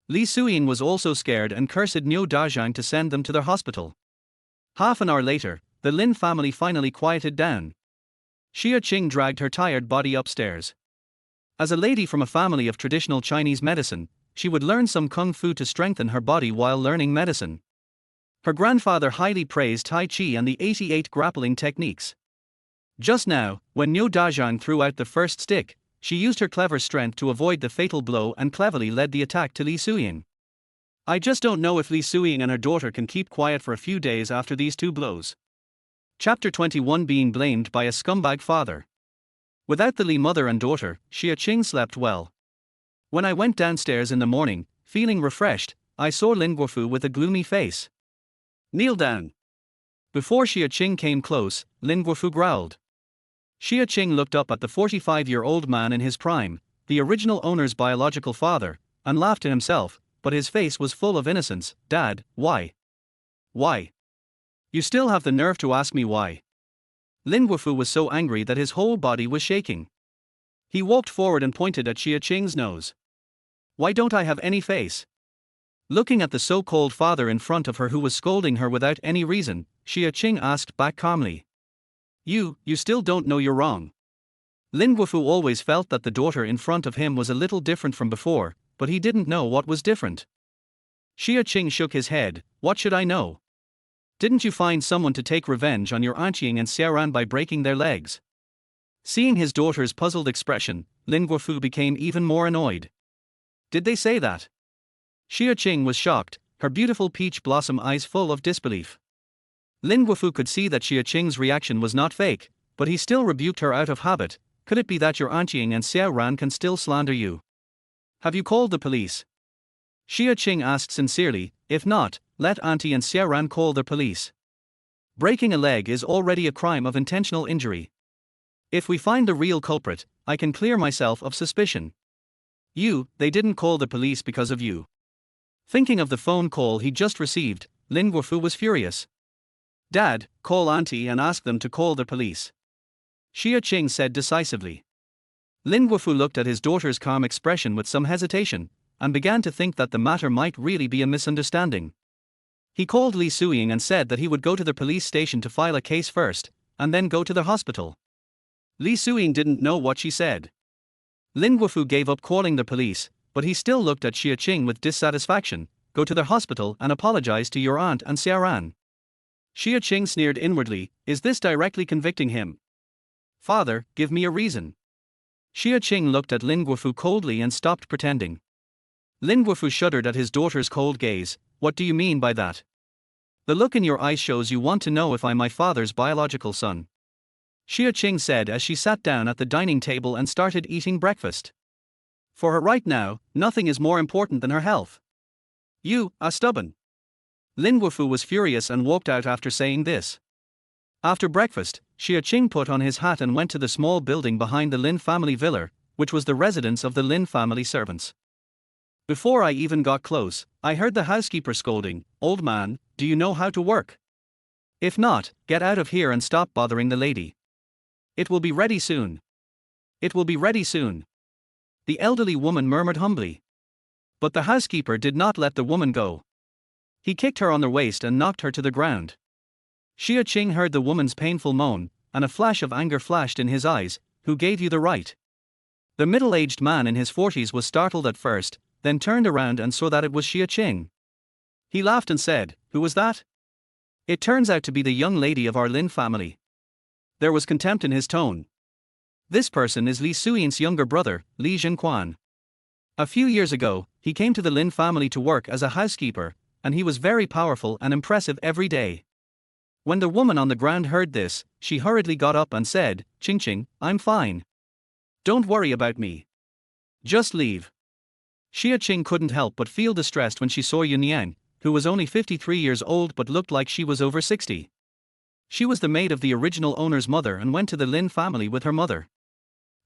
A: Li Suiying was also scared and cursed Niu Dazhang to send them to the hospital. Half an hour later, the Lin family finally quieted down. Xia Qing dragged her tired body upstairs. As a lady from a family of traditional Chinese medicine, she would learn some kung fu to strengthen her body while learning medicine. Her grandfather highly praised Tai Chi and the 88 grappling techniques. Just now, when Niu Dazhang threw out the first stick, she used her clever strength to avoid the fatal blow and cleverly led the attack to Li Suiying. I just don't know if Li Suiying and her daughter can keep quiet for a few days after these two blows. Chapter 21, Being blamed by a scumbag father. Without the Li mother and daughter, Xia Qing slept well. When I went downstairs in the morning, feeling refreshed, I saw Lin Guofu with a gloomy face. "Kneel down." Before Xia Qing came close, Lin Guofu growled. Xia Qing looked up at the 45-year-old man in his prime, the original owner's biological father, and laughed to himself, but his face was full of innocence. "Dad, why? Why? You still have the nerve to ask me why?" Lin Guofu was so angry that his whole body was shaking. He walked forward and pointed at Xia Qing's nose. "Why don't I have any face?" Looking at the so-called father in front of her who was scolding her without any reason, Xia Qing asked back calmly. You still don't know you're wrong." Lin Guofu always felt that the daughter in front of him was a little different from before, but he didn't know what was different. Xia Qing shook his head. "What should I know? Didn't you find someone to take revenge on your Aunt Qing and Xiaoran by breaking their legs?" Seeing his daughter's puzzled expression, Lin Guofu became even more annoyed. "Did they say that?" Xia Qing was shocked, her beautiful peach blossom eyes full of disbelief. Lin Guofu could see that Xia Qing's reaction was not fake, but he still rebuked her out of habit. "Could it be that your Aunt Qing and Xiaoran can still slander you? Have you called the police?" Xia Qing asked sincerely. "If not, let Auntie and Xiaoran call the police. Breaking a leg is already a crime of intentional injury. If we find the real culprit, I can clear myself of suspicion. They didn't call the police because of you." Thinking of the phone call he just received, Lin Guofu was furious. "Dad, call Auntie and ask them to call the police," Xia Qing said decisively. Lin Guofu looked at his daughter's calm expression with some hesitation, and began to think that the matter might really be a misunderstanding. He called Li Suiying and said that he would go to the police station to file a case first, and then go to the hospital. Li Suiying didn't know what she said. Lin Guofu gave up calling the police, but he still looked at Xia Qing with dissatisfaction. "Go to the hospital and apologize to your aunt and Xiaoran." Xia Qing sneered inwardly. Is this directly convicting him? "Father, give me a reason." Xia Qing looked at Lin Guofu coldly and stopped pretending. Lin Guofu shuddered at his daughter's cold gaze. "What do you mean by that? The look in your eyes shows you want to know if I'm my father's biological son," Xia Qing said as she sat down at the dining table and started eating breakfast. For her right now, nothing is more important than her health. "You are stubborn." Lin Guofu was furious and walked out after saying this. After breakfast, Xia Qing put on his hat and went to the small building behind the Lin family villa, which was the residence of the Lin family servants. Before I even got close, I heard the housekeeper scolding, "Old man, do you know how to work? If not, get out of here and stop bothering the lady. It will be ready soon. It will be ready soon." The elderly woman murmured humbly. But the housekeeper did not let the woman go. He kicked her on the waist and knocked her to the ground. Xia Qing heard the woman's painful moan, and a flash of anger flashed in his eyes. "Who gave you the right?" The middle-aged man in his 40s was startled at first, then turned around and saw that it was Xia Qing. He laughed and said, "Who was that?" "It turns out to be the young lady of our Lin family." There was contempt in his tone. "This person is Li Suiying's younger brother, Li Zhenquan. A few years ago, he came to the Lin family to work as a housekeeper, and he was very powerful and impressive every day." When the woman on the ground heard this, she hurriedly got up and said, "Qing Qing, I'm fine. Don't worry about me. Just leave. Xia Qing couldn't help but feel distressed when she saw Yun Yang, who was only 53 years old but looked like she was over 60. She was the maid of the original owner's mother and went to the Lin family with her mother.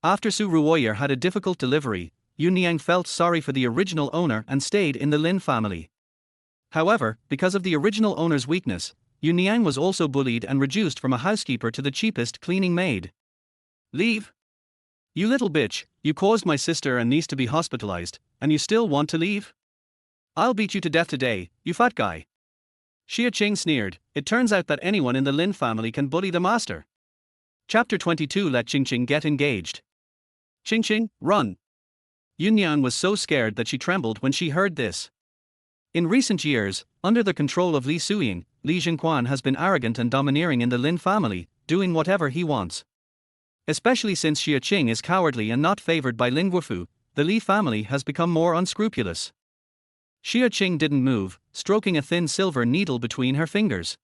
A: After Su Ruoyer had a difficult delivery, Yun Yang felt sorry for the original owner and stayed in the Lin family. However, because of the original owner's weakness, Yun Yang was also bullied and reduced from a housekeeper to the cheapest cleaning maid. Leave? You little bitch, you caused my sister and niece to be hospitalized, and you still want to leave? I'll beat you to death today, you fat guy. Xia Qing sneered. It turns out that anyone in the Lin family can bully the master. Chapter 22. Let Qing get engaged. Qing, run. Yun Yang was so scared that she trembled when she heard this. In recent years, under the control of Li Suying, Li Jingquan has been arrogant and domineering in the Lin family, doing whatever he wants. Especially since Xia Qing is cowardly and not favored by Lin Guofu, the Li family has become more unscrupulous. Xia Qing didn't move, stroking a thin silver needle between her fingers.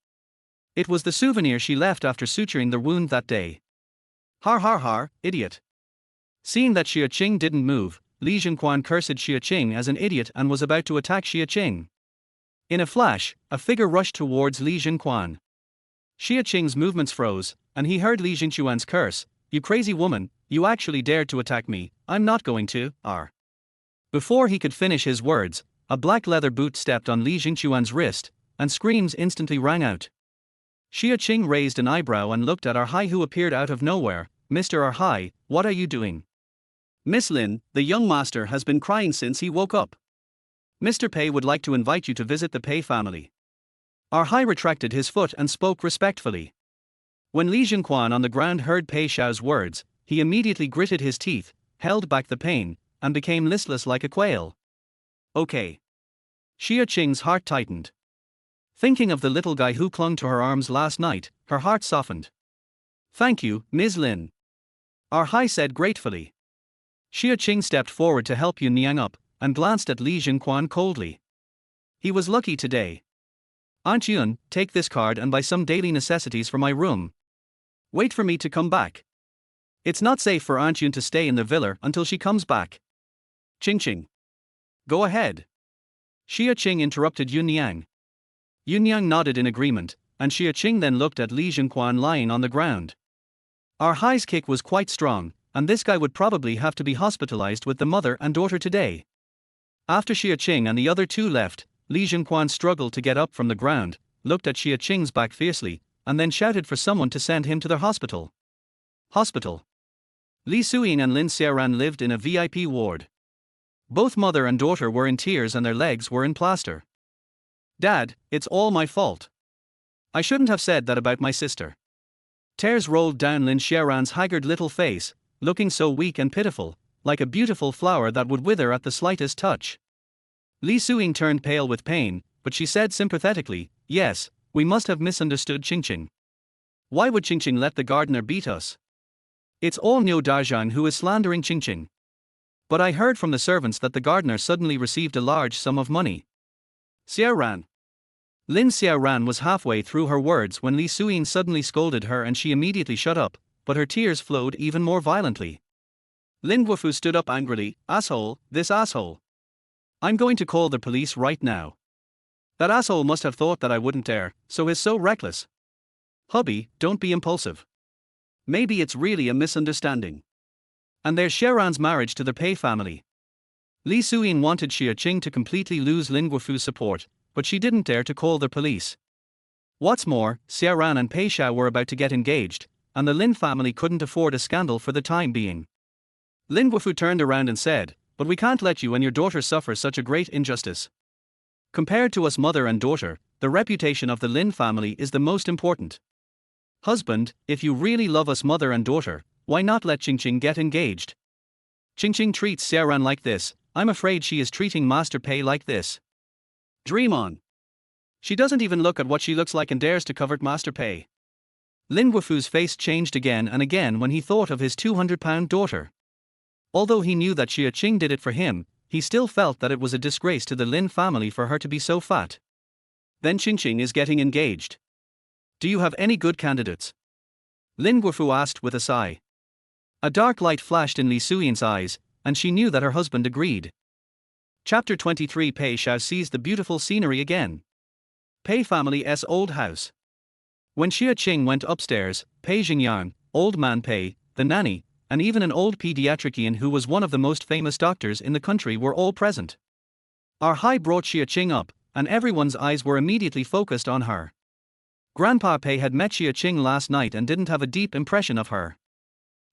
A: It was the souvenir she left after suturing the wound that day. Har, idiot. Seeing that Xia Qing didn't move, Li Jingquan cursed Xia Qing as an idiot and was about to attack Xia Qing. In a flash, a figure rushed towards Li Jingquan. Xia Qing's movements froze, and he heard Li Jingquan's curse. You crazy woman, you actually dared to attack me, I'm not going to, Before he could finish his words, a black leather boot stepped on Li Jingquan's wrist, and screams instantly rang out. Xia Qing raised an eyebrow and looked at Hai, who appeared out of nowhere. Mr. Hai, what are you doing? Miss Lin, the young master has been crying since he woke up. Mr. Pei would like to invite you to visit the Pei family. Hai retracted his foot and spoke respectfully. When Li Jingquan on the ground heard Pei Xiao's words, he immediately gritted his teeth, held back the pain, and became listless like a quail. Okay. Xia Qing's heart tightened. Thinking of the little guy who clung to her arms last night, her heart softened. Thank you, Ms. Lin. Hai said gratefully. Xia Qing stepped forward to help Yun Yang up, and glanced at Li Jingquan coldly. He was lucky today. Aunt Yun, take this card and buy some daily necessities for my room. Wait for me to come back. It's not safe for Aunt Yun to stay in the villa until she comes back. Qing. Go ahead. Xia Qing interrupted Yun Yang. Yun Yang nodded in agreement, and Xia Qing then looked at Li Jingquan lying on the ground. Hai's kick was quite strong, and this guy would probably have to be hospitalized with the mother and daughter today. After Xia Qing and the other two left, Li Jingquan struggled to get up from the ground, looked at Xia Qing's back fiercely, and then shouted for someone to send him to their hospital. Li Suying and Lin Xiaoran lived in a VIP ward. Both mother and daughter were in tears and their legs were in plaster. Dad, it's all my fault. I shouldn't have said that about my sister. Tears rolled down Lin Xiaoran's haggard little face, looking so weak and pitiful, like a beautiful flower that would wither at the slightest touch. Li Suying turned pale with pain, but she said sympathetically, yes, we must have misunderstood Qing. Why would Qing let the gardener beat us? It's all Niu Dazhang who is slandering Qing. But I heard from the servants that the gardener suddenly received a large sum of money. Xiaoran. Lin Xiaoran was halfway through her words when Li Suying suddenly scolded her and she immediately shut up, but her tears flowed even more violently. Lin Guofu stood up angrily. Asshole, this asshole. I'm going to call the police right now. That asshole must have thought that I wouldn't dare, so he's so reckless. Hubby, don't be impulsive. Maybe it's really a misunderstanding. And there's Xiaoran's marriage to the Pei family. Li Suying wanted Xia Qing to completely lose Lin Guofu's support, but she didn't dare to call the police. What's more, Xiaoran and Pei Xiao were about to get engaged, and the Lin family couldn't afford a scandal for the time being. Lin Guofu turned around and said, but we can't let you and your daughter suffer such a great injustice. Compared to us mother and daughter, the reputation of the Lin family is the most important. Husband, if you really love us mother and daughter, why not let Qing get engaged? Qing treats Xiaoran like this, I'm afraid she is treating Master Pei like this. Dream on. She doesn't even look at what she looks like and dares to covet Master Pei. Lin Guofu's face changed again and again when he thought of his 200-pound daughter. Although he knew that Xia Qing did it for him, he still felt that it was a disgrace to the Lin family for her to be so fat. Then Qing is getting engaged. Do you have any good candidates? Lin Guofu asked with a sigh. A dark light flashed in Li Suyan's eyes, and she knew that her husband agreed. Chapter 23. Pei Xiao sees the beautiful scenery again. Pei family's old house. When Xia Qing went upstairs, Pei Xingyang, old man Pei, the nanny, and even an old pediatrician who was one of the most famous doctors in the country were all present. Our Hai brought Xia Qing up, and everyone's eyes were immediately focused on her. Grandpa Pei had met Xia Qing last night and didn't have a deep impression of her.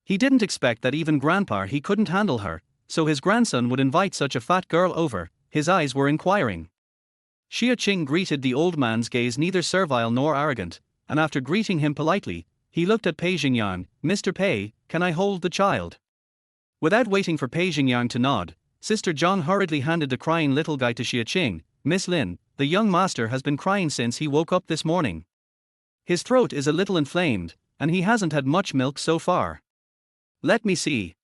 A: He didn't expect that even Grandpa he couldn't handle her, so his grandson would invite such a fat girl over. His eyes were inquiring. Xia Qing greeted the old man's gaze neither servile nor arrogant, and after greeting him politely, he looked at Pei Xingyang. Mr. Pei, can I hold the child? Without waiting for Pei Xingyang to nod, Sister Zhang hurriedly handed the crying little guy to Xia Qing. Miss Lin, the young master has been crying since he woke up this morning. His throat is a little inflamed, and he hasn't had much milk so far. Let me see.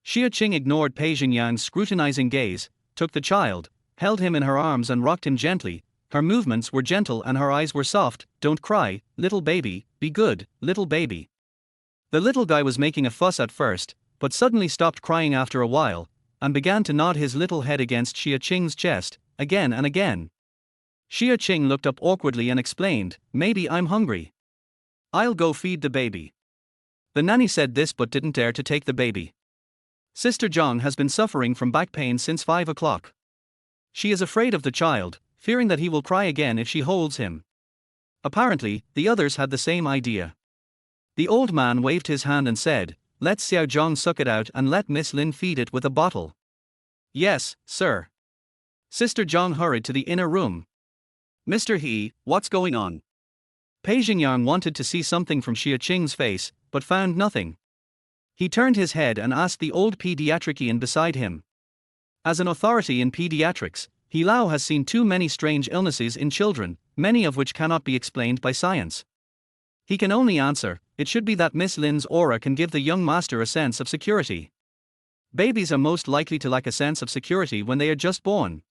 A: Xia Qing ignored Pei Xingyang's scrutinizing gaze, took the child, held him in her arms and rocked him gently. Her movements were gentle and her eyes were soft. Don't cry, little baby, be good, little baby. The little guy was making a fuss at first, but suddenly stopped crying after a while, and began to nod his little head against Xia Qing's chest, again and again. Xia Qing looked up awkwardly and explained, maybe I'm hungry. I'll go feed the baby. The nanny said this but didn't dare to take the baby. Sister Zhang has been suffering from back pain since 5 o'clock. She is afraid of the child, fearing that he will cry again if she holds him. Apparently, the others had the same idea. The old man waved his hand and said, let Xiao Zhang suck it out and let Miss Lin feed it with a bottle. Yes, sir. Sister Zhang hurried to the inner room. Mr. He, what's going on? Pei Xingyang wanted to see something from Xia Qing's face, but found nothing. He turned his head and asked the old pediatrician beside him. As an authority in pediatrics, He Lao has seen too many strange illnesses in children, many of which cannot be explained by science. He can only answer, it should be that Miss Lin's aura can give the young master a sense of security. Babies are most likely to lack a sense of security when they are just born.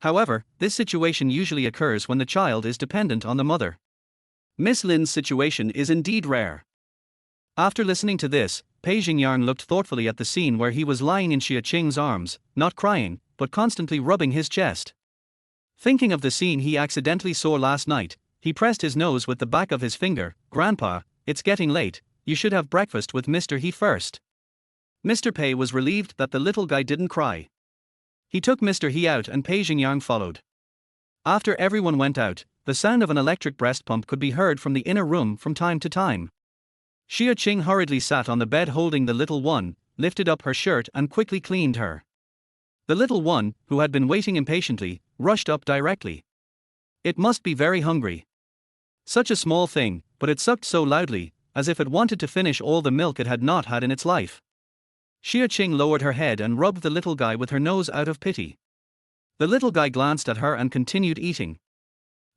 A: However, this situation usually occurs when the child is dependent on the mother. Miss Lin's situation is indeed rare. After listening to this, Pei Xingyang looked thoughtfully at the scene where he was lying in Xia Qing's arms, not crying, but constantly rubbing his chest. Thinking of the scene he accidentally saw last night, he pressed his nose with the back of his finger. Grandpa, it's getting late, you should have breakfast with Mr. He first. Mr. Pei was relieved that the little guy didn't cry. He took Mr. He out and Pei Xingyang followed. After everyone went out, the sound of an electric breast pump could be heard from the inner room from time to time. Xia Qing hurriedly sat on the bed holding the little one, lifted up her shirt and quickly cleaned her. The little one, who had been waiting impatiently, rushed up directly. It must be very hungry. Such a small thing, but it sucked so loudly, as if it wanted to finish all the milk it had not had in its life. Xia Qing lowered her head and rubbed the little guy with her nose out of pity. The little guy glanced at her and continued eating.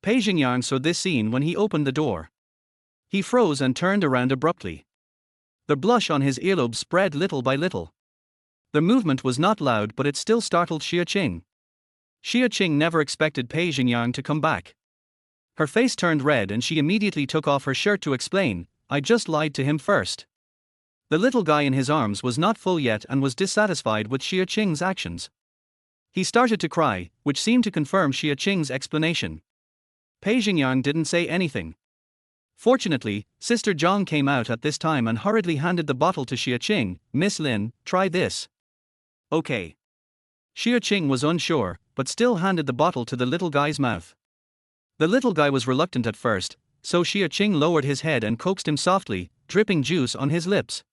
A: Pei Xingyang saw this scene when he opened the door. He froze and turned around abruptly. The blush on his earlobe spread little by little. The movement was not loud but it still startled Xia Qing. Xia Qing never expected Pei Xingyang to come back. Her face turned red and she immediately took off her shirt to explain, I just lied to him first. The little guy in his arms was not full yet and was dissatisfied with Xia Qing's actions. He started to cry, which seemed to confirm Xia Qing's explanation. Pei Xingyang didn't say anything. Fortunately, Sister Zhang came out at this time and hurriedly handed the bottle to Xia Qing. Miss Lin, try this. Okay. Xia Qing was unsure, but still handed the bottle to the little guy's mouth. The little guy was reluctant at first, so Xia Qing lowered his head and coaxed him softly, dripping juice on his lips.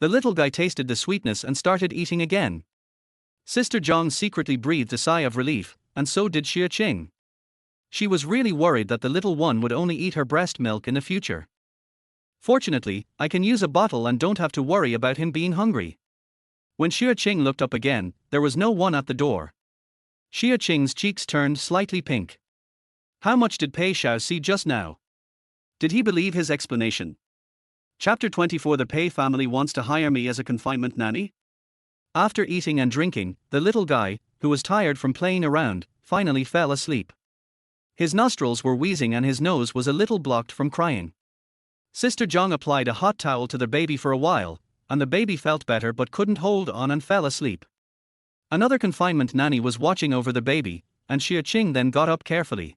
A: The little guy tasted the sweetness and started eating again. Sister Zhang secretly breathed a sigh of relief, and so did Xia Qing. She was really worried that the little one would only eat her breast milk in the future. Fortunately, I can use a bottle and don't have to worry about him being hungry. When Xia Qing looked up again, there was no one at the door. Xia Qing's cheeks turned slightly pink. How much did Pei Xiao see just now? Did he believe his explanation? Chapter 24. The Pei family wants to hire me as a confinement nanny? After eating and drinking, the little guy, who was tired from playing around, finally fell asleep. His nostrils were wheezing and his nose was a little blocked from crying. Sister Zhang applied a hot towel to the baby for a while, and the baby felt better but couldn't hold on and fell asleep. Another confinement nanny was watching over the baby, and Xia Qing then got up carefully.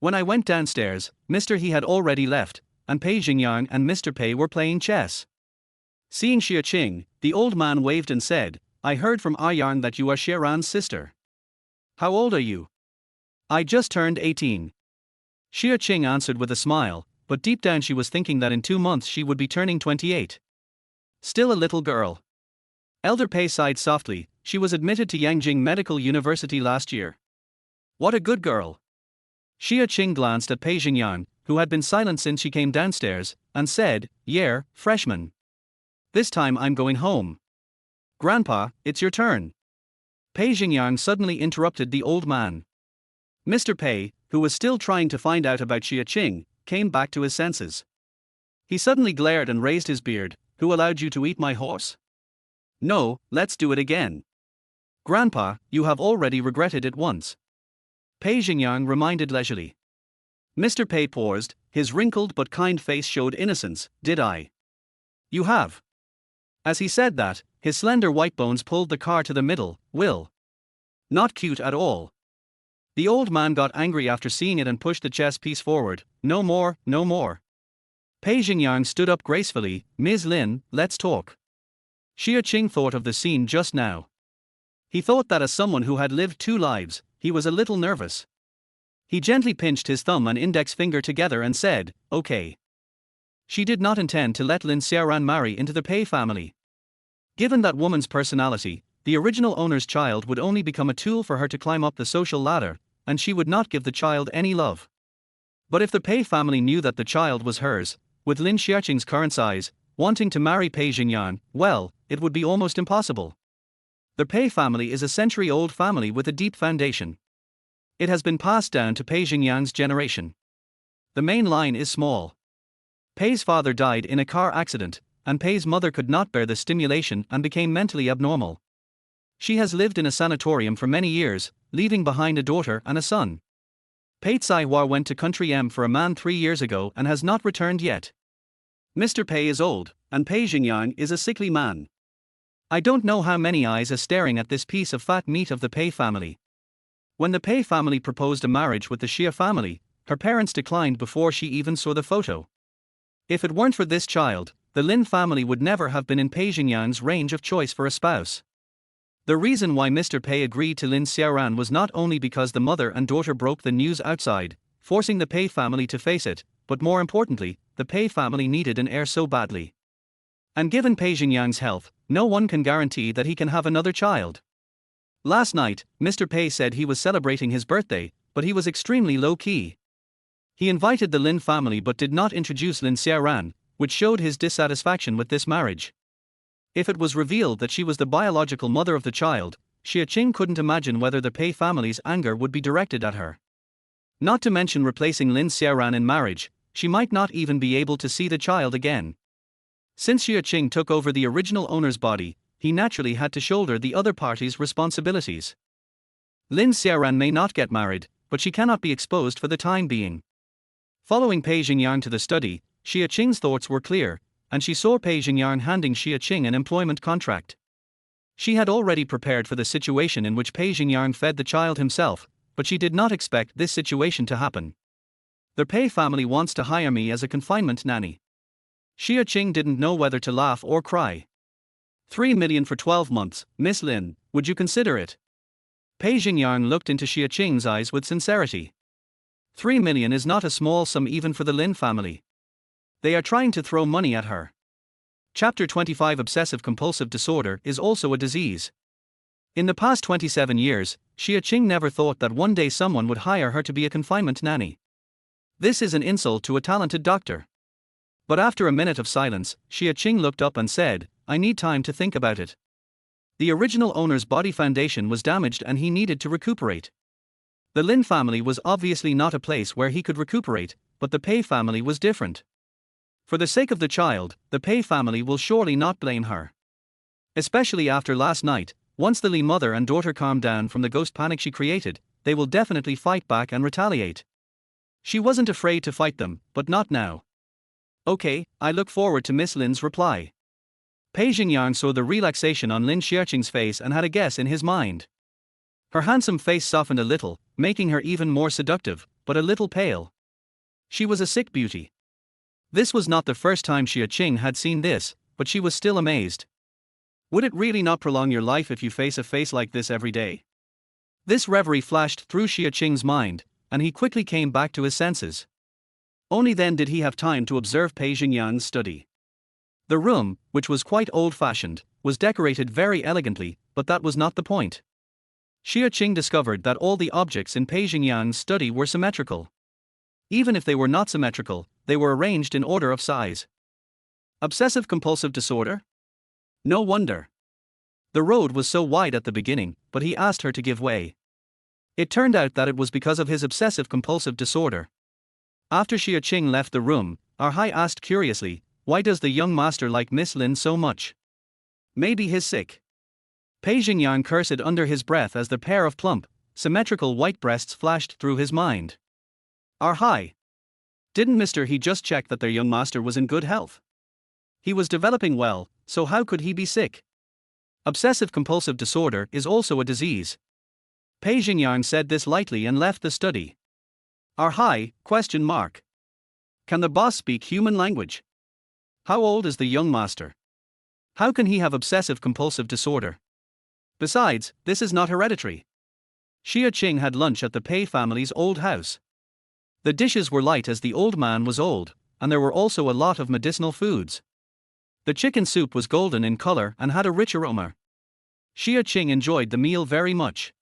A: When I went downstairs, Mr. He had already left, and Pei Xingyang and Mr. Pei were playing chess. Seeing Xia Qing, the old man waved and said, "I heard from Yang that you are Xia Ran's sister. How old are you?" "I just turned 18. Xia Qing answered with a smile, but deep down she was thinking that in 2 months she would be turning 28. Still a little girl. Elder Pei sighed softly. She was admitted to Yangjing Medical University last year. What a good girl. Xia Qing glanced at Pei Xingyang, who had been silent since she came downstairs, and said, "Yeah, freshman. This time I'm going home." "Grandpa, it's your turn." Pei Xingyang suddenly interrupted the old man. Mr. Pei, who was still trying to find out about Xia Qing, came back to his senses. He suddenly glared and raised his beard. "Who allowed you to eat my horse?" "No, let's do it again." "Grandpa, you have already regretted it once." Pei Xingyang reminded leisurely. Mr. Pei paused, his wrinkled but kind face showed innocence. "Did I?" "You have." As he said that, his slender white bones pulled the car to the middle. "Will. Not cute at all." The old man got angry after seeing it and pushed the chess piece forward. "No more, no more." Pei Xingyang stood up gracefully. "Ms. Lin, let's talk." Xia Qing thought of the scene just now. He thought that as someone who had lived 2 lives, he was a little nervous. He gently pinched his thumb and index finger together and said, "Okay." She did not intend to let Lin Xiaoran marry into the Pei family. Given that woman's personality, the original owner's child would only become a tool for her to climb up the social ladder, and she would not give the child any love. But if the Pei family knew that the child was hers, with Lin Xiaoqing's current size, wanting to marry Pei Xingyang, well, it would be almost impossible. The Pei family is a century-old family with a deep foundation. It has been passed down to Pei Xingyang's generation. The main line is small. Pei's father died in a car accident, and Pei's mother could not bear the stimulation and became mentally abnormal. She has lived in a sanatorium for many years, leaving behind a daughter and a son. Pei Tsai-Hua went to Country M for a man 3 years ago and has not returned yet. Mr. Pei is old, and Pei Xingyang is a sickly man. I don't know how many eyes are staring at this piece of fat meat of the Pei family. When the Pei family proposed a marriage with the Xia family, her parents declined before she even saw the photo. If it weren't for this child, the Lin family would never have been in Pei Xingyang's range of choice for a spouse. The reason why Mr. Pei agreed to Lin Xiaoran was not only because the mother and daughter broke the news outside, forcing the Pei family to face it, but more importantly, the Pei family needed an heir so badly. And given Pei Xingyang's health, no one can guarantee that he can have another child. Last night, Mr. Pei said he was celebrating his birthday, but he was extremely low-key. He invited the Lin family but did not introduce Lin Xiaoran, which showed his dissatisfaction with this marriage. If it was revealed that she was the biological mother of the child, Xia Qing couldn't imagine whether the Pei family's anger would be directed at her. Not to mention replacing Lin Xiaoran in marriage, she might not even be able to see the child again. Since Xia Qing took over the original owner's body, he naturally had to shoulder the other party's responsibilities. Lin Xiaoran may not get married, but she cannot be exposed for the time being. Following Pei Xingyang to the study, Xia Qing's thoughts were clear, and she saw Pei Xingyang handing Xia Qing an employment contract. She had already prepared for the situation in which Pei Xingyang fed the child himself, but she did not expect this situation to happen. The Pei family wants to hire me as a confinement nanny. Xia Qing didn't know whether to laugh or cry. 3 million for 12 months, Miss Lin, would you consider it? Pei Xingyang looked into Xia Qing's eyes with sincerity. 3 million is not a small sum even for the Lin family. They are trying to throw money at her. Chapter 25 Obsessive-compulsive disorder is also a disease. In the past 27 years, Xia Qing never thought that one day someone would hire her to be a confinement nanny. This is an insult to a talented doctor. But after a minute of silence, Xia Qing looked up and said, "I need time to think about it." The original owner's body foundation was damaged and he needed to recuperate. The Lin family was obviously not a place where he could recuperate, but the Pei family was different. For the sake of the child, the Pei family will surely not blame her. Especially after last night, once the Li mother and daughter calm down from the ghost panic she created, they will definitely fight back and retaliate. She wasn't afraid to fight them, but not now. Okay, I look forward to Miss Lin's reply. Pei Xingyang saw the relaxation on Lin Xiaoqing's face and had a guess in his mind. Her handsome face softened a little, making her even more seductive, but a little pale. She was a sick beauty. This was not the first time Xia Qing had seen this, but she was still amazed. Would it really not prolong your life if you face a face like this every day? This reverie flashed through Xia Qing's mind, and he quickly came back to his senses. Only then did he have time to observe Pei Xingyang's study. The room, which was quite old-fashioned, was decorated very elegantly, but that was not the point. Xia Qing discovered that all the objects in Pei Xingyang's study were symmetrical. Even if they were not symmetrical, they were arranged in order of size. Obsessive-compulsive disorder? No wonder. The road was so wide at the beginning, but he asked her to give way. It turned out that it was because of his obsessive-compulsive disorder. After Xia Qing left the room, Hai asked curiously, "Why does the young master like Miss Lin so much? Maybe he's sick." Pei Xingyang cursed under his breath as the pair of plump, symmetrical white breasts flashed through his mind. Hai. Didn't Mr. He just check that their young master was in good health? He was developing well, so how could he be sick? Obsessive-compulsive disorder is also a disease. Pei Xingyang said this lightly and left the study. Hai? Can the boss speak human language? How old is the young master? How can he have obsessive-compulsive disorder? Besides, this is not hereditary. Xia Qing had lunch at the Pei family's old house. The dishes were light as the old man was old, and there were also a lot of medicinal foods. The chicken soup was golden in color and had a rich aroma. Xia Qing enjoyed the meal very much.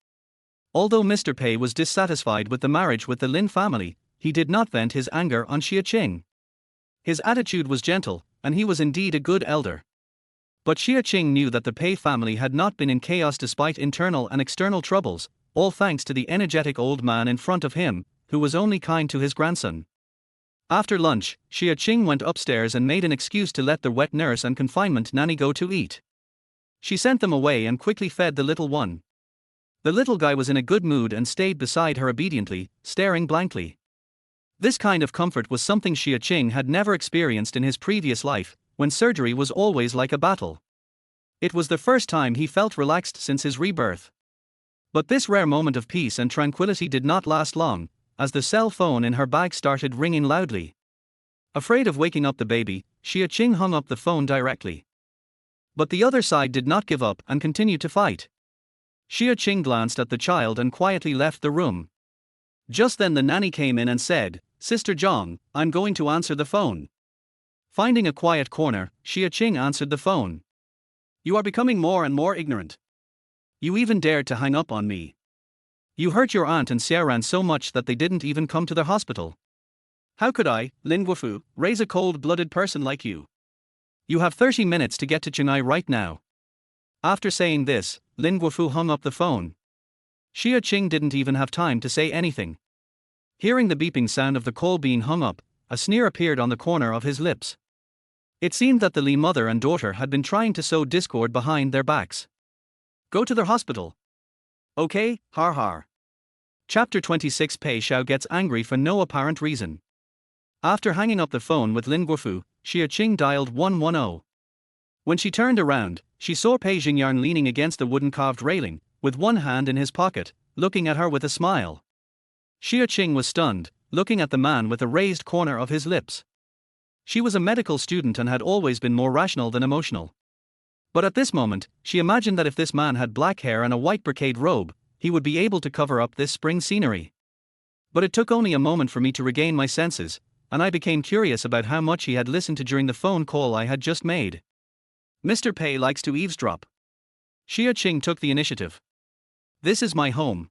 A: Although Mr. Pei was dissatisfied with the marriage with the Lin family, he did not vent his anger on Xia Qing. His attitude was gentle, and he was indeed a good elder. But Xia Qing knew that the Pei family had not been in chaos despite internal and external troubles, all thanks to the energetic old man in front of him, who was only kind to his grandson. After lunch, Xia Qing went upstairs and made an excuse to let the wet nurse and confinement nanny go to eat. She sent them away and quickly fed the little one. The little guy was in a good mood and stayed beside her obediently, staring blankly. This kind of comfort was something Xia Qing had never experienced in his previous life, when surgery was always like a battle. It was the first time he felt relaxed since his rebirth. But this rare moment of peace and tranquility did not last long, as the cell phone in her bag started ringing loudly. Afraid of waking up the baby, Xia Qing hung up the phone directly. But the other side did not give up and continued to fight. Xia Qing glanced at the child and quietly left the room. Just then the nanny came in and said, "Sister Zhang, I'm going to answer the phone." Finding a quiet corner, Xia Qing answered the phone. "You are becoming more and more ignorant. You even dared to hang up on me. You hurt your aunt and Xiaoran so much that they didn't even come to the hospital. How could I, Lin Guofu, raise a cold-blooded person like you? You have 30 minutes to get to Chennai right now." After saying this, Lin Guofu hung up the phone. Xia Qing didn't even have time to say anything. Hearing the beeping sound of the call being hung up, a sneer appeared on the corner of his lips. It seemed that the Li mother and daughter had been trying to sow discord behind their backs. "Go to the hospital." "Okay, har har." Chapter 26. Pei Xiao gets angry for no apparent reason. After hanging up the phone with Lin Guofu, Xia Qing dialed 110. When she turned around, she saw Pei Xingyang leaning against the wooden carved railing, with one hand in his pocket, looking at her with a smile. Xia Qing was stunned, looking at the man with a raised corner of his lips. She was a medical student and had always been more rational than emotional. But at this moment, she imagined that if this man had black hair and a white brocade robe, he would be able to cover up this spring scenery. But it took only a moment for me to regain my senses, and I became curious about how much he had listened to during the phone call I had just made. Mr. Pei likes to eavesdrop. Xia Qing took the initiative. "This is my home."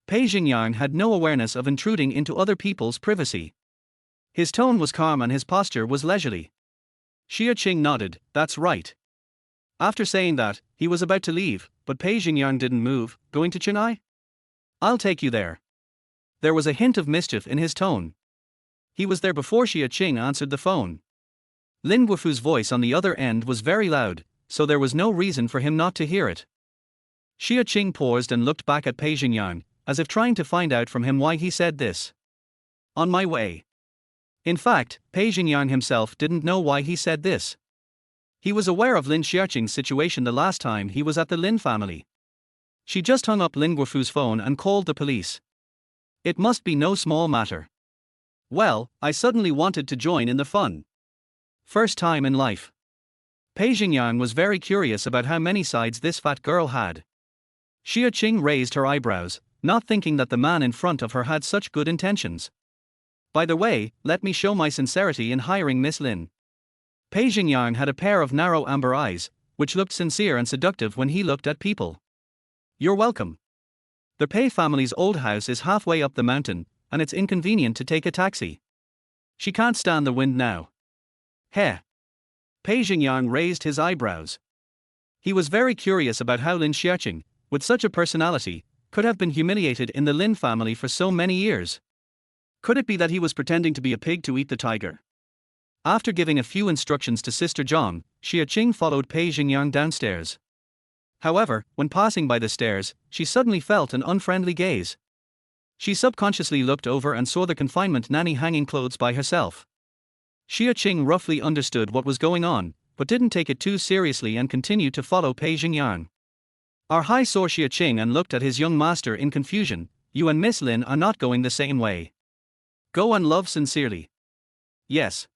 A: Pei Xingyang had no awareness of intruding into other people's privacy. His tone was calm and his posture was leisurely. Xia Qing nodded, "That's right." After saying that, he was about to leave, but Pei Xingyang didn't move. "Going to Chennai? I'll take you there." There was a hint of mischief in his tone. He was there before Xia Qing answered the phone. Lin Guofu's voice on the other end was very loud, so there was no reason for him not to hear it. Xia Qing paused and looked back at Pei Xingyang, as if trying to find out from him why he said this. "On my way." In fact, Pei Xingyang himself didn't know why he said this. He was aware of Lin Xiaoqing's situation the last time he was at the Lin family. She just hung up Lin Guofu's phone and called the police. It must be no small matter. Well, I suddenly wanted to join in the fun. First time in life. Pei Xingyang was very curious about how many sides this fat girl had. Xia Qing raised her eyebrows, not thinking that the man in front of her had such good intentions. By the way, let me show my sincerity in hiring Miss Lin. Pei Xingyang had a pair of narrow amber eyes, which looked sincere and seductive when he looked at people. You're welcome. The Pei family's old house is halfway up the mountain, and it's inconvenient to take a taxi. She can't stand the wind now. Heh. Pei Xingyang raised his eyebrows. He was very curious about how Lin Xiaoqing, with such a personality, could have been humiliated in the Lin family for so many years. Could it be that he was pretending to be a pig to eat the tiger? After giving a few instructions to Sister Zhang, Xia Qing followed Pei Xingyang downstairs. However, when passing by the stairs, she suddenly felt an unfriendly gaze. She subconsciously looked over and saw the confinement nanny hanging clothes by herself. Xia Qing roughly understood what was going on, but didn't take it too seriously and continued to follow Pei Xingyang. Our high saw Xia Qing and looked at his young master in confusion. You and Miss Lin are not going the same way. Go and love sincerely. Yes.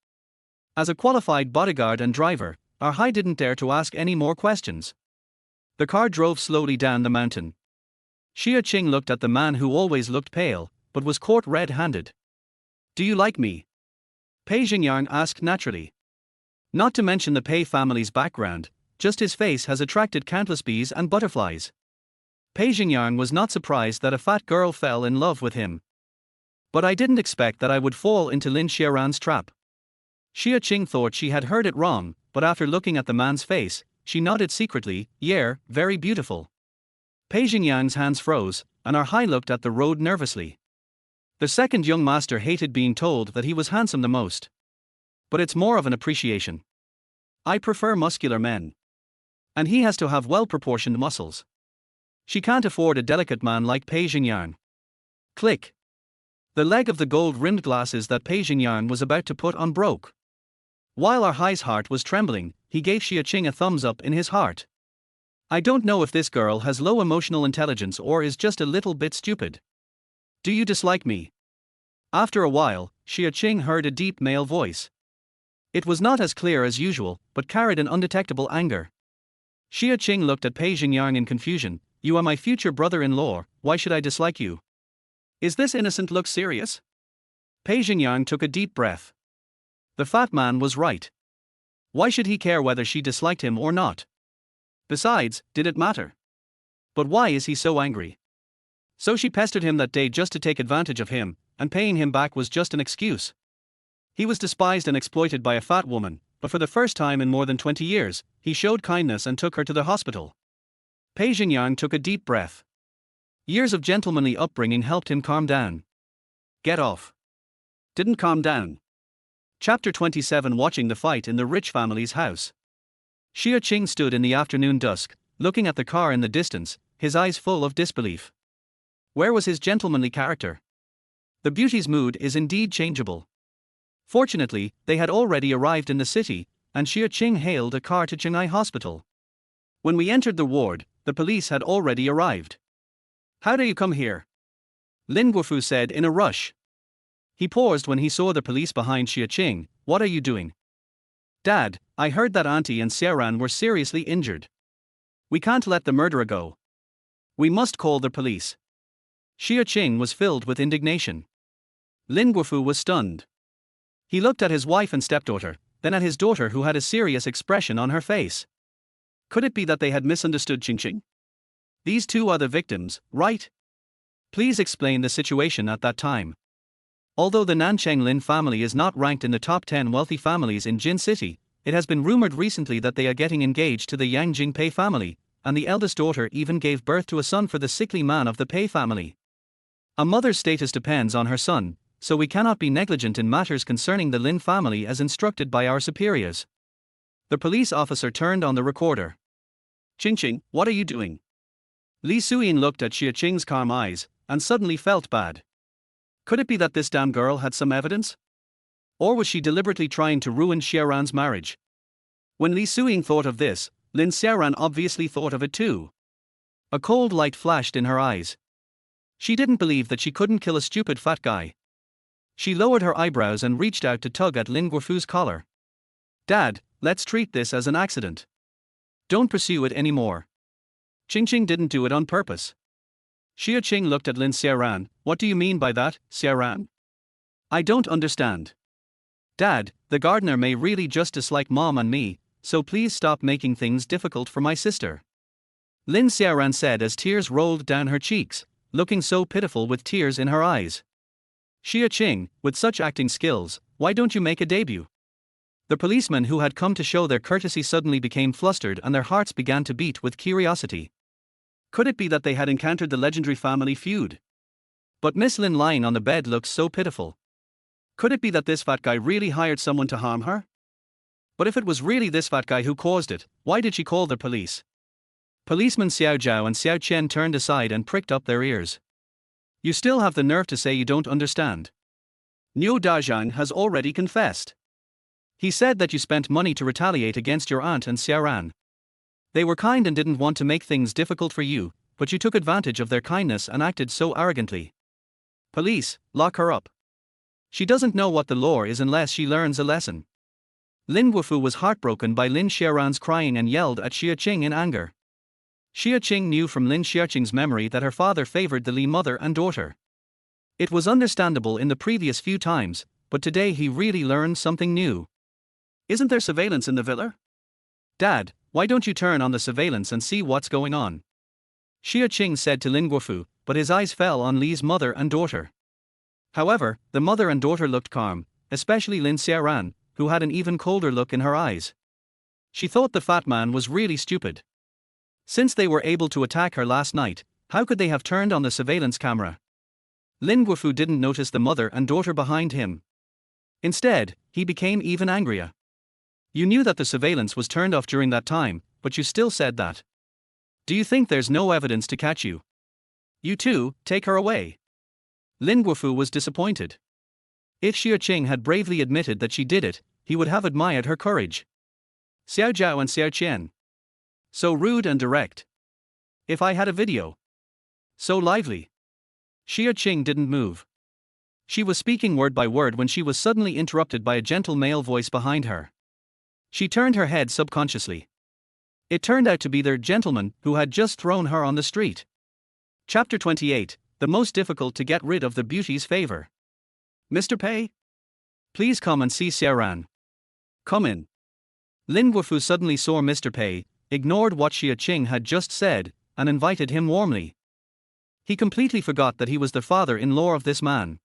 A: As a qualified bodyguard and driver, our high didn't dare to ask any more questions. The car drove slowly down the mountain. Xia Qing looked at the man who always looked pale, but was caught red-handed. Do you like me? Pei Xingyang asked naturally. Not to mention the Pei family's background, just his face has attracted countless bees and butterflies. Pei Xingyang was not surprised that a fat girl fell in love with him. But I didn't expect that I would fall into Lin Xiaoran's trap. Xia Qing thought she had heard it wrong, but after looking at the man's face, she nodded secretly. Yeah, very beautiful. Pei Xingyang's hands froze, and our high looked at the road nervously. The second young master hated being told that he was handsome the most. But it's more of an appreciation. I prefer muscular men. And he has to have well-proportioned muscles. She can't afford a delicate man like Pei Xingyang. Click. The leg of the gold-rimmed glasses that Pei Xingyang was about to put on broke. While our high's heart was trembling, he gave Xia Qing a thumbs up in his heart. I don't know if this girl has low emotional intelligence or is just a little bit stupid. Do you dislike me? After a while, Xia Qing heard a deep male voice. It was not as clear as usual, but carried an undetectable anger. Xia Qing looked at Pei Xingyang in confusion. You are my future brother-in-law, why should I dislike you? Is this innocent look serious? Pei Xingyang took a deep breath. The fat man was right. Why should he care whether she disliked him or not? Besides, did it matter? But why is he so angry? So she pestered him that day just to take advantage of him, and paying him back was just an excuse. He was despised and exploited by a fat woman, but for the first time in more than 20 years, he showed kindness and took her to the hospital. Pei Xingyang took a deep breath. Years of gentlemanly upbringing helped him calm down. Get off. Didn't calm down. Chapter 27. Watching the fight in the rich family's house. Xia Qing stood in the afternoon dusk, looking at the car in the distance, his eyes full of disbelief. Where was his gentlemanly character? The beauty's mood is indeed changeable. Fortunately, they had already arrived in the city, and Xia Qing hailed a car to Qinghai Hospital. When we entered the ward, the police had already arrived. How do you come here? Lin Guofu said in a rush. He paused when he saw the police behind Xia Qing. What are you doing? Dad, I heard that Auntie and Xiaoran were seriously injured. We can't let the murderer go. We must call the police. Xia Qing was filled with indignation. Lin Guofu was stunned. He looked at his wife and stepdaughter, then at his daughter who had a serious expression on her face. Could it be that they had misunderstood Qingqing? These two are the victims, right? Please explain the situation at that time. Although the Nancheng Lin family is not ranked in the top 10 wealthy families in Jin City, it has been rumored recently that they are getting engaged to the Yang Jingpei family, and the eldest daughter even gave birth to a son for the sickly man of the Pei family. A mother's status depends on her son, so we cannot be negligent in matters concerning the Lin family as instructed by our superiors. The police officer turned on the recorder. Qingqing, what are you doing? Li Suyin looked at Xia Qing's calm eyes, and suddenly felt bad. Could it be that this damn girl had some evidence? Or was she deliberately trying to ruin Xiaoran's marriage? When Li Suing thought of this, Lin Xiaoran obviously thought of it too. A cold light flashed in her eyes. She didn't believe that she couldn't kill a stupid fat guy. She lowered her eyebrows and reached out to tug at Lin Guofu's collar. Dad, let's treat this as an accident. Don't pursue it anymore. Qing didn't do it on purpose. Xia Qing looked at Lin Xiaoran. What do you mean by that, Xiaoran? I don't understand. Dad, the gardener may really just dislike Mom and me, so please stop making things difficult for my sister. Lin Xiaoran said as tears rolled down her cheeks, looking so pitiful with tears in her eyes. Xia Qing, with such acting skills, why don't you make a debut? The policemen who had come to show their courtesy suddenly became flustered and their hearts began to beat with curiosity. Could it be that they had encountered the legendary family feud? But Miss Lin lying on the bed looked so pitiful. Could it be that this fat guy really hired someone to harm her? But if it was really this fat guy who caused it, why did she call the police? Policemen Xiao Zhao and Xiao Qian turned aside and pricked up their ears. You still have the nerve to say you don't understand. Niu Dazhang has already confessed. He said that you spent money to retaliate against your aunt and Xiaoran. They were kind and didn't want to make things difficult for you, but you took advantage of their kindness and acted so arrogantly. Police, lock her up. She doesn't know what the law is unless she learns a lesson. Lin Guofu was heartbroken by Lin Xiaoran's crying and yelled at Xia Qing in anger. Xia Qing knew from Lin Xiaoqing's memory that her father favored the Li mother and daughter. It was understandable in the previous few times, but today he really learned something new. Isn't there surveillance in the villa? Dad, why don't you turn on the surveillance and see what's going on? Xia Qing said to Lin Guofu, but his eyes fell on Li's mother and daughter. However, the mother and daughter looked calm, especially Lin Xiaoran, who had an even colder look in her eyes. She thought the fat man was really stupid. Since they were able to attack her last night, how could they have turned on the surveillance camera? Lin Guofu didn't notice the mother and daughter behind him. Instead, he became even angrier. You knew that the surveillance was turned off during that time, but you still said that. Do you think there's no evidence to catch you? You too, take her away. Lin Guofu was disappointed. If Xia Qing had bravely admitted that she did it, he would have admired her courage. Xiao Zhao and Xiao Qian. So rude and direct. If I had a video. So lively. Xia Qing didn't move. She was speaking word by word when she was suddenly interrupted by a gentle male voice behind her. She turned her head subconsciously. It turned out to be their gentleman who had just thrown her on the street. Chapter 28, the most difficult to get rid of the beauty's favor. Mr. Pei? Please come and see Xiaoran. Come in. Lin Guofu suddenly saw Mr. Pei, ignored what Xia Qing had just said, and invited him warmly. He completely forgot that he was the father-in-law of this man.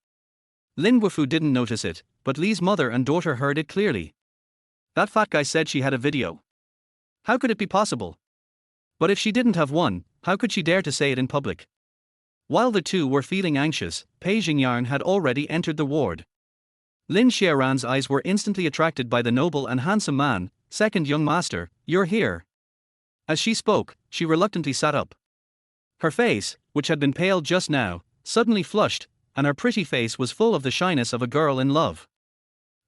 A: Lin Guofu didn't notice it, but Li's mother and daughter heard it clearly. That fat guy said she had a video. How could it be possible? But if she didn't have one, how could she dare to say it in public? While the two were feeling anxious, Pei Xingyang had already entered the ward. Lin Xiaoran's eyes were instantly attracted by the noble and handsome man. Second young master, you're here. As she spoke, she reluctantly sat up. Her face, which had been pale just now, suddenly flushed, and her pretty face was full of the shyness of a girl in love.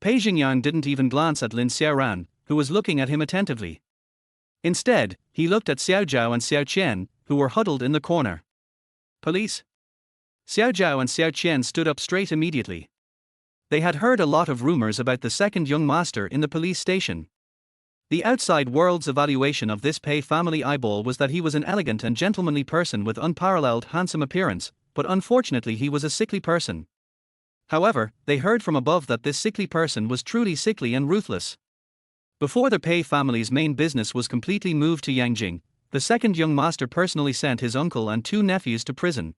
A: Pei Xingyang didn't even glance at Lin Xiaoran, who was looking at him attentively. Instead, he looked at Xiao Zhao and Xiao Qian, who were huddled in the corner. Police? Xiao Zhao and Xiao Qian stood up straight immediately. They had heard a lot of rumors about the second young master in the police station. The outside world's evaluation of this Pei family eyeball was that he was an elegant and gentlemanly person with unparalleled handsome appearance, but unfortunately he was a sickly person. However, they heard from above that this sickly person was truly sickly and ruthless. Before the Pei family's main business was completely moved to Yangjing, the second young master personally sent his uncle and two nephews to prison.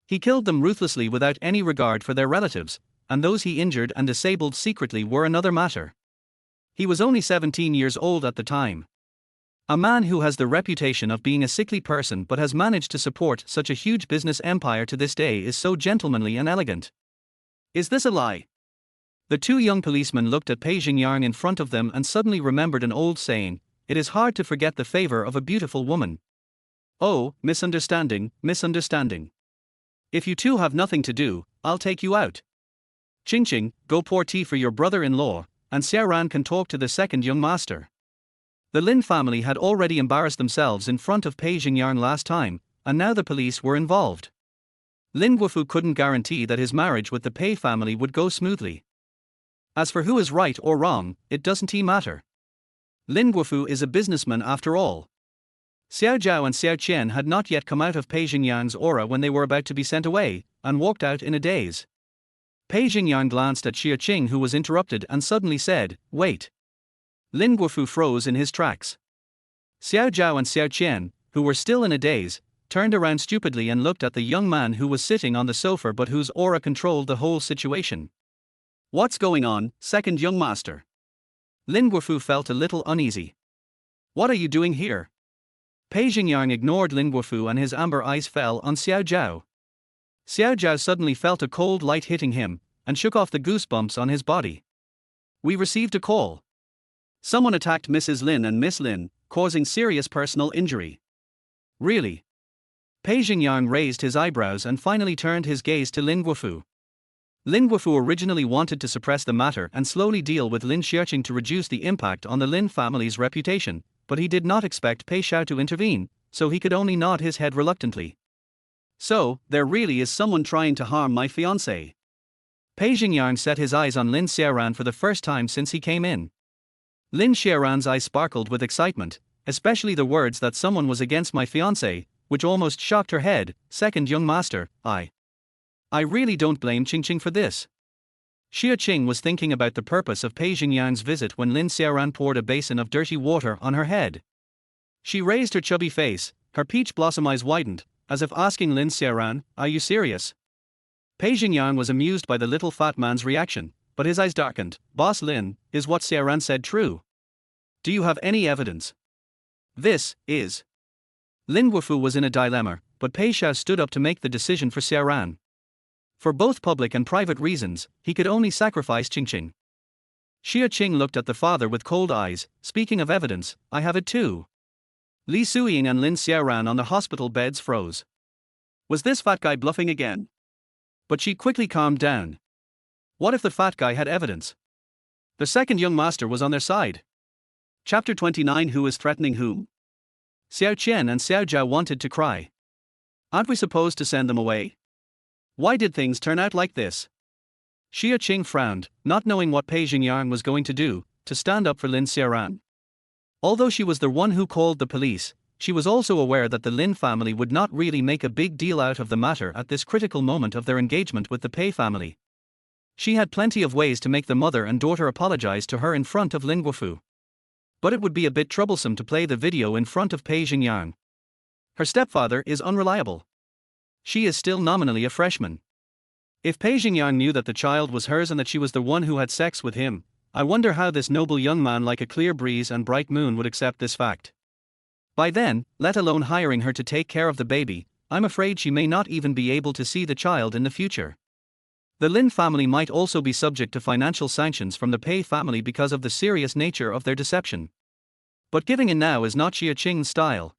A: He killed them ruthlessly without any regard for their relatives, and those he injured and disabled secretly were another matter. He was only 17 years old at the time. A man who has the reputation of being a sickly person but has managed to support such a huge business empire to this day is so gentlemanly and elegant. Is this a lie? The two young policemen looked at Pei Xingyang in front of them and suddenly remembered an old saying, it is hard to forget the favor of a beautiful woman. Oh, misunderstanding, misunderstanding. If you two have nothing to do, I'll take you out. Qing, go pour tea for your brother-in-law, and Xiaoran can talk to the second young master. The Lin family had already embarrassed themselves in front of Pei Xingyang last time, and now the police were involved. Lin Guofu couldn't guarantee that his marriage with the Pei family would go smoothly. As for who is right or wrong, it doesn't matter. Lin Guofu is a businessman after all. Xiao Zhao and Xiao Qian had not yet come out of Pei Xingyang's aura when they were about to be sent away, and walked out in a daze. Pei Xingyang glanced at Xia Qing, who was interrupted, and suddenly said, "Wait." Lin Guofu froze in his tracks. Xiao Zhao and Xiao Qian, who were still in a daze, turned around stupidly and looked at the young man who was sitting on the sofa but whose aura controlled the whole situation. "What's going on, second young master?" Lin Guofu felt a little uneasy. "What are you doing here?" Pei Xingyang ignored Lin Guofu and his amber eyes fell on Xiao Zhao. Xiao Zhao suddenly felt a cold light hitting him, and shook off the goosebumps on his body. "We received a call. Someone attacked Mrs. Lin and Miss Lin, causing serious personal injury." "Really?" Pei Xingyang raised his eyebrows and finally turned his gaze to Lin Guofu. Lin Guofu originally wanted to suppress the matter and slowly deal with Lin Xiaoqing to reduce the impact on the Lin family's reputation, but he did not expect Pei Xiao to intervene, so he could only nod his head reluctantly. "So, there really is someone trying to harm my fiancée." Pei Xingyang set his eyes on Lin Xiaoran for the first time since he came in. Lin Xiaoran's eyes sparkled with excitement, especially the words that someone was against my fiancé, which almost shocked her head. "Second young master, I really don't blame Qing for this." Xia Qing was thinking about the purpose of Pei Xingyang's visit when Lin Xiaoran poured a basin of dirty water on her head. She raised her chubby face, her peach blossom eyes widened, as if asking Lin Xiaoran, "Are you serious?" Pei Xingyang was amused by the little fat man's reaction, but his eyes darkened. "Boss Lin, is what Xiaoran said true? Do you have any evidence?" "This is." Lin Guofu was in a dilemma, but Pei Xiao stood up to make the decision for Xiaoran. For both public and private reasons, he could only sacrifice Qing. Xia Qing looked at the father with cold eyes. "Speaking of evidence, I have it too." Li Suying and Lin Xiaoran on the hospital beds froze. Was this fat guy bluffing again? But she quickly calmed down. What if the fat guy had evidence? The second young master was on their side. Chapter 29. Who is threatening whom? Xiao Qian and Xiao Zhao wanted to cry. Aren't we supposed to send them away? Why did things turn out like this? Xia Qing frowned, not knowing what Pei Xingyang was going to do, to stand up for Lin Xiaoran. Although she was the one who called the police, she was also aware that the Lin family would not really make a big deal out of the matter at this critical moment of their engagement with the Pei family. She had plenty of ways to make the mother and daughter apologize to her in front of Lin Guofu. But it would be a bit troublesome to play the video in front of Pei Xingyang. Her stepfather is unreliable. She is still nominally a freshman. If Pei Xingyang knew that the child was hers and that she was the one who had sex with him, I wonder how this noble young man like a clear breeze and bright moon would accept this fact. By then, let alone hiring her to take care of the baby, I'm afraid she may not even be able to see the child in the future. The Lin family might also be subject to financial sanctions from the Pei family because of the serious nature of their deception. But giving in now is not Xia Qing's style.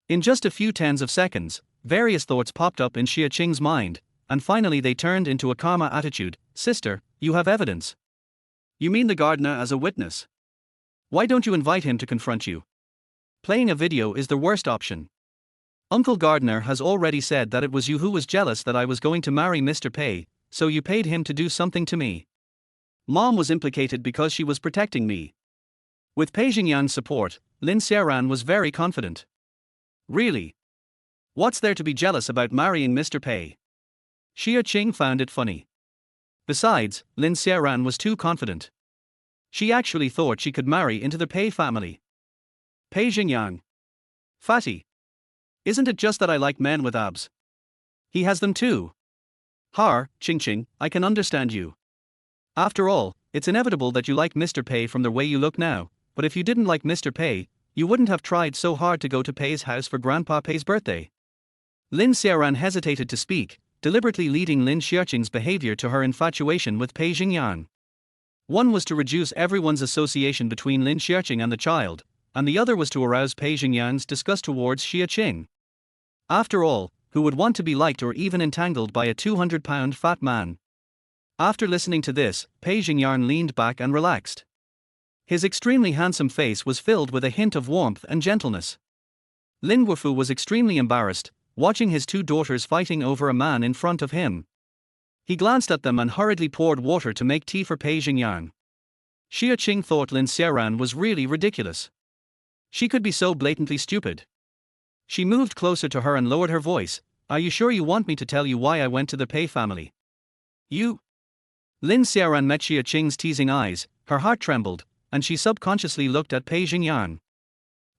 A: In just a few tens of seconds, various thoughts popped up in Xia Qing's mind, and finally they turned into a calmer attitude. Sister, you have evidence. You mean the gardener as a witness? Why don't you invite him to confront you? Playing a video is the worst option. Uncle Gardner has already said that it was you who was jealous that I was going to marry Mr. Pei, so you paid him to do something to me. Mom was implicated because she was protecting me. With Pei Xingyang's support, Lin Xiaoran was very confident. Really? What's there to be jealous about marrying Mr. Pei? Xia Qing found it funny. Besides, Lin Xiaoran was too confident. She actually thought she could marry into the Pei family. Pei Xingyang. Fatty. Isn't it just that I like men with abs? He has them too. Qing, I can understand you. After all, it's inevitable that you like Mr. Pei from the way you look now, but if you didn't like Mr. Pei, you wouldn't have tried so hard to go to Pei's house for Grandpa Pei's birthday. Lin Xiaoran hesitated to speak, deliberately leading Lin Xiaoqing's behavior to her infatuation with Pei Xingyang. One was to reduce everyone's association between Lin Xiaoqing and the child, and the other was to arouse Pei Xingyang's disgust towards Xia Qing. After all, who would want to be liked or even entangled by a 200-pound fat man? After listening to this, Pei Xingyang leaned back and relaxed. His extremely handsome face was filled with a hint of warmth and gentleness. Lin Wufu was extremely embarrassed, watching his two daughters fighting over a man in front of him. He glanced at them and hurriedly poured water to make tea for Pei Xingyang. Xia Qing thought Lin Xiaoran was really ridiculous. She could be so blatantly stupid. She moved closer to her and lowered her voice. Are you sure you want me to tell you why I went to the Pei family? You? Lin Xiaoran met Xia Qing's teasing eyes, her heart trembled, and she subconsciously looked at Pei Xingyang.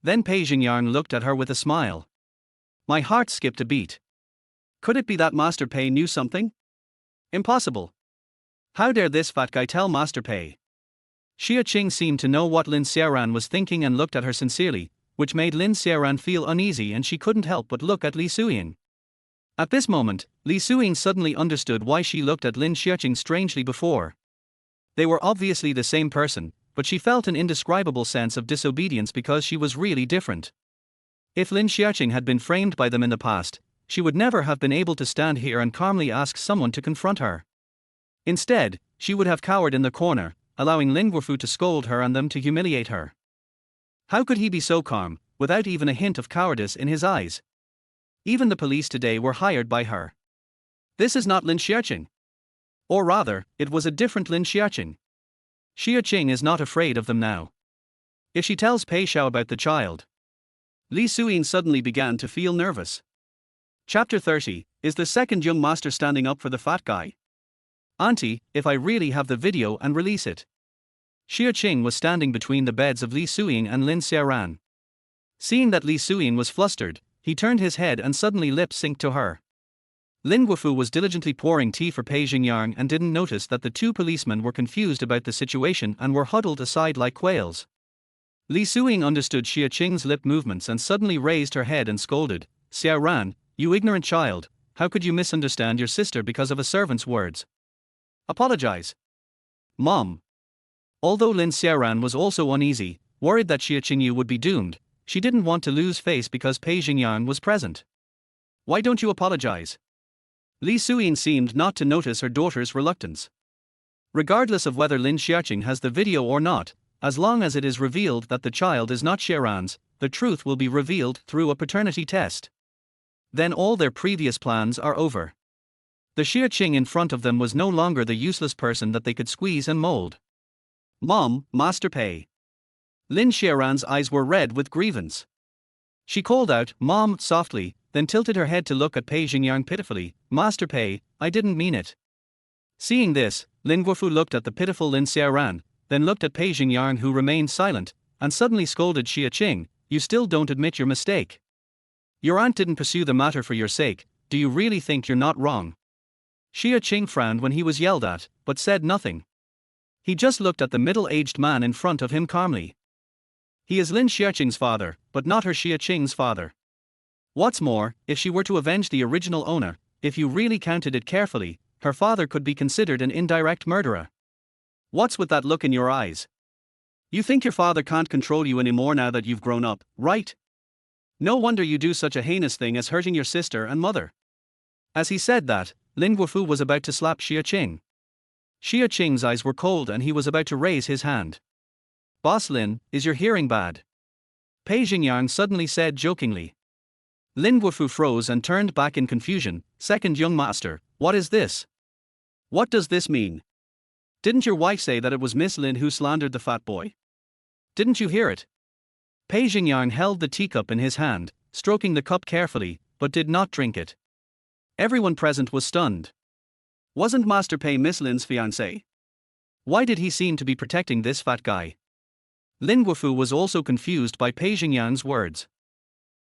A: Then Pei Xingyang looked at her with a smile. My heart skipped a beat. Could it be that Master Pei knew something? Impossible. How dare this fat guy tell Master Pei? Xia Qing seemed to know what Lin Xiaoran was thinking and looked at her sincerely, which made Lin Xiaoran feel uneasy, and she couldn't help but look at Li Suyin. At this moment, Li Suyin suddenly understood why she looked at Lin Xiaoqing strangely before. They were obviously the same person, but she felt an indescribable sense of disobedience because she was really different. If Lin Xiaoqing had been framed by them in the past, she would never have been able to stand here and calmly ask someone to confront her. Instead, she would have cowered in the corner, allowing Lin Guofu to scold her and them to humiliate her. How could he be so calm, without even a hint of cowardice in his eyes? Even the police today were hired by her. This is not Lin Xiaoqing. Or rather, it was a different Lin Xiaoqing. Xia Qing is not afraid of them now. If she tells Pei Xiao about the child. Li Suyin suddenly began to feel nervous. Chapter 30, is the second young master standing up for the fat guy? Auntie, if I really have the video and release it. Xia Qing was standing between the beds of Li Suyin and Lin Xiaoran. Seeing that Li Suyin was flustered, he turned his head and suddenly lip-synced to her. Lin Guofu was diligently pouring tea for Pei Xingyang and didn't notice that the two policemen were confused about the situation and were huddled aside like quails. Li Suyin understood Xia Qing's lip movements and suddenly raised her head and scolded, Xiaoran, you ignorant child, how could you misunderstand your sister because of a servant's words? Apologize. Mom. Although Lin Xiaoran was also uneasy, worried that Xia Qingyu would be doomed, she didn't want to lose face because Pei Xingyang was present. Why don't you apologize? Li Suyin seemed not to notice her daughter's reluctance. Regardless of whether Lin Xiaoqing has the video or not, as long as it is revealed that the child is not Xiaoran's, the truth will be revealed through a paternity test. Then all their previous plans are over. The Xia Qing in front of them was no longer the useless person that they could squeeze and mold. Mom, Master Pei. Lin Xiaoran's eyes were red with grievance. She called out, Mom, softly, then tilted her head to look at Pei Xingyang pitifully, Master Pei, I didn't mean it. Seeing this, Lin Guofu looked at the pitiful Lin Xiaoran, then looked at Pei Xingyang who remained silent, and suddenly scolded Xia Qing, you still don't admit your mistake. Your aunt didn't pursue the matter for your sake, do you really think you're not wrong? Xia Qing frowned when he was yelled at, but said nothing. He just looked at the middle-aged man in front of him calmly. He is Lin Xiaoqing's father, but not her Xia Qing's father. What's more, if she were to avenge the original owner, if you really counted it carefully, her father could be considered an indirect murderer. What's with that look in your eyes? You think your father can't control you anymore now that you've grown up, right? No wonder you do such a heinous thing as hurting your sister and mother. As he said that, Lin Guofu was about to slap Xia Qing. Xia Qing's eyes were cold and he was about to raise his hand. Boss Lin, is your hearing bad? Pei Xingyang suddenly said jokingly. Lin Guofu froze and turned back in confusion, second young master, what is this? What does this mean? Didn't your wife say that it was Miss Lin who slandered the fat boy? Didn't you hear it? Pei Xingyang held the teacup in his hand, stroking the cup carefully, but did not drink it. Everyone present was stunned. Wasn't Master Pei Miss Lin's fiancé? Why did he seem to be protecting this fat guy? Lin Guofu was also confused by Pei Xingyang's words.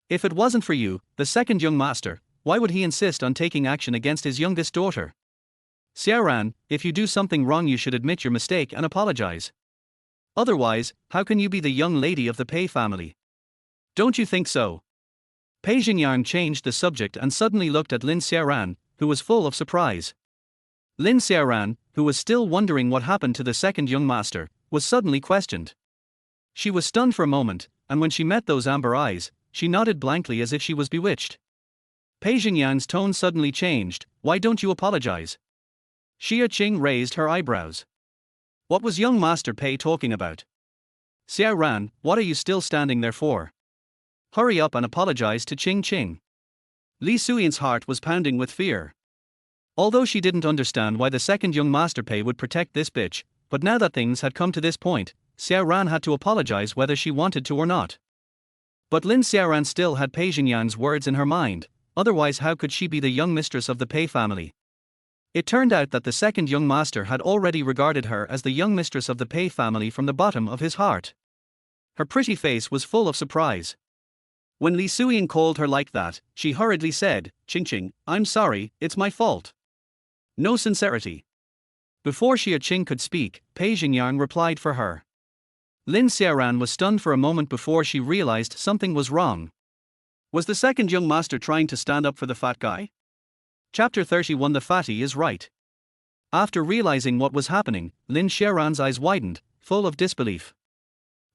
A: If it wasn't for you, the second young master, why would he insist on taking action against his youngest daughter? Xiaoran, if you do something wrong you should admit your mistake and apologize. Otherwise, how can you be the young lady of the Pei family? Don't you think so? Pei Xingyang changed the subject and suddenly looked at Lin Xiaoran, who was full of surprise. Lin Xiaoran, who was still wondering what happened to the second young master, was suddenly questioned. She was stunned for a moment, and when she met those amber eyes, she nodded blankly as if she was bewitched. Pei Xingyang's tone suddenly changed, why don't you apologize? Xia Qing raised her eyebrows. What was young Master Pei talking about? Xia Ran, what are you still standing there for? Hurry up and apologize to Xing Qing. Li Suyan's heart was pounding with fear. Although she didn't understand why the second young master Pei would protect this bitch, but now that things had come to this point, Xia Ran had to apologize whether she wanted to or not. But Lin Xiaoran still had Pei Xingyang's words in her mind, otherwise how could she be the young mistress of the Pei family? It turned out that the second young master had already regarded her as the young mistress of the Pei family from the bottom of his heart. Her pretty face was full of surprise. When Li Suyan called her like that, she hurriedly said, "Qing Qing, I'm sorry, it's my fault." No sincerity. Before Xia Qing could speak, Pei Xingyang replied for her. Lin Xiaoran was stunned for a moment before she realized something was wrong. Was the second young master trying to stand up for the fat guy? Chapter 31. The fatty is right. After realizing what was happening, Lin Xiaoran's eyes widened, full of disbelief.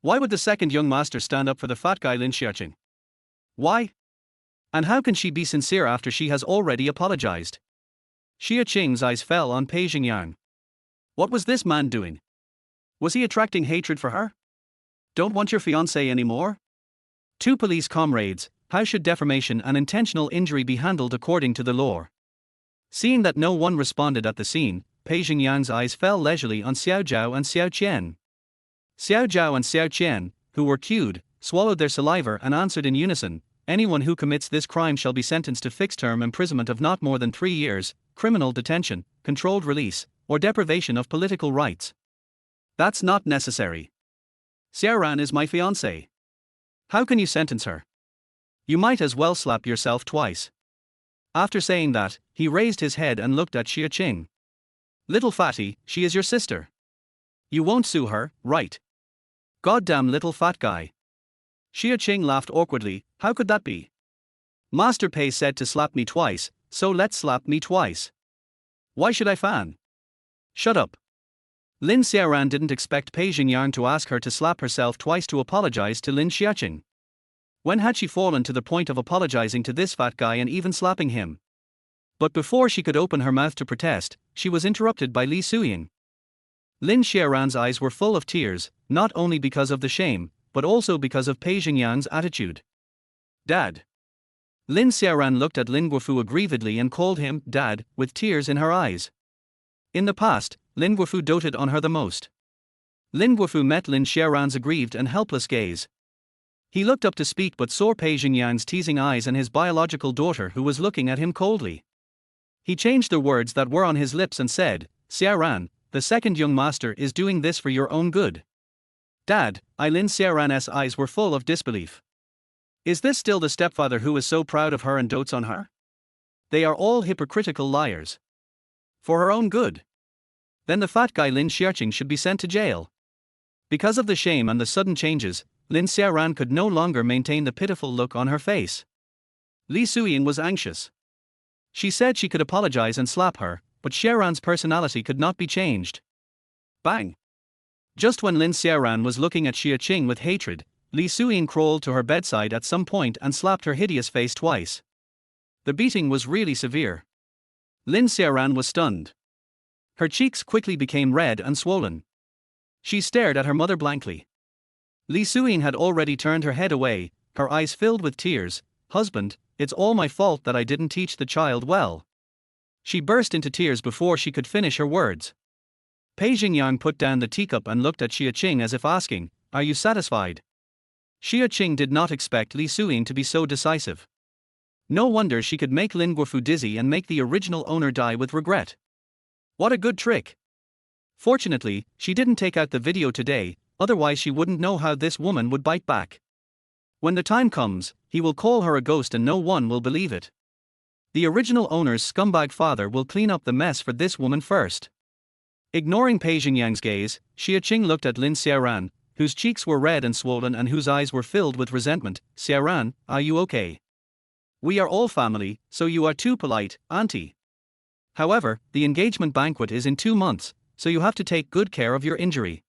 A: Why would the second young master stand up for the fat guy Lin Xiaoqing? Why? And how can she be sincere after she has already apologized? Xia Qing's eyes fell on Pei Xingyang. What was this man doing? Was he attracting hatred for her? Don't want your fiancé anymore? Two police comrades, how should defamation and intentional injury be handled according to the law? Seeing that no one responded at the scene, Pei Xingyang's eyes fell leisurely on Xiao Zhao and Xiao Qian. Xiao Zhao and Xiao Qian, who were cued, swallowed their saliva and answered in unison, "Anyone who commits this crime shall be sentenced to fixed-term imprisonment of not more than 3 years, criminal detention, controlled release, or deprivation of political rights." That's not necessary. Xiaoran is my fiancée. How can you sentence her? You might as well slap yourself twice. After saying that, he raised his head and looked at Xia Qing. Little fatty, she is your sister. You won't sue her, right? Goddamn little fat guy. Xia Qing laughed awkwardly. How could that be? Master Pei said to slap me twice, so let's slap me twice. Why should I fan? Shut up. Lin Xiaoran didn't expect Pei Xingyang to ask her to slap herself twice to apologize to Lin Xiaqing. When had she fallen to the point of apologizing to this fat guy and even slapping him? But before she could open her mouth to protest, she was interrupted by Li Suyan. Lin Xiaoran's eyes were full of tears, not only because of the shame, but also because of Pei Xingyang's attitude. Dad. Lin Xiaoran looked at Lin Guofu aggrievedly and called him Dad, with tears in her eyes. In the past, Lin Guofu doted on her the most. Lin Guofu met Lin Xiaoran's aggrieved and helpless gaze. He looked up to speak but saw Pei Xingyang's teasing eyes and his biological daughter who was looking at him coldly. He changed the words that were on his lips and said, "Xiaoran, the second young master is doing this for your own good." Dad, Lin Xiaoran's eyes were full of disbelief. Is this still the stepfather who is so proud of her and dotes on her? They are all hypocritical liars. For her own good. Then the fat guy Lin Xiaqing should be sent to jail. Because of the shame and the sudden changes, Lin Xiaoran could no longer maintain the pitiful look on her face. Li Suyan was anxious. She said she could apologize and slap her, but Xiaoran's personality could not be changed. Bang! Just when Lin Xiaoran was looking at Xia Qing with hatred, Li Suyan crawled to her bedside at some point and slapped her hideous face twice. The beating was really severe. Lin Xiaoran was stunned. Her cheeks quickly became red and swollen. She stared at her mother blankly. Li Suyan had already turned her head away, her eyes filled with tears. "Husband, it's all my fault that I didn't teach the child well." She burst into tears before she could finish her words. Pei Xingyang put down the teacup and looked at Xia Qing as if asking, "Are you satisfied?" Xia Qing did not expect Li Suyan to be so decisive. No wonder she could make Lin Guofu dizzy and make the original owner die with regret. What a good trick! Fortunately, she didn't take out the video today, otherwise she wouldn't know how this woman would bite back. When the time comes, he will call her a ghost and no one will believe it. The original owner's scumbag father will clean up the mess for this woman first. Ignoring Pei Xingyang's gaze, Xia Qing looked at Lin Xiaoran, whose cheeks were red and swollen and whose eyes were filled with resentment. "Xiaoran, are you okay? We are all family, so you are too polite, auntie. However, the engagement banquet is in 2 months, so you have to take good care of your injury.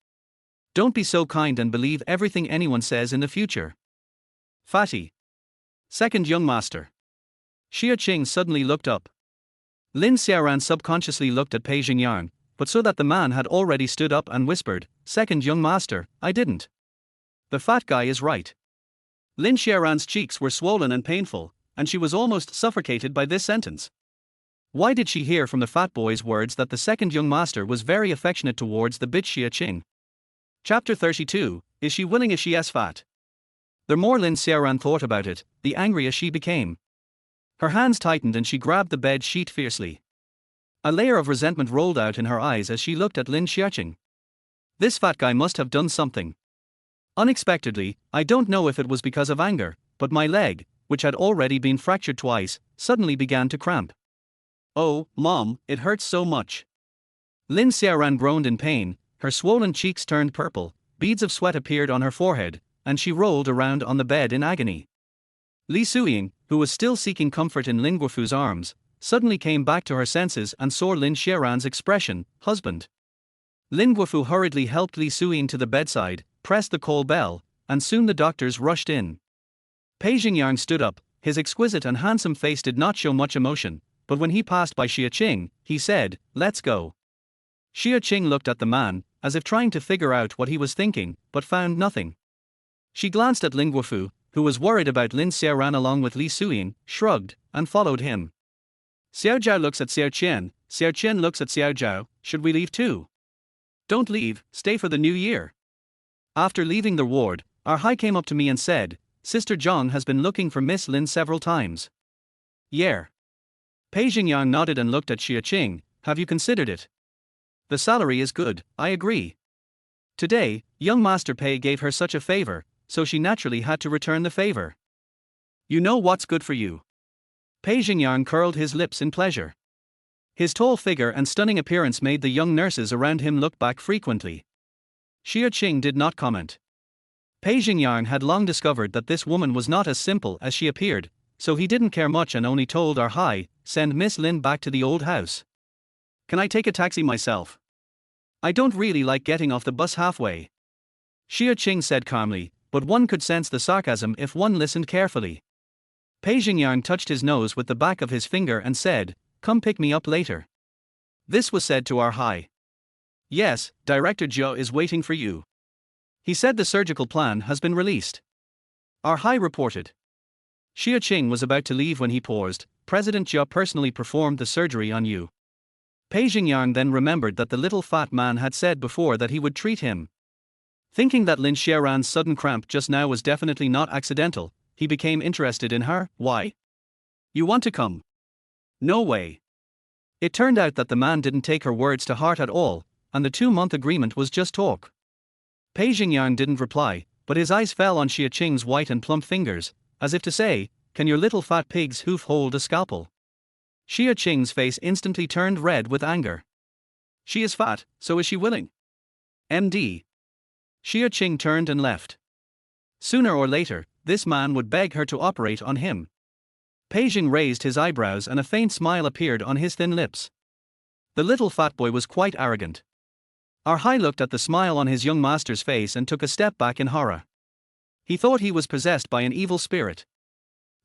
A: Don't be so kind and believe everything anyone says in the future." Fatty. Second young master. Xia Qing suddenly looked up. Lin Xiaoran subconsciously looked at Pei Xingyang, but saw that the man had already stood up and whispered, "Second young master, I didn't." The fat guy is right. Lin Xiaoran's cheeks were swollen and painful, and she was almost suffocated by this sentence. Why did she hear from the fat boy's words that the second young master was very affectionate towards the bitch Xia Qing? Chapter 32, Is she willing if she is fat? The more Lin Xiaoran thought about it, the angrier she became. Her hands tightened and she grabbed the bed sheet fiercely. A layer of resentment rolled out in her eyes as she looked at Lin Xiaoqing. This fat guy must have done something. Unexpectedly, I don't know if it was because of anger, but my leg, which had already been fractured twice, suddenly began to cramp. Oh, Mom, it hurts so much. Lin Xiaoran groaned in pain, her swollen cheeks turned purple, beads of sweat appeared on her forehead, and she rolled around on the bed in agony. Li Suying, who was still seeking comfort in Lin Guofu's arms, suddenly came back to her senses and saw Lin Xiaoran's expression, husband. Lin Guofu hurriedly helped Li Suying to the bedside, pressed the call bell, and soon the doctors rushed in. Pei Xingyang stood up, his exquisite and handsome face did not show much emotion, but when he passed by Xia Qing, he said, "Let's go." Xia Qing looked at the man, as if trying to figure out what he was thinking, but found nothing. She glanced at Lin Guofu, who was worried about Lin Xiaoran along with Li Suying, shrugged, and followed him. Xiao Zhao looks at Xiao Qian looks at Xiao Zhao, should we leave too? Don't leave, stay for the new year. After leaving the ward, our Hai came up to me and said, Sister Zhang has been looking for Miss Lin several times. Yeah. Pei Xingyang nodded and looked at Xia Qing, have you considered it? The salary is good, I agree. Today, young Master Pei gave her such a favor, so she naturally had to return the favor. You know what's good for you. Pei Xingyang curled his lips in pleasure. His tall figure and stunning appearance made the young nurses around him look back frequently. Xia Qing did not comment. Pei Xingyang had long discovered that this woman was not as simple as she appeared, so he didn't care much and only told our Hai, send Miss Lin back to the old house. Can I take a taxi myself? I don't really like getting off the bus halfway. Xia Qing said calmly, but one could sense the sarcasm if one listened carefully. Pei Xingyang touched his nose with the back of his finger and said, come pick me up later. This was said to our Hai. Yes, Director Zhou is waiting for you. He said the surgical plan has been released. Our Hai reported. Xia Qing was about to leave when he paused, President Zhou personally performed the surgery on you. Pei Xingyang then remembered that the little fat man had said before that he would treat him. Thinking that Lin Xiaoran's sudden cramp just now was definitely not accidental, he became interested in her. Why? You want to come? No way. It turned out that the man didn't take her words to heart at all, and the 2-month agreement was just talk. Pei Xingyang didn't reply, but his eyes fell on Xia Qing's white and plump fingers, as if to say, can your little fat pig's hoof hold a scalpel? Xia Qing's face instantly turned red with anger. She is fat, so is she willing? MD. Xia Qing turned and left. Sooner or later, this man would beg her to operate on him. Pei Xing raised his eyebrows and a faint smile appeared on his thin lips. The little fat boy was quite arrogant. Our Hai looked at the smile on his young master's face and took a step back in horror. He thought he was possessed by an evil spirit.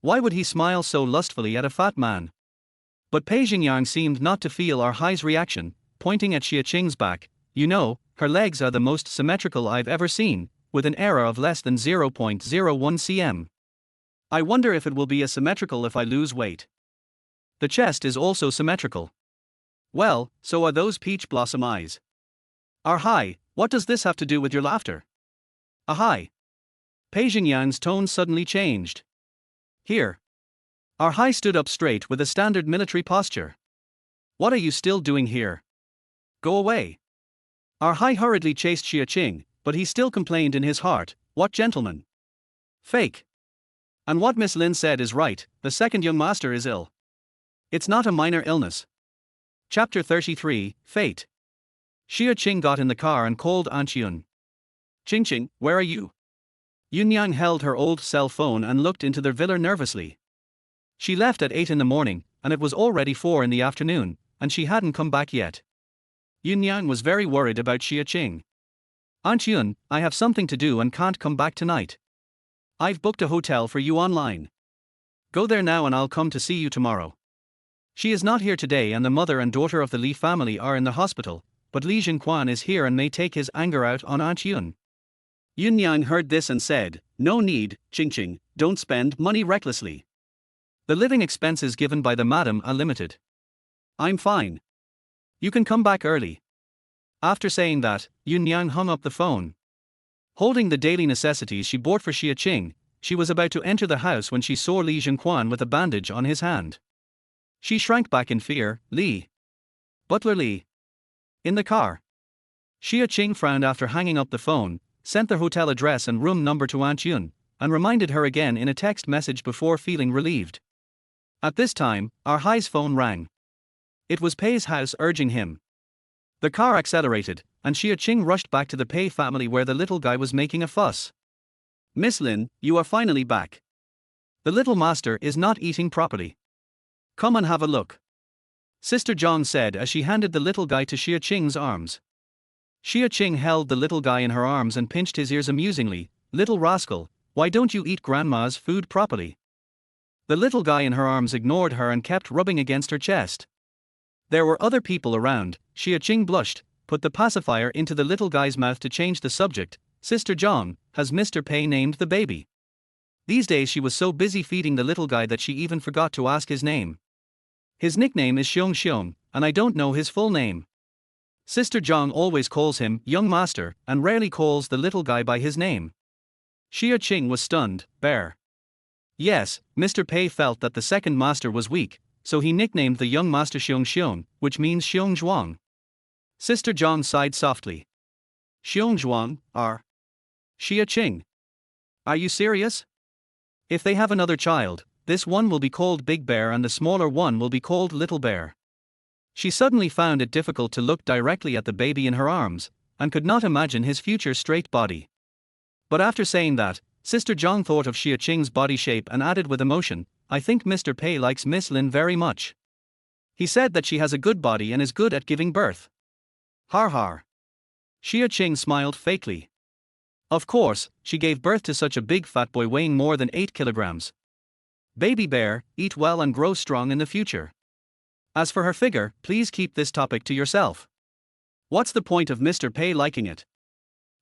A: Why would he smile so lustfully at a fat man? But Pei Xingyang seemed not to feel our Hai's reaction, pointing at Xia Qing's back. You know, her legs are the most symmetrical I've ever seen, with an error of less than 0.01 cm. I wonder if it will be as symmetrical if I lose weight. The chest is also symmetrical. Well, so are those peach blossom eyes. Our Hai, what does this have to do with your laughter? A Hai. Pei Xingyang's tone suddenly changed. Here. Our Hai stood up straight with a standard military posture. What are you still doing here? Go away. Our Hai hurriedly chased Xia Qing, but he still complained in his heart, what gentleman? Fake. And what Miss Lin said is right, the second young master is ill. It's not a minor illness. Chapter 33, Fate. Xia Qing got in the car and called Aunt Yun. Qing, where are you? Yunyang held her old cell phone and looked into the villa nervously. She left at 8 in the morning, and it was already 4 in the afternoon, and she hadn't come back yet. Yunyang was very worried about Xia Qing. Aunt Yun, I have something to do and can't come back tonight. I've booked a hotel for you online. Go there now and I'll come to see you tomorrow. She is not here today and the mother and daughter of the Li family are in the hospital, but Li Jinquan is here and may take his anger out on Aunt Yun. Yun Yang heard this and said, "No need, Qing, don't spend money recklessly. The living expenses given by the madam are limited. I'm fine. You can come back early." After saying that, Yun Yang hung up the phone. Holding the daily necessities she bought for Xia Qing, she was about to enter the house when she saw Li Zhengquan with a bandage on his hand. She shrank back in fear. "Li. Butler Li. In the car." Xia Qing frowned after hanging up the phone, sent the hotel address and room number to Aunt Yun, and reminded her again in a text message before feeling relieved. At this time, Hai's phone rang. It was Pei's house urging him. The car accelerated, and Xia Qing rushed back to the Pei family where the little guy was making a fuss. "Miss Lin, you are finally back. The little master is not eating properly. Come and have a look," Sister Zhang said as she handed the little guy to Xia Qing's arms. Xia Qing held the little guy in her arms and pinched his ears amusingly. "Little rascal, why don't you eat grandma's food properly?" The little guy in her arms ignored her and kept rubbing against her chest. There were other people around. Xia Qing blushed, put the pacifier into the little guy's mouth to change the subject. "Sister Zhang, has Mr. Pei named the baby?" These days she was so busy feeding the little guy that she even forgot to ask his name. "His nickname is Xiong, and I don't know his full name. Sister Zhang always calls him Young Master and rarely calls the little guy by his name." Xia Qing was stunned. "Bear." Yes, Mr. Pei felt that the second master was weak, so he nicknamed the young master Xiong, which means Xiong Zhuang. Sister Zhang sighed softly. "Xiong Zhuang, Xia Qing. Are you serious? If they have another child, this one will be called Big Bear and the smaller one will be called Little Bear." She suddenly found it difficult to look directly at the baby in her arms, and could not imagine his future straight body. But after saying that, Sister Zhang thought of Xia Qing's body shape and added with emotion, "I think Mr. Pei likes Miss Lin very much. He said that she has a good body and is good at giving birth." Har har. Xia Qing smiled fakely. Of course, she gave birth to such a big fat boy weighing more than 8 kilograms. Baby bear, eat well and grow strong in the future. As for her figure, please keep this topic to yourself. What's the point of Mr. Pei liking it?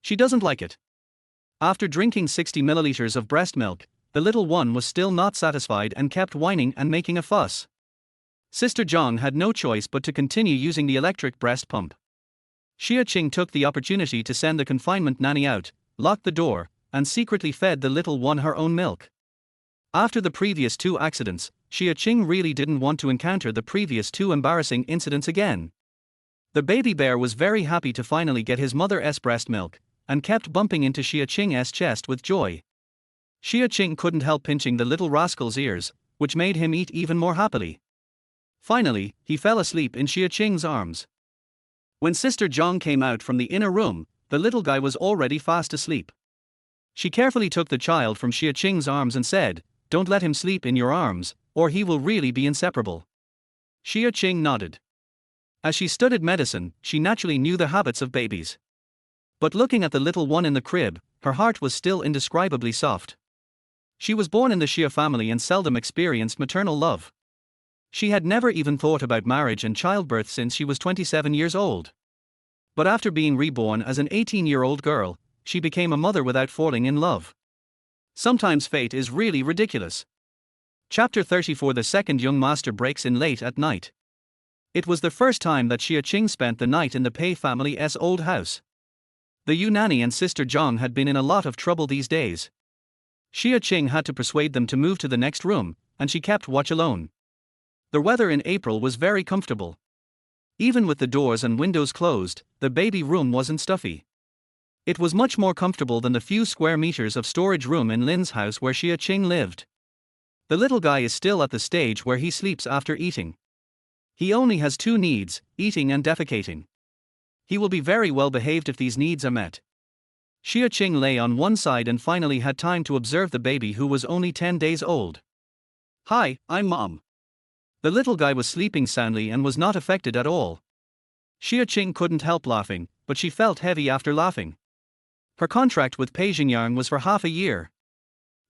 A: She doesn't like it. After drinking 60 milliliters of breast milk, the little one was still not satisfied and kept whining and making a fuss. Sister Zhang had no choice but to continue using the electric breast pump. Xia Qing took the opportunity to send the confinement nanny out, locked the door, and secretly fed the little one her own milk. After the previous 2 accidents, Xia Qing really didn't want to encounter the previous 2 embarrassing incidents again. The baby bear was very happy to finally get his mother's breast milk, and kept bumping into Xia Qing's chest with joy. Xia Qing couldn't help pinching the little rascal's ears, which made him eat even more happily. Finally, he fell asleep in Xia Qing's arms. When Sister Zhang came out from the inner room, the little guy was already fast asleep. She carefully took the child from Xia Qing's arms and said, "Don't let him sleep in your arms, or he will really be inseparable." Xia Qing nodded. As she studied medicine, she naturally knew the habits of babies. But looking at the little one in the crib, her heart was still indescribably soft. She was born in the Xia family and seldom experienced maternal love. She had never even thought about marriage and childbirth since she was 27 years old. But after being reborn as an 18-year-old girl, she became a mother without falling in love. Sometimes fate is really ridiculous. Chapter 34. The second young master breaks in late at night. It was the first time that Xia Qing spent the night in the Pei family's old house. The Yu nanny and Sister Zhang had been in a lot of trouble these days. Xia Qing had to persuade them to move to the next room, and she kept watch alone. The weather in April was very comfortable. Even with the doors and windows closed, the baby room wasn't stuffy. It was much more comfortable than the few square meters of storage room in Lin's house where Xia Qing lived. The little guy is still at the stage where he sleeps after eating. He only has 2 needs, eating and defecating. He will be very well behaved if these needs are met. Xia Qing lay on one side and finally had time to observe the baby, who was only 10 days old. "Hi, I'm Mom." The little guy was sleeping soundly and was not affected at all. Xia Qing couldn't help laughing, but she felt heavy after laughing. Her contract with Pei Xingyang was for half a year.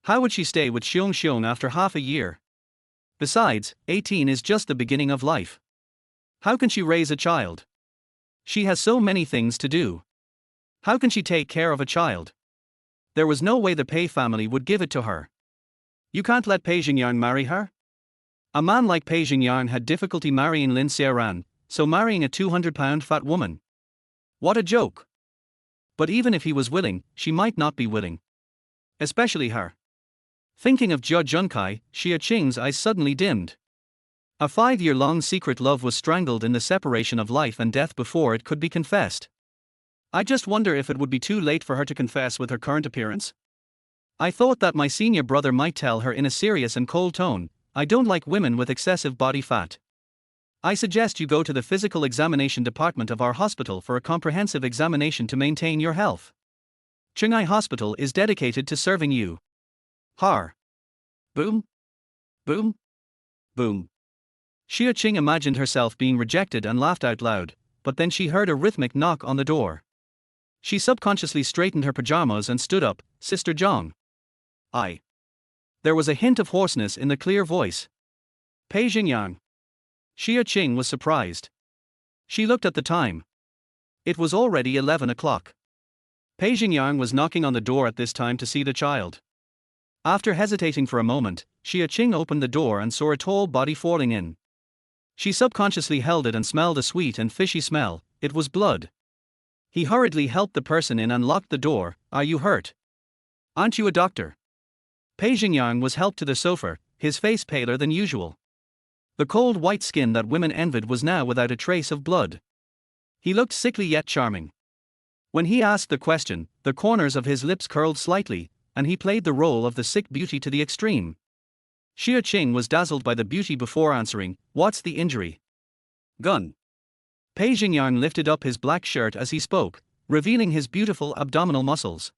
A: How would she stay with Xiong after half a year? Besides, 18 is just the beginning of life. How can she raise a child? She has so many things to do. How can she take care of a child? There was no way the Pei family would give it to her. You can't let Pei Xingyang marry her? A man like Pei Xingyang had difficulty marrying Lin Xiaoran, so marrying a 200-pound fat woman. What a joke. But even if he was willing, she might not be willing. Especially her. Thinking of Jia Junkai, Xia Qing's eyes suddenly dimmed. A 5-year-long secret love was strangled in the separation of life and death before it could be confessed. I just wonder if it would be too late for her to confess with her current appearance. I thought that my senior brother might tell her in a serious and cold tone, I don't like women with excessive body fat. I suggest you go to the physical examination department of our hospital for a comprehensive examination to maintain your health. Qinghai Hospital is dedicated to serving you. Har. Boom. Boom. Boom. Xia Qing imagined herself being rejected and laughed out loud, but then she heard a rhythmic knock on the door. She subconsciously straightened her pajamas and stood up. Sister Zhang. I. There was a hint of hoarseness in the clear voice. Pei Xingyang. Xia Qing was surprised. She looked at the time. It was already 11 o'clock. Pei Xingyang was knocking on the door at this time to see the child. After hesitating for a moment, Xia Qing opened the door and saw a tall body falling in. She subconsciously held it and smelled a sweet and fishy smell. It was blood. He hurriedly helped the person in and locked the door. Are you hurt? Aren't you a doctor? Pei Xingyang was helped to the sofa, his face paler than usual. The cold white skin that women envied was now without a trace of blood. He looked sickly yet charming. When he asked the question, the corners of his lips curled slightly, and he played the role of the sick beauty to the extreme. Xia Qing was dazzled by the beauty before answering, what's the injury? Gun. Pei Xingyang lifted up his black shirt as he spoke, revealing his beautiful abdominal muscles.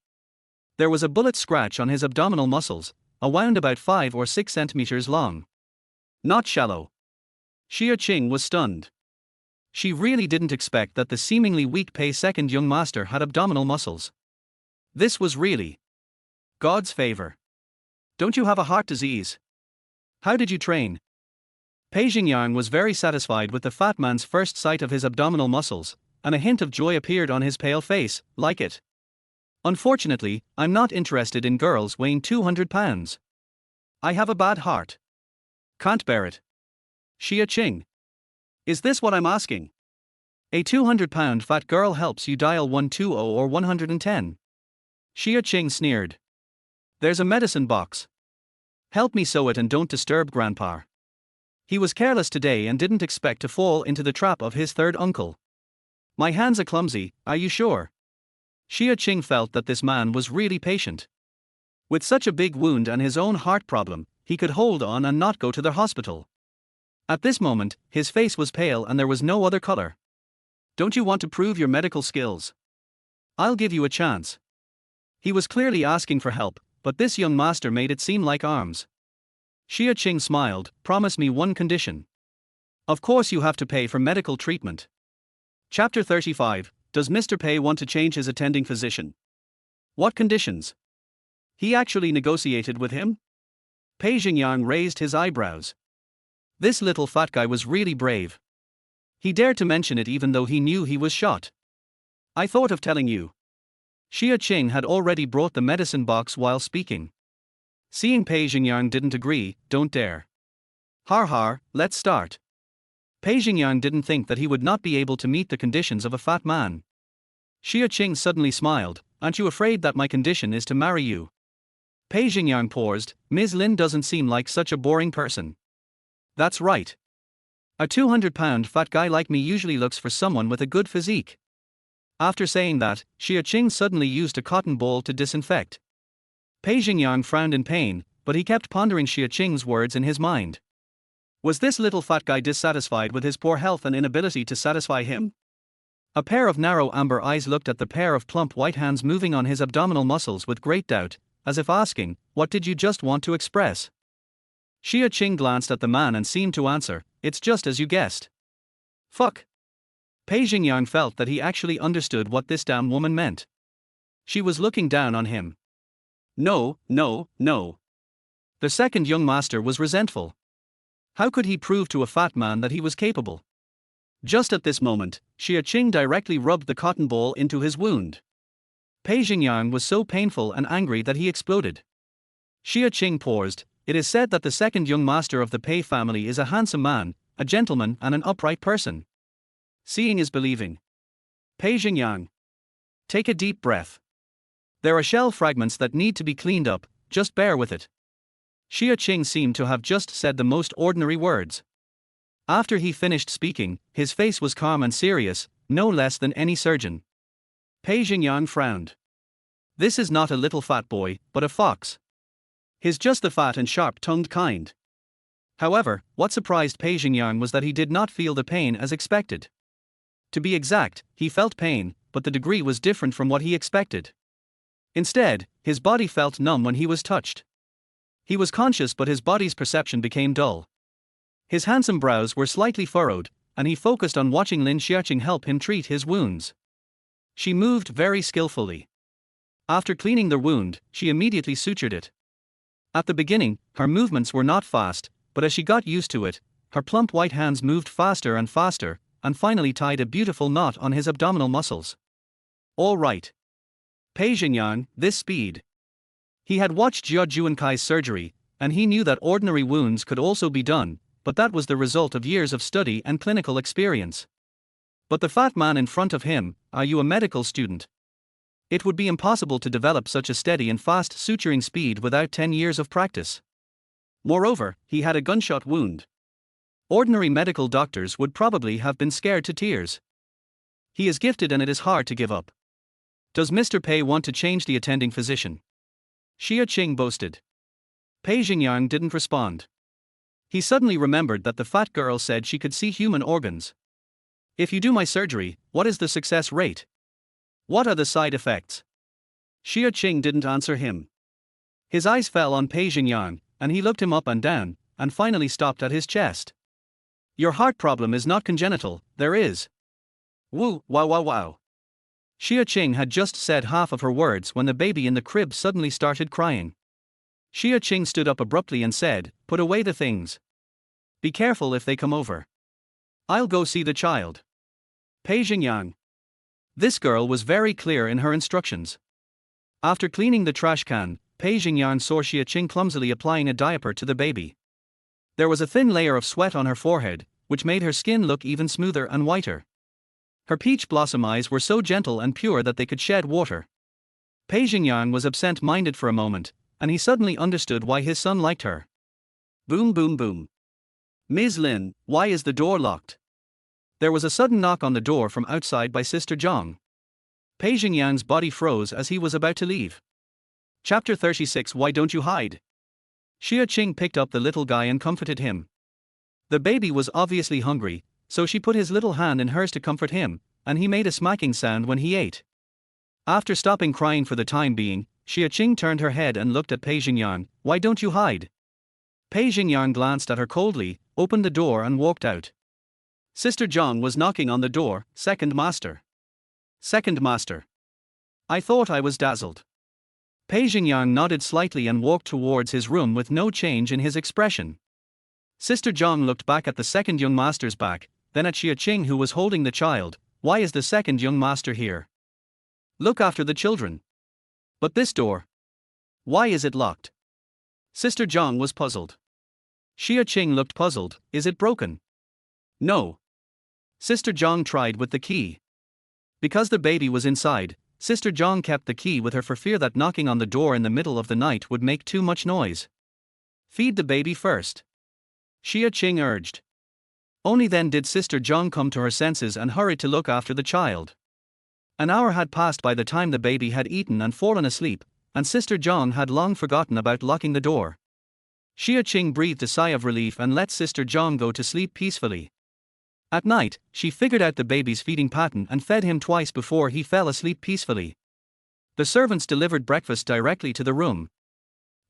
A: There was a bullet scratch on his abdominal muscles, a wound about 5 or 6 centimeters long. Not shallow. Xia Qing was stunned. She really didn't expect that the seemingly weak Pei second young master had abdominal muscles. This was really God's favor. Don't you have a heart disease? How did you train? Pei Xingyang was very satisfied with the fat man's first sight of his abdominal muscles, and a hint of joy appeared on his pale face. Like it. Unfortunately, I'm not interested in girls weighing 200 pounds. I have a bad heart. Can't bear it. Xia Qing. Is this what I'm asking? A 200-pound fat girl helps you dial 120 or 110. Xia Qing sneered. There's a medicine box. Help me sew it and don't disturb Grandpa. He was careless today and didn't expect to fall into the trap of his third uncle. My hands are clumsy, are you sure? Xia Qing felt that this man was really patient. With such a big wound and his own heart problem, he could hold on and not go to the hospital. At this moment, his face was pale and there was no other color. Don't you want to prove your medical skills? I'll give you a chance. He was clearly asking for help, but this young master made it seem like arms. Xia Qing smiled. Promise me one condition. Of course you have to pay for medical treatment. Chapter 35. Does Mr. Pei want to change his attending physician? What conditions? He actually negotiated with him? Pei Xingyang raised his eyebrows. This little fat guy was really brave. He dared to mention it even though he knew he was shot. I thought of telling you. Xia Qing had already brought the medicine box while speaking. Seeing Pei Xingyang didn't agree, don't dare. Har har, let's start. Pei Xingyang didn't think that he would not be able to meet the conditions of a fat man. Xia Qing suddenly smiled. Aren't you afraid that my condition is to marry you? Pei Xingyang paused. Ms. Lin doesn't seem like such a boring person. That's right. A 200-pound fat guy like me usually looks for someone with a good physique. After saying that, Xia Qing suddenly used a cotton ball to disinfect. Pei Xingyang frowned in pain, but he kept pondering Xia Qing's words in his mind. Was this little fat guy dissatisfied with his poor health and inability to satisfy him? A pair of narrow amber eyes looked at the pair of plump white hands moving on his abdominal muscles with great doubt, as if asking, what did you just want to express? Xia Qing glanced at the man and seemed to answer, it's just as you guessed. Fuck. Pei Xingyang felt that he actually understood what this damn woman meant. She was looking down on him. No, no, no. The second young master was resentful. How could he prove to a fat man that he was capable? Just at this moment, Xia Qing directly rubbed the cotton ball into his wound. Pei Xingyang was so painful and angry that he exploded. Xia Qing paused. It is said that the second young master of the Pei family is a handsome man, a gentleman and an upright person. Seeing is believing. Pei Xingyang. Take a deep breath. There are shell fragments that need to be cleaned up, just bear with it. Xia Qing seemed to have just said the most ordinary words. After he finished speaking, his face was calm and serious, no less than any surgeon. Pei Xingyang frowned. This is not a little fat boy, but a fox. He's just the fat and sharp-tongued kind. However, what surprised Pei Xingyang was that he did not feel the pain as expected. To be exact, he felt pain, but the degree was different from what he expected. Instead, his body felt numb when he was touched. He was conscious, but his body's perception became dull. His handsome brows were slightly furrowed, and he focused on watching Xia Qing help him treat his wounds. She moved very skillfully. After cleaning the wound, she immediately sutured it. At the beginning, her movements were not fast, but as she got used to it, her plump white hands moved faster, and finally tied a beautiful knot on his abdominal muscles. All right. Pei Xingyang, this speed. He had watched Jia Juankai's surgery, and he knew that ordinary wounds could also be done, but that was the result of years of study and clinical experience. But the fat man in front of him, are you a medical student? It would be impossible to develop such a steady and fast suturing speed without 10 years of practice. Moreover, he had a gunshot wound. Ordinary medical doctors would probably have been scared to tears. He is gifted and it is hard to give up. Does Mr. Pei want to change the attending physician? Xia Qing boasted. Pei Xingyang didn't respond. He suddenly remembered that the fat girl said she could see human organs. If you do my surgery, what is the success rate? What are the side effects? Xia Qing didn't answer him. His eyes fell on Pei Xingyang, and he looked him up and down, and finally stopped at his chest. Your heart problem is not congenital, there is. Woo, wow wow wow. Xia Qing had just said half of her words when the baby in the crib suddenly started crying. Xia Qing stood up abruptly and said, put away the things. Be careful if they come over. I'll go see the child. Pei Xingyang. This girl was very clear in her instructions. After cleaning the trash can, Pei Xingyang saw Xia Qing clumsily applying a diaper to the baby. There was a thin layer of sweat on her forehead, which made her skin look even smoother and whiter. Her peach blossom eyes were so gentle and pure that they could shed water. Pei Xingyang was absent-minded for a moment, and he suddenly understood why his son liked her. Boom boom boom. Ms. Lin, why is the door locked? There was a sudden knock on the door from outside by Sister Zhang. Pei Xingyang's body froze as he was about to leave. Chapter 36. Why don't you hide? Xia Qing picked up the little guy and comforted him. The baby was obviously hungry, so she put his little hand in hers to comfort him, and he made a smacking sound when he ate. After stopping crying for the time being, Xia Qing turned her head and looked at Pei Xingyang. Why don't you hide? Pei Xingyang glanced at her coldly, opened the door and walked out. Sister Zhang was knocking on the door. Second master. Second master. I thought I was dazzled. Pei Xingyang nodded slightly and walked towards his room with no change in his expression. Sister Zhang looked back at the second young master's back, then at Xia Qing who was holding the child. Why is the second young master here? Look after the children. But this door. Why is it locked? Sister Zhang was puzzled. Xia Qing looked puzzled. Is it broken? No. Sister Zhang tried with the key. Because the baby was inside, Sister Zhang kept the key with her for fear that knocking on the door in the middle of the night would make too much noise. Feed the baby first. Xia Qing urged. Only then did Sister Zhang come to her senses and hurried to look after the child. An hour had passed by the time the baby had eaten and fallen asleep, and Sister Zhang had long forgotten about locking the door. Xia Qing breathed a sigh of relief and let Sister Zhang go to sleep peacefully. At night, she figured out the baby's feeding pattern and fed him twice before he fell asleep peacefully. The servants delivered breakfast directly to the room.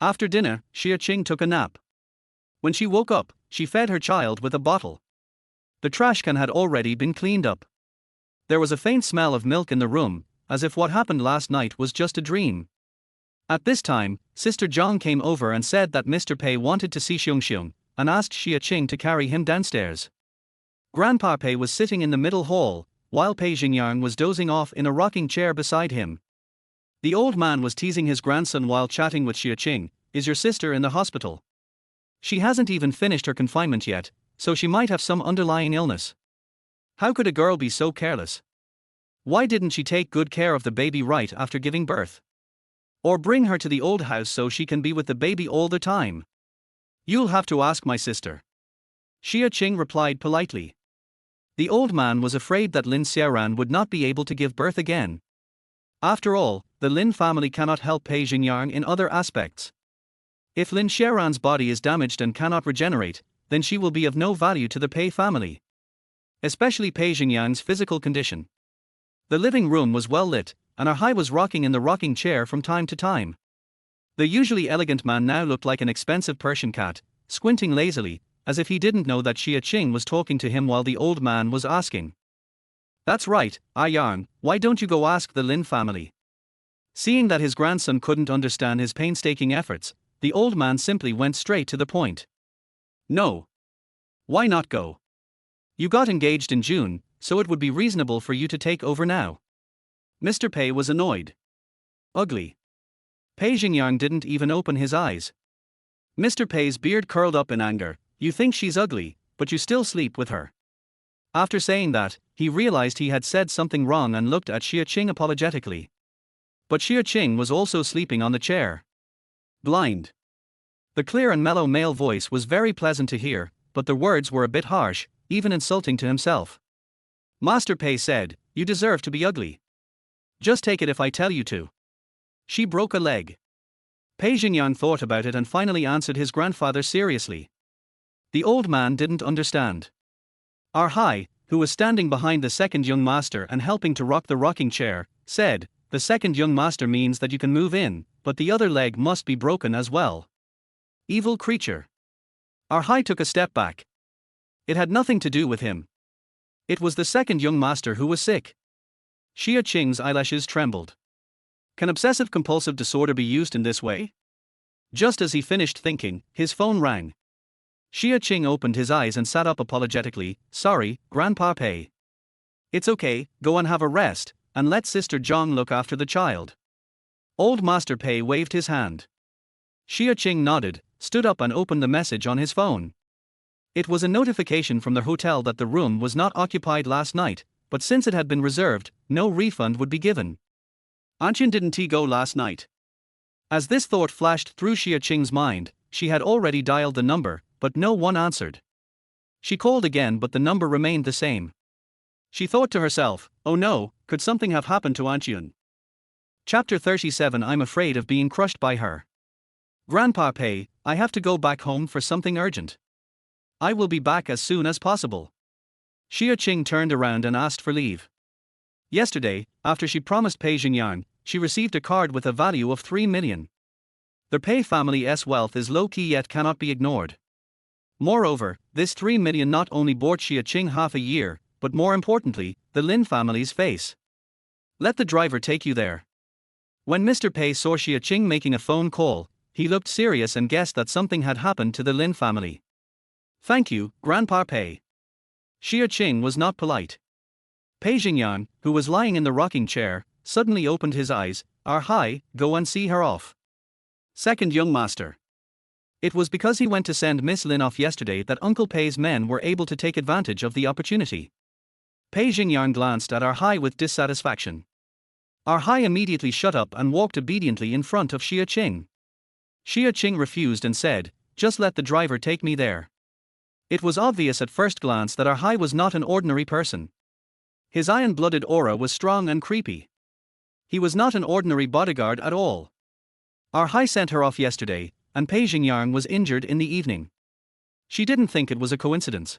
A: After dinner, Xia Qing took a nap. When she woke up, she fed her child with a bottle. The trash can had already been cleaned up. There was a faint smell of milk in the room, as if what happened last night was just a dream. At this time, Sister Zhang came over and said that Mr. Pei wanted to see Xiong, and asked Xia Qing to carry him downstairs. Grandpa Pei was sitting in the middle hall, while Pei Xingyang was dozing off in a rocking chair beside him. The old man was teasing his grandson while chatting with Xia Qing. Is your sister in the hospital? She hasn't even finished her confinement yet, so she might have some underlying illness. How could a girl be so careless? Why didn't she take good care of the baby right after giving birth? Or bring her to the old house so she can be with the baby all the time? You'll have to ask my sister. Xia Qing replied politely. The old man was afraid that Lin Xiaoran would not be able to give birth again. After all, the Lin family cannot help Pei Xingyang in other aspects. If Lin Xiaoran's body is damaged and cannot regenerate, then she will be of no value to the Pei family. Especially Pei Xingyang's physical condition. The living room was well lit, and Arhai was rocking in the rocking chair from time to time. The usually elegant man now looked like an expensive Persian cat, squinting lazily, as if he didn't know that Xia Qing was talking to him while the old man was asking. That's right, Yang, why don't you go ask the Lin family? Seeing that his grandson couldn't understand his painstaking efforts, the old man simply went straight to the point. No. Why not go? You got engaged in June, so it would be reasonable for you to take over now. Mr. Pei was annoyed. Ugly. Pei Xingyang didn't even open his eyes. Mr. Pei's beard curled up in anger. You think she's ugly, but you still sleep with her. After saying that, he realized he had said something wrong and looked at Xia Qing apologetically. But Xia Qing was also sleeping on the chair. Blind. The clear and mellow male voice was very pleasant to hear, but the words were a bit harsh, even insulting to himself. Master Pei said, you deserve to be ugly. Just take it if I tell you to. She broke a leg. Pei Xingyang thought about it and finally answered his grandfather seriously. The old man didn't understand. Arhai, who was standing behind the second young master and helping to rock the rocking chair, said, the second young master means that you can move in, but the other leg must be broken as well. Evil creature. Arhai took a step back. It had nothing to do with him. It was the second young master who was sick. Xia Qing's eyelashes trembled. Can obsessive-compulsive disorder be used in this way? Just as he finished thinking, his phone rang. Xia Qing opened his eyes and sat up apologetically. Sorry, Grandpa Pei. It's okay, go and have a rest, and let Sister Zhang look after the child. Old Master Pei waved his hand. Xia Qing nodded, stood up and opened the message on his phone. It was a notification from the hotel that the room was not occupied last night, but since it had been reserved, no refund would be given. Anqian didn't he go last night? As this thought flashed through Xia Qing's mind, she had already dialed the number, but no one answered. She called again but the number remained the same. She thought to herself, oh no, could something have happened to Anqian? Chapter 37 I'm afraid of being crushed by her. Grandpa Pei, I have to go back home for something urgent. I will be back as soon as possible. Xia Qing turned around and asked for leave. Yesterday, after she promised Pei Xingyang, she received a card with a value of 3 million. The Pei family's wealth is low-key yet cannot be ignored. Moreover, this 3 million not only bought Xia Qing half a year, but more importantly, the Lin family's face. Let the driver take you there. When Mr. Pei saw Xia Qing making a phone call, he looked serious and guessed that something had happened to the Lin family. Thank you, Grandpa Pei. Xia Qing was not polite. Pei Xingyang, who was lying in the rocking chair, suddenly opened his eyes. Arhai, go and see her off. Second young master. It was because he went to send Miss Lin off yesterday that Uncle Pei's men were able to take advantage of the opportunity. Pei Xingyang glanced at Arhai with dissatisfaction. Arhai immediately shut up and walked obediently in front of Xia Qing. Xia Qing refused and said, just let the driver take me there. It was obvious at first glance that Arhai was not an ordinary person. His iron-blooded aura was strong and creepy. He was not an ordinary bodyguard at all. Arhai sent her off yesterday, and Pei Xingyang was injured in the evening. She didn't think it was a coincidence.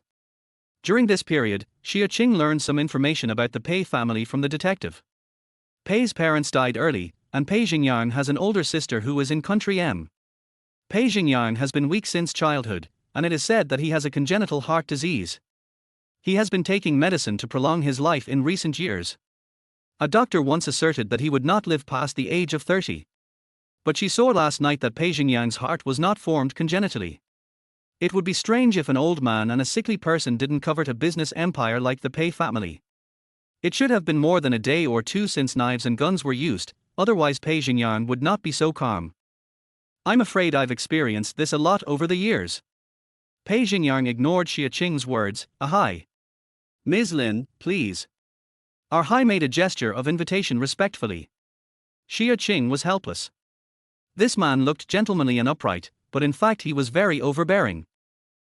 A: During this period, Xia Qing learned some information about the Pei family from the detective. Pei's parents died early, and Pei Xingyang has an older sister who is in country M. Pei Xingyang has been weak since childhood, and it is said that he has a congenital heart disease. He has been taking medicine to prolong his life in recent years. A doctor once asserted that he would not live past the age of 30. But she saw last night that Pei Xingyang's heart was not formed congenitally. It would be strange if an old man and a sickly person didn't covet a business empire like the Pei family. It should have been more than a day or two since knives and guns were used, otherwise Pei Xingyang would not be so calm. I'm afraid I've experienced this a lot over the years. Pei Xingyang ignored Xia Qing's words. Hi. Ms. Lin, please. Our Hai made a gesture of invitation respectfully. Xia Qing was helpless. This man looked gentlemanly and upright, but in fact he was very overbearing.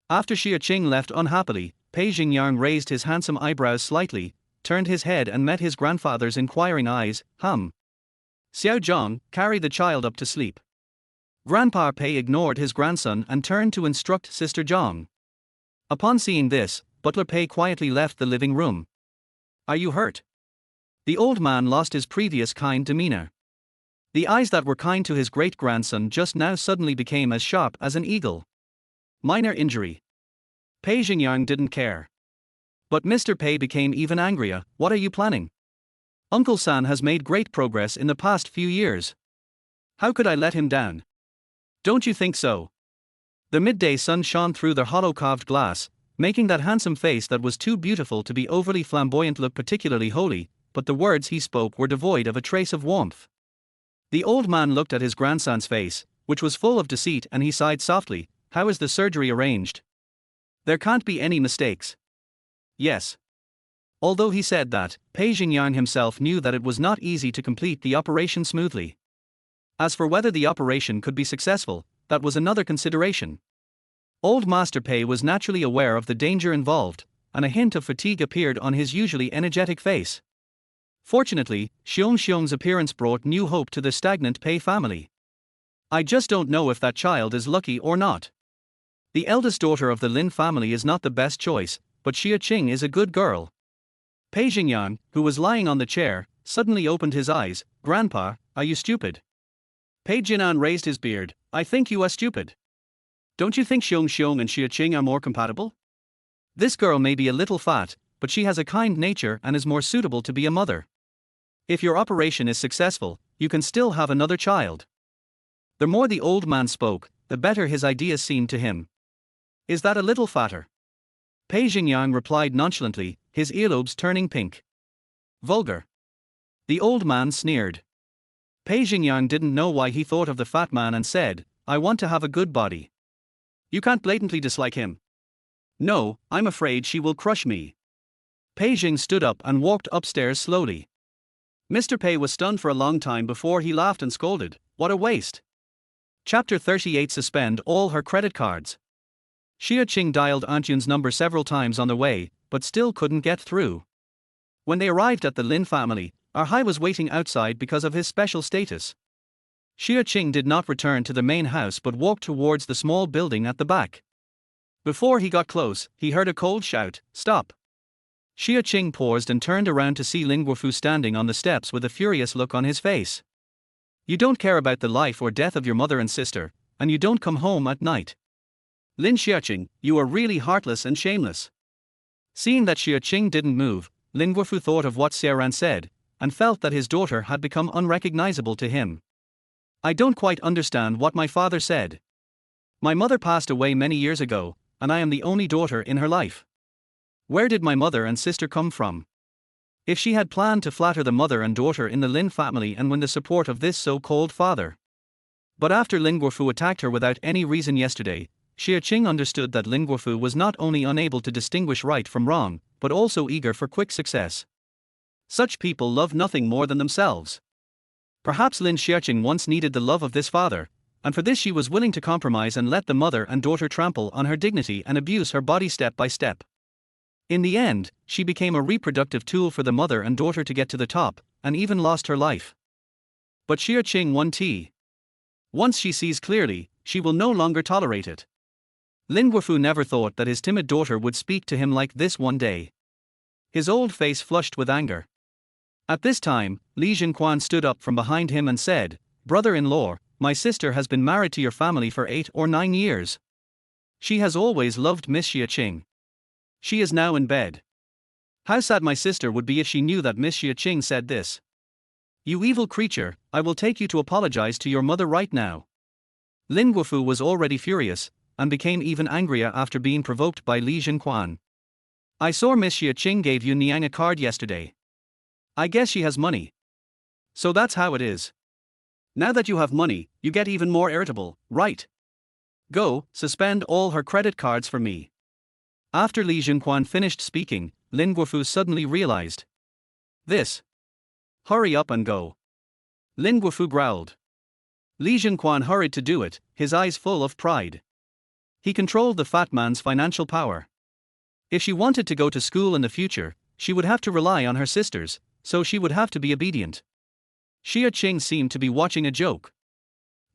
A: After Xia Qing left unhappily, Pei Xingyang raised his handsome eyebrows slightly, turned his head and met his grandfather's inquiring eyes. Xiao Zhang, carry the child up to sleep. Grandpa Pei ignored his grandson and turned to instruct Sister Zhang. Upon seeing this, Butler Pei quietly left the living room. Are you hurt? The old man lost his previous kind demeanor. The eyes that were kind to his great-grandson just now suddenly became as sharp as an eagle. Minor injury. Pei Xingyang didn't care. But Mr. Pei became even angrier. What are you planning? Uncle San has made great progress in the past few years. How could I let him down? Don't you think so? The midday sun shone through the hollow carved glass, making that handsome face that was too beautiful to be overly flamboyant look particularly holy, but the words he spoke were devoid of a trace of warmth. The old man looked at his grandson's face, which was full of deceit, and he sighed softly. How is the surgery arranged? There can't be any mistakes. Yes. Although he said that, Pei Xingyang himself knew that it was not easy to complete the operation smoothly. As for whether the operation could be successful, that was another consideration. Old Master Pei was naturally aware of the danger involved, and a hint of fatigue appeared on his usually energetic face. Fortunately, Xiong's appearance brought new hope to the stagnant Pei family. I just don't know if that child is lucky or not. The eldest daughter of the Lin family is not the best choice, but Xia Qing is a good girl. Pei Xingyang, who was lying on the chair, suddenly opened his eyes. Grandpa, are you stupid? Pei Jinan raised his beard. I think you are stupid. Don't you think Xiong and Xia Qing are more compatible? This girl may be a little fat, but she has a kind nature and is more suitable to be a mother. If your operation is successful, you can still have another child. The more the old man spoke, the better his ideas seemed to him. Is that a little fatter? Pei Xingyang replied nonchalantly, his earlobes turning pink. Vulgar. The old man sneered. Pei Xingyang didn't know why he thought of the fat man and said, I want to have a good body. You can't blatantly dislike him. No, I'm afraid she will crush me. Pei Xing stood up and walked upstairs slowly. Mr. Pei was stunned for a long time before he laughed and scolded, what a waste. Chapter 38. Suspend all her credit cards. Xia Qing dialed Aunt Yun's number several times on the way, but still couldn't get through. When they arrived at the Lin family, Hai was waiting outside because of his special status. Xia Qing did not return to the main house but walked towards the small building at the back. Before he got close, he heard a cold shout, stop. Xia Qing paused and turned around to see Lin Guofu standing on the steps with a furious look on his face. You don't care about the life or death of your mother and sister, and you don't come home at night. Lin Xiaqing, you are really heartless and shameless. Seeing that Xia Qing didn't move, Lin Guofu thought of what Xia Ran said, and felt that his daughter had become unrecognizable to him. I don't quite understand what my father said. My mother passed away many years ago, and I am the only daughter in her life. Where did my mother and sister come from? If she had planned to flatter the mother and daughter in the Lin family and win the support of this so-called father. But after Lin Guofu attacked her without any reason yesterday, Xia Qing understood that Lin Guofu was not only unable to distinguish right from wrong, but also eager for quick success. Such people love nothing more than themselves. Perhaps Lin Xiaqing once needed the love of this father, and for this she was willing to compromise and let the mother and daughter trample on her dignity and abuse her body step by step. In the end, she became a reproductive tool for the mother and daughter to get to the top, and even lost her life. But Xia Qing won tea. Once she sees clearly, she will no longer tolerate it. Lin Guofu never thought that his timid daughter would speak to him like this one day. His old face flushed with anger. At this time, Li Jinquan stood up from behind him and said, Brother-in-law, my sister has been married to your family for 8 or 9 years. She has always loved Miss Xia Qing. She is now in bed. How sad my sister would be if she knew that Miss Xia Qing said this. You evil creature, I will take you to apologize to your mother right now. Lin Guofu was already furious, and became even angrier after being provoked by Li Jinquan. I saw Miss Xia Qing gave you Niang a card yesterday. I guess she has money. So that's how it is. Now that you have money, you get even more irritable, right? Go, suspend all her credit cards for me. After Li Junquan finished speaking, Lin Guofu suddenly realized this. Hurry up and go. Lin Guofu growled. Li Junquan hurried to do it, his eyes full of pride. He controlled the fat man's financial power. If she wanted to go to school in the future, she would have to rely on her sisters, so she would have to be obedient. Xia Qing seemed to be watching a joke.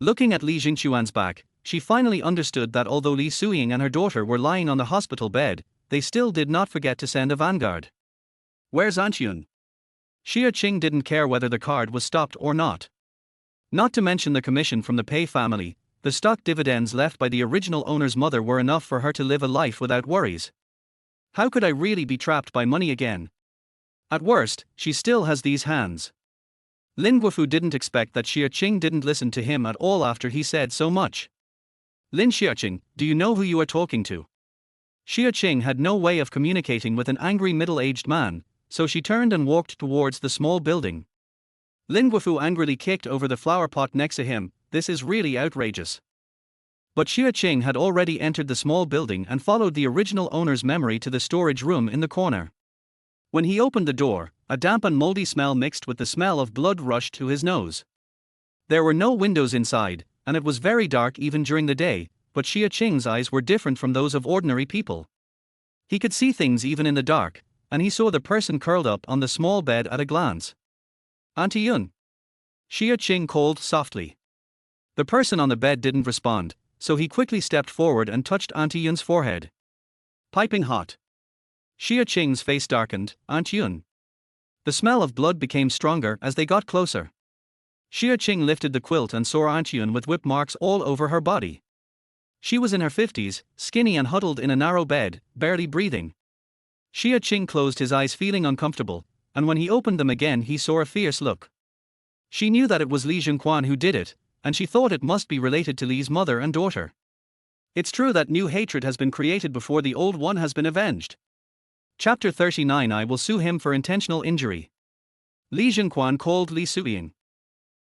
A: Looking at Li Jingquan's back, she finally understood that although Li Suying and her daughter were lying on the hospital bed, they still did not forget to send a vanguard. Where's Aunt Yun? Xia Qing didn't care whether the card was stopped or not. Not to mention the commission from the Pei family, the stock dividends left by the original owner's mother were enough for her to live a life without worries. How could I really be trapped by money again? At worst, she still has these hands. Lin Guofu didn't expect that Xia Qing didn't listen to him at all after he said so much. Lin Xiaoqing, do you know who you are talking to? Xia Qing had no way of communicating with an angry middle-aged man, so she turned and walked towards the small building. Lin Guofu angrily kicked over the flower pot next to him. This is really outrageous. But Xia Qing had already entered the small building and followed the original owner's memory to the storage room in the corner. When he opened the door, a damp and moldy smell mixed with the smell of blood rushed to his nose. There were no windows inside, and it was very dark even during the day, but Xia Qing's eyes were different from those of ordinary people. He could see things even in the dark, and he saw the person curled up on the small bed at a glance. Auntie Yun. Xia Qing called softly. The person on the bed didn't respond, so he quickly stepped forward and touched Auntie Yun's forehead. Piping hot. Xia Qing's face darkened. Aunt Yun. The smell of blood became stronger as they got closer. Xia Qing lifted the quilt and saw Aunt Yun with whip marks all over her body. She was in her 50s, skinny and huddled in a narrow bed, barely breathing. Xia Qing closed his eyes feeling uncomfortable, and when he opened them again he saw a fierce look. She knew that it was Li Junquan who did it, and she thought it must be related to Li's mother and daughter. It's true that new hatred has been created before the old one has been avenged. Chapter 39 I will sue him for intentional injury. Li Junquan called Li Suying.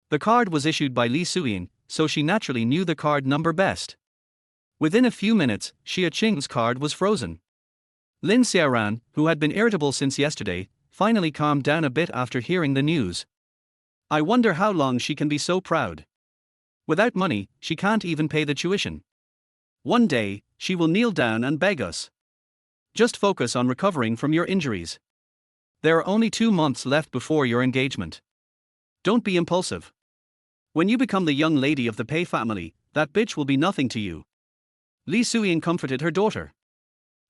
A: The card was issued by Li Suying, so she naturally knew the card number best. Within a few minutes, Xia Qing's card was frozen. Lin Xiaoran, who had been irritable since yesterday, finally calmed down a bit after hearing the news. I wonder how long she can be so proud. Without money, she can't even pay the tuition. One day, she will kneel down and beg us. Just focus on recovering from your injuries. There are only 2 months left before your engagement. Don't be impulsive. When you become the young lady of the Pei family, that bitch will be nothing to you. Li Suying comforted her daughter.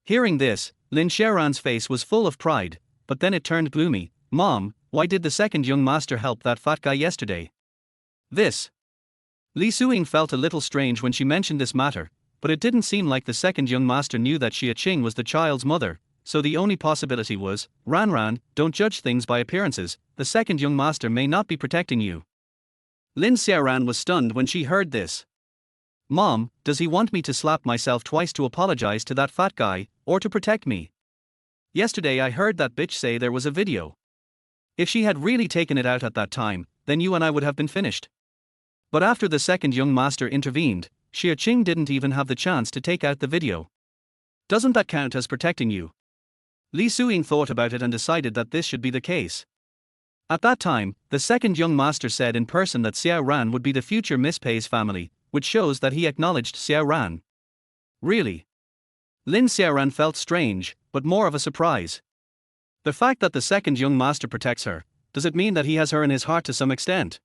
A: Hearing this, Lin Xiaoran's face was full of pride, but then it turned gloomy. Mom, why did the second young master help that fat guy yesterday? This. Li Suying felt a little strange when she mentioned this matter, but it didn't seem like the second young master knew that Xia Qing was the child's mother, so the only possibility was, Ran, don't judge things by appearances, the second young master may not be protecting you. Lin Xiaoran was stunned when she heard this. Mom, does he want me to slap myself twice to apologize to that fat guy, or to protect me? Yesterday I heard that bitch say there was a video. If she had really taken it out at that time, then you and I would have been finished. But after the second young master intervened, Xia Qing didn't even have the chance to take out the video. Doesn't that count as protecting you? Li Suying thought about it and decided that this should be the case. At that time, the second young master said in person that Xiao Ran would be the future Miss Pei's family, which shows that he acknowledged Xiao Ran. Really? Lin Xiaoran felt strange, but more of a surprise. The fact that the second young master protects her, does it mean that he has her in his heart to some extent?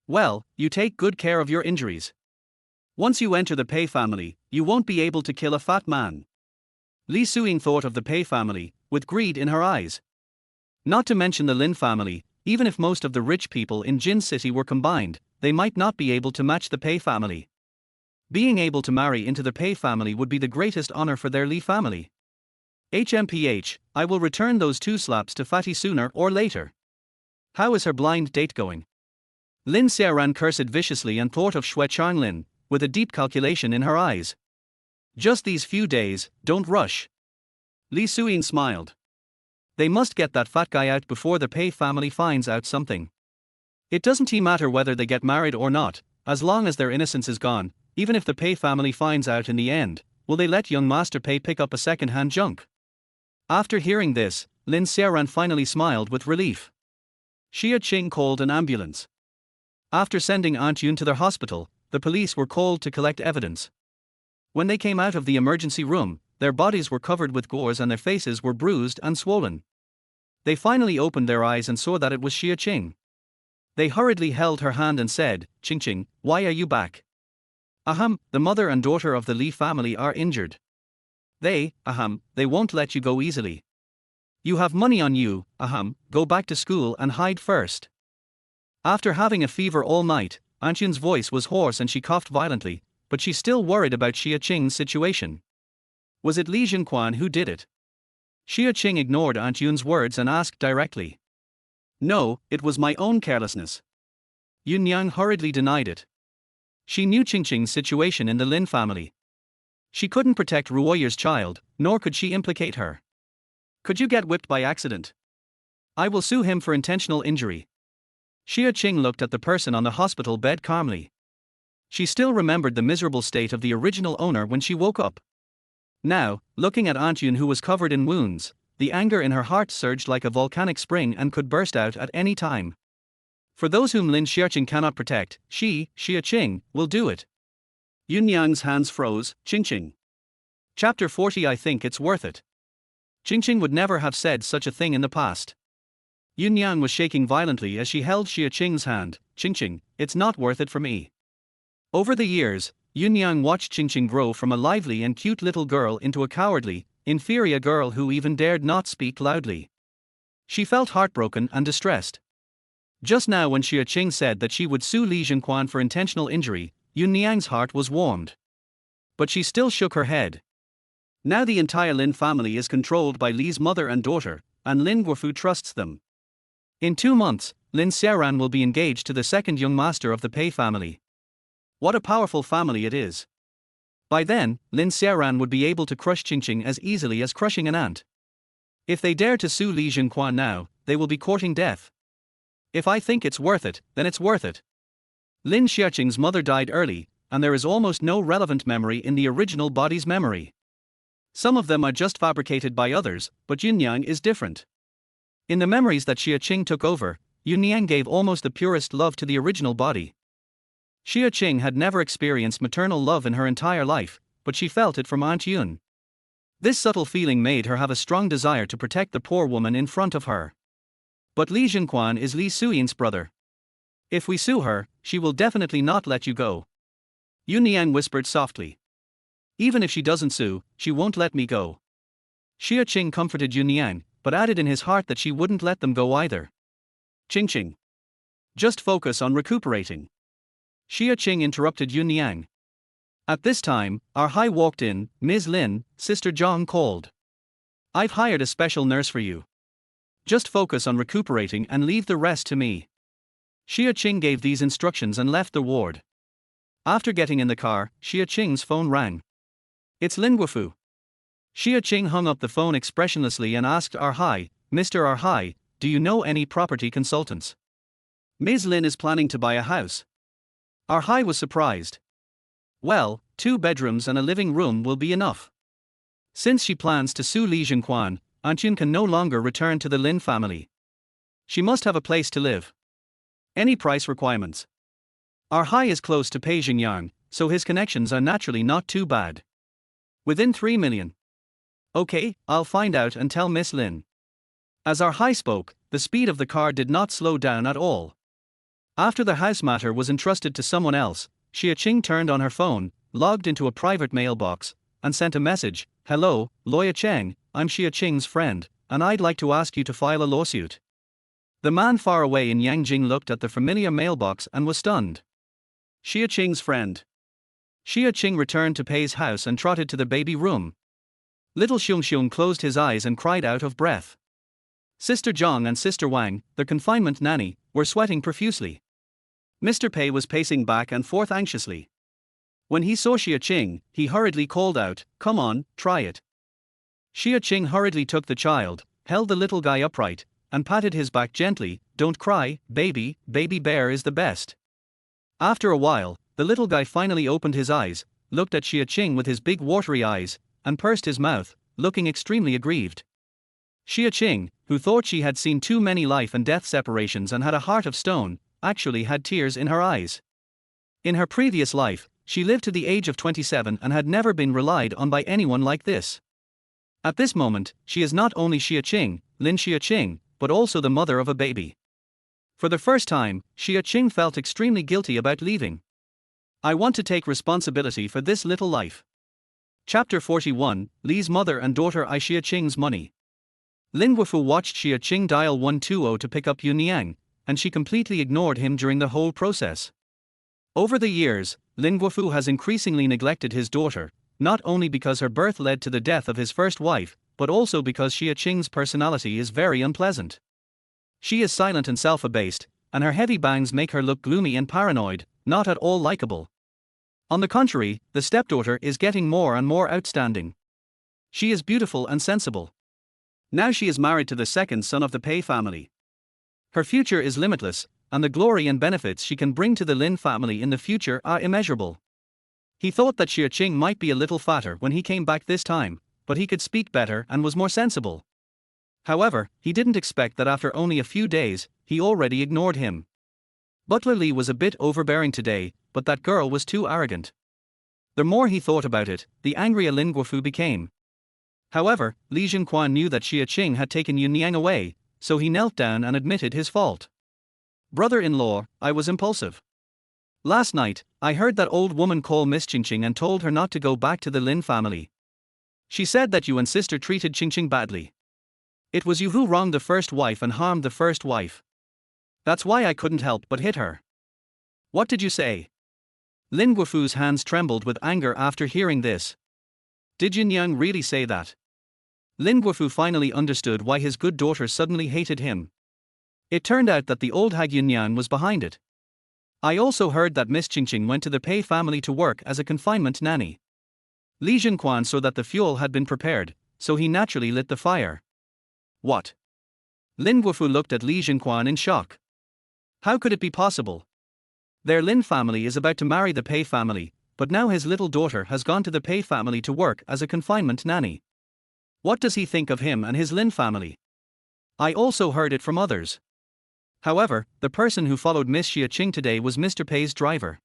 A: Well, you take good care of your injuries. Once you enter the Pei family, you won't be able to kill a fat man. Li Suying thought of the Pei family, with greed in her eyes. Not to mention the Lin family, even if most of the rich people in Jin City were combined, they might not be able to match the Pei family. Being able to marry into the Pei family would be the greatest honor for their Li family. HMPH, I will return those 2 slaps to Fatty sooner or later. How is her blind date going? Lin Xiaoran cursed viciously and thought of Xue Changlin, with a deep calculation in her eyes. Just these few days, don't rush. Li Suying smiled. They must get that fat guy out before the Pei family finds out something. It doesn't matter whether they get married or not, as long as their innocence is gone, even if the Pei family finds out in the end, will they let young Master Pei pick up a second-hand junk? After hearing this, Lin Xiaoran finally smiled with relief. Xia Qing called an ambulance. After sending Aunt Yun to their hospital, the police were called to collect evidence. When they came out of the emergency room, their bodies were covered with gores and their faces were bruised and swollen. They finally opened their eyes and saw that it was Xia Qing. They hurriedly held her hand and said, "Qing, why are you back?" The mother and daughter of the Li family are injured. They won't let you go easily. You have money on you, go back to school and hide first." After having a fever all night, Aunt Yun's voice was hoarse and she coughed violently, but she still worried about Xia Qing's situation. Was it Li Jinquan who did it? Xia Qing ignored Aunt Yun's words and asked directly. "No, it was my own carelessness." Yun Yang hurriedly denied it. She knew Qing's situation in the Lin family. She couldn't protect Ruoyer's child, nor could she implicate her. "Could you get whipped by accident? I will sue him for intentional injury." Xia Qing looked at the person on the hospital bed calmly. She still remembered the miserable state of the original owner when she woke up. Now, looking at Aunt Yun who was covered in wounds, the anger in her heart surged like a volcanic spring and could burst out at any time. For those whom Lin Xiaoqing cannot protect, Xia Qing, will do it. Yun Yang's hands froze. Qing. Chapter 40. I think it's worth it. Qing would never have said such a thing in the past. Yun Yang was shaking violently as she held Xia Qing's hand. "Qing, it's not worth it for me." Over the years, Yun Yang watched Qing grow from a lively and cute little girl into a cowardly, inferior girl who even dared not speak loudly. She felt heartbroken and distressed. Just now when Xia Qing said that she would sue Li Jinquan for intentional injury, Yun Yang's heart was warmed. But she still shook her head. Now the entire Lin family is controlled by Li's mother and daughter, and Lin Guofu trusts them. In 2 months, Lin Xiaoran will be engaged to the second young master of the Pei family. What a powerful family it is. By then, Lin Xiaoran would be able to crush Qing as easily as crushing an ant. If they dare to sue Li Jinquan now, they will be courting death. If I think it's worth it, then it's worth it. Lin Xiaoqing's mother died early, and there is almost no relevant memory in the original body's memory. Some of them are just fabricated by others, but Yun Yang is different. In the memories that Xia Qing took over, Yun Yang gave almost the purest love to the original body. Xia Qing had never experienced maternal love in her entire life, but she felt it from Aunt Yun. This subtle feeling made her have a strong desire to protect the poor woman in front of her. But Li Jinquan is Li Suyin's brother. If we sue her, she will definitely not let you go. Yun Yang whispered softly. Even if she doesn't sue, she won't let me go. Xia Qing comforted Yun Yang, but added in his heart that she wouldn't let them go either. Qing. Just focus on recuperating. Xia Qing interrupted Yun Yang. At this time, our Hai walked in. "Ms. Lin," Sister Zhang called. "I've hired a special nurse for you. Just focus on recuperating and leave the rest to me." Xia Qing gave these instructions and left the ward. After getting in the car, Xia Qing's phone rang. "It's Lin Guofu." Xia Qing hung up the phone expressionlessly and asked Hai, "Mr. Hai, do you know any property consultants? Ms. Lin is planning to buy a house." Hai was surprised. "Well, 2 bedrooms and a living room will be enough." Since she plans to sue Li Jinquan, Aunt Yun can no longer return to the Lin family. She must have a place to live. Any price requirements? Hai is close to Pei Jingyang, so his connections are naturally not too bad. Within 3 million. Okay, I'll find out and tell Miss Lin. As Hai spoke, the speed of the car did not slow down at all. After the house matter was entrusted to someone else, Xia Qing turned on her phone, logged into a private mailbox, and sent a message. "Hello, Lawyer Cheng, I'm Xia Qing's friend, and I'd like to ask you to file a lawsuit." The man far away in Yangjing looked at the familiar mailbox and was stunned. Xia Qing's friend. Xia Qing returned to Pei's house and trotted to the baby room. Little Xiong closed his eyes and cried out of breath. Sister Zhang and Sister Wang, the confinement nanny, were sweating profusely. Mr. Pei was pacing back and forth anxiously. When he saw Xia Qing, he hurriedly called out, "Come on, try it." Xia Qing hurriedly took the child, held the little guy upright, and patted his back gently. don't cry, baby, baby bear is the best. After a while, the little guy finally opened his eyes, looked at Xia Qing with his big watery eyes, and pursed his mouth, looking extremely aggrieved. Xia Qing, who thought she had seen too many life and death separations and had a heart of stone, actually had tears in her eyes. In her previous life, she lived to the age of 27 and had never been relied on by anyone like this. At this moment, she is not only Xia Qing, Lin Xia Qing, but also the mother of a baby. For the first time, Xia Qing felt extremely guilty about leaving. I want to take responsibility for this little life. Chapter 41, Li's mother and daughter I Xia Qing's money. Lin Guofu watched Xia Qing dial 120 to pick up Yun Yang, and she completely ignored him during the whole process. Over the years, Lin Guofu has increasingly neglected his daughter, not only because her birth led to the death of his first wife, but also because Xia Qing's personality is very unpleasant. She is silent and self-abased, and her heavy bangs make her look gloomy and paranoid, not at all likable. On the contrary, the stepdaughter is getting more and more outstanding. She is beautiful and sensible. Now she is married to the second son of the Pei family. Her future is limitless, and the glory and benefits she can bring to the Lin family in the future are immeasurable. He thought that Xia Qing might be a little fatter when he came back this time, but he could speak better and was more sensible. However, he didn't expect that after only a few days, he already ignored him. Butler Li was a bit overbearing today, but that girl was too arrogant. The more he thought about it, the angrier Lin Guofu became. However, Li Jinquan knew that Xia Qing had taken Yun Yang away, so he knelt down and admitted his fault. Brother-in-law, I was impulsive. Last night, I heard that old woman call Miss Qingqing and told her not to go back to the Lin family. She said that you and sister treated Qingqing badly. It was you who wronged the first wife and harmed the first wife. That's why I couldn't help but hit her. What did you say? Lin Guofu's hands trembled with anger after hearing this. Did Yun Yang really say that? Lin Guofu finally understood why his good daughter suddenly hated him. It turned out that the old hag Yun Yang was behind it. I also heard that Miss Qingqing went to the Pei family to work as a confinement nanny. Li Jinquan saw that the fuel had been prepared, so he naturally lit the fire. What? Lin Guofu looked at Li Jinquan in shock. How could it be possible? Their Lin family is about to marry the Pei family, but now his little daughter has gone to the Pei family to work as a confinement nanny. What does he think of him and his Lin family? I also heard it from others. However, the person who followed Miss Xia Qing today was Mr. Pei's driver.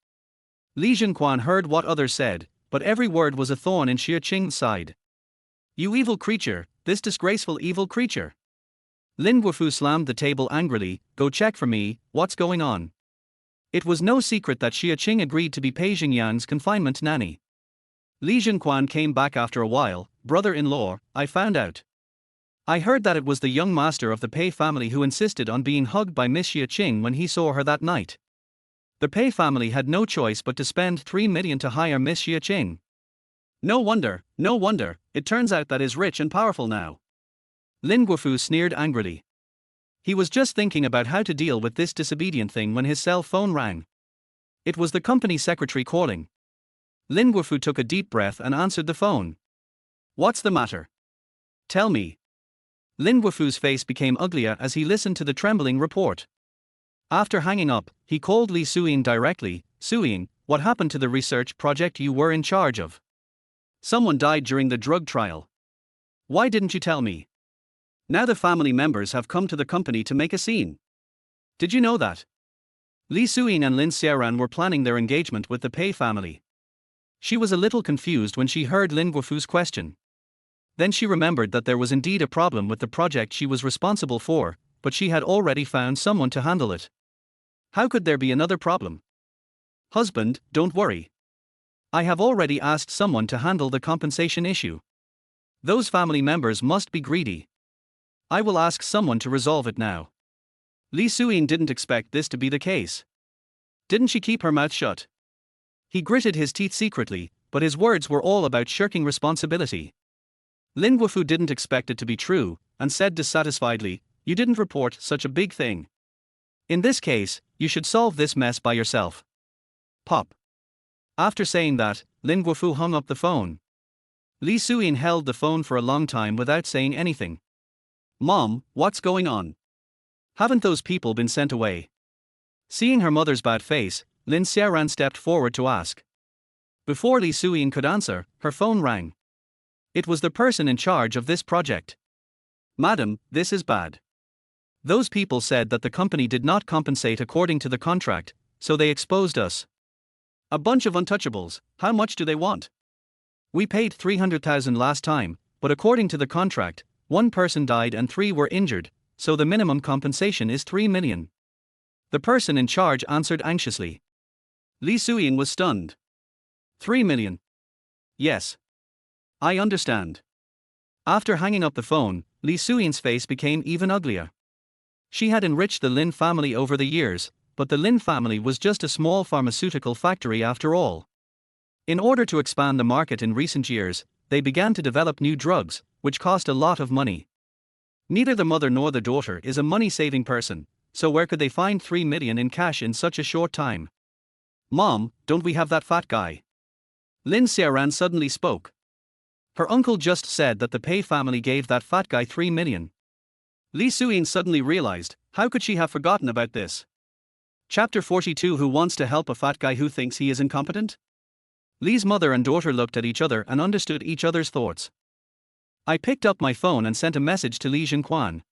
A: Li Jinquan heard what others said, but every word was a thorn in Xia Qing's side. You evil creature, this disgraceful evil creature. Lin Guofu slammed the table angrily. Go check for me, what's going on? It was no secret that Xia Qing agreed to be Pei Jingyang's confinement nanny. Li Jinquan came back after a while. Brother-in-law, I found out. I heard that it was the young master of the Pei family who insisted on being hugged by Miss Xia Qing when he saw her that night. The Pei family had no choice but to spend 3 million to hire Miss Xia Qing. No wonder, it turns out that is rich and powerful now. Lin Guofu sneered angrily. He was just thinking about how to deal with this disobedient thing when his cell phone rang. It was the company secretary calling. Lin Guofu took a deep breath and answered the phone. What's the matter? Tell me. Lin Guofu's face became uglier as he listened to the trembling report. After hanging up, he called Li Suiying directly. Suiying, what happened to the research project you were in charge of? Someone died during the drug trial. Why didn't you tell me? Now the family members have come to the company to make a scene. Did you know that? Li Suiying and Lin Xiaoran were planning their engagement with the Pei family. She was a little confused when she heard Lin Guofu's question. Then she remembered that there was indeed a problem with the project she was responsible for, but she had already found someone to handle it. How could there be another problem? Husband, don't worry. I have already asked someone to handle the compensation issue. Those family members must be greedy. I will ask someone to resolve it now. Li Suiying didn't expect this to be the case. Didn't she keep her mouth shut? He gritted his teeth secretly, but his words were all about shirking responsibility. Lin Guofu didn't expect it to be true, and said dissatisfiedly, you didn't report such a big thing. In this case, you should solve this mess by yourself. Pop. After saying that, Lin Guofu hung up the phone. Li Suiying held the phone for a long time without saying anything. Mom, what's going on? Haven't those people been sent away? Seeing her mother's bad face, Lin Xiaoran stepped forward to ask. Before Li Suyin could answer, her phone rang. It was the person in charge of this project. Madam, this is bad. Those people said that the company did not compensate according to the contract, so they exposed us. A bunch of untouchables, how much do they want? We paid 300,000 last time, but according to the contract, one person died and 3 were injured, so the minimum compensation is 3 million. The person in charge answered anxiously. Li Suyin was stunned. 3 million. Yes. I understand. After hanging up the phone, Li Suyin's face became even uglier. She had enriched the Lin family over the years, but the Lin family was just a small pharmaceutical factory after all. In order to expand the market in recent years, they began to develop new drugs, which cost a lot of money. Neither the mother nor the daughter is a money-saving person, so where could they find 3 million in cash in such a short time? Mom, don't we have that fat guy? Lin Xiaoran suddenly spoke. Her uncle just said that the Pei family gave that fat guy 3 million. Li Suyin suddenly realized, how could she have forgotten about this? Chapter 42. Who wants to help a fat guy who thinks he is incompetent? Li's mother and daughter looked at each other and understood each other's thoughts. I picked up my phone and sent a message to Li Zhenquan.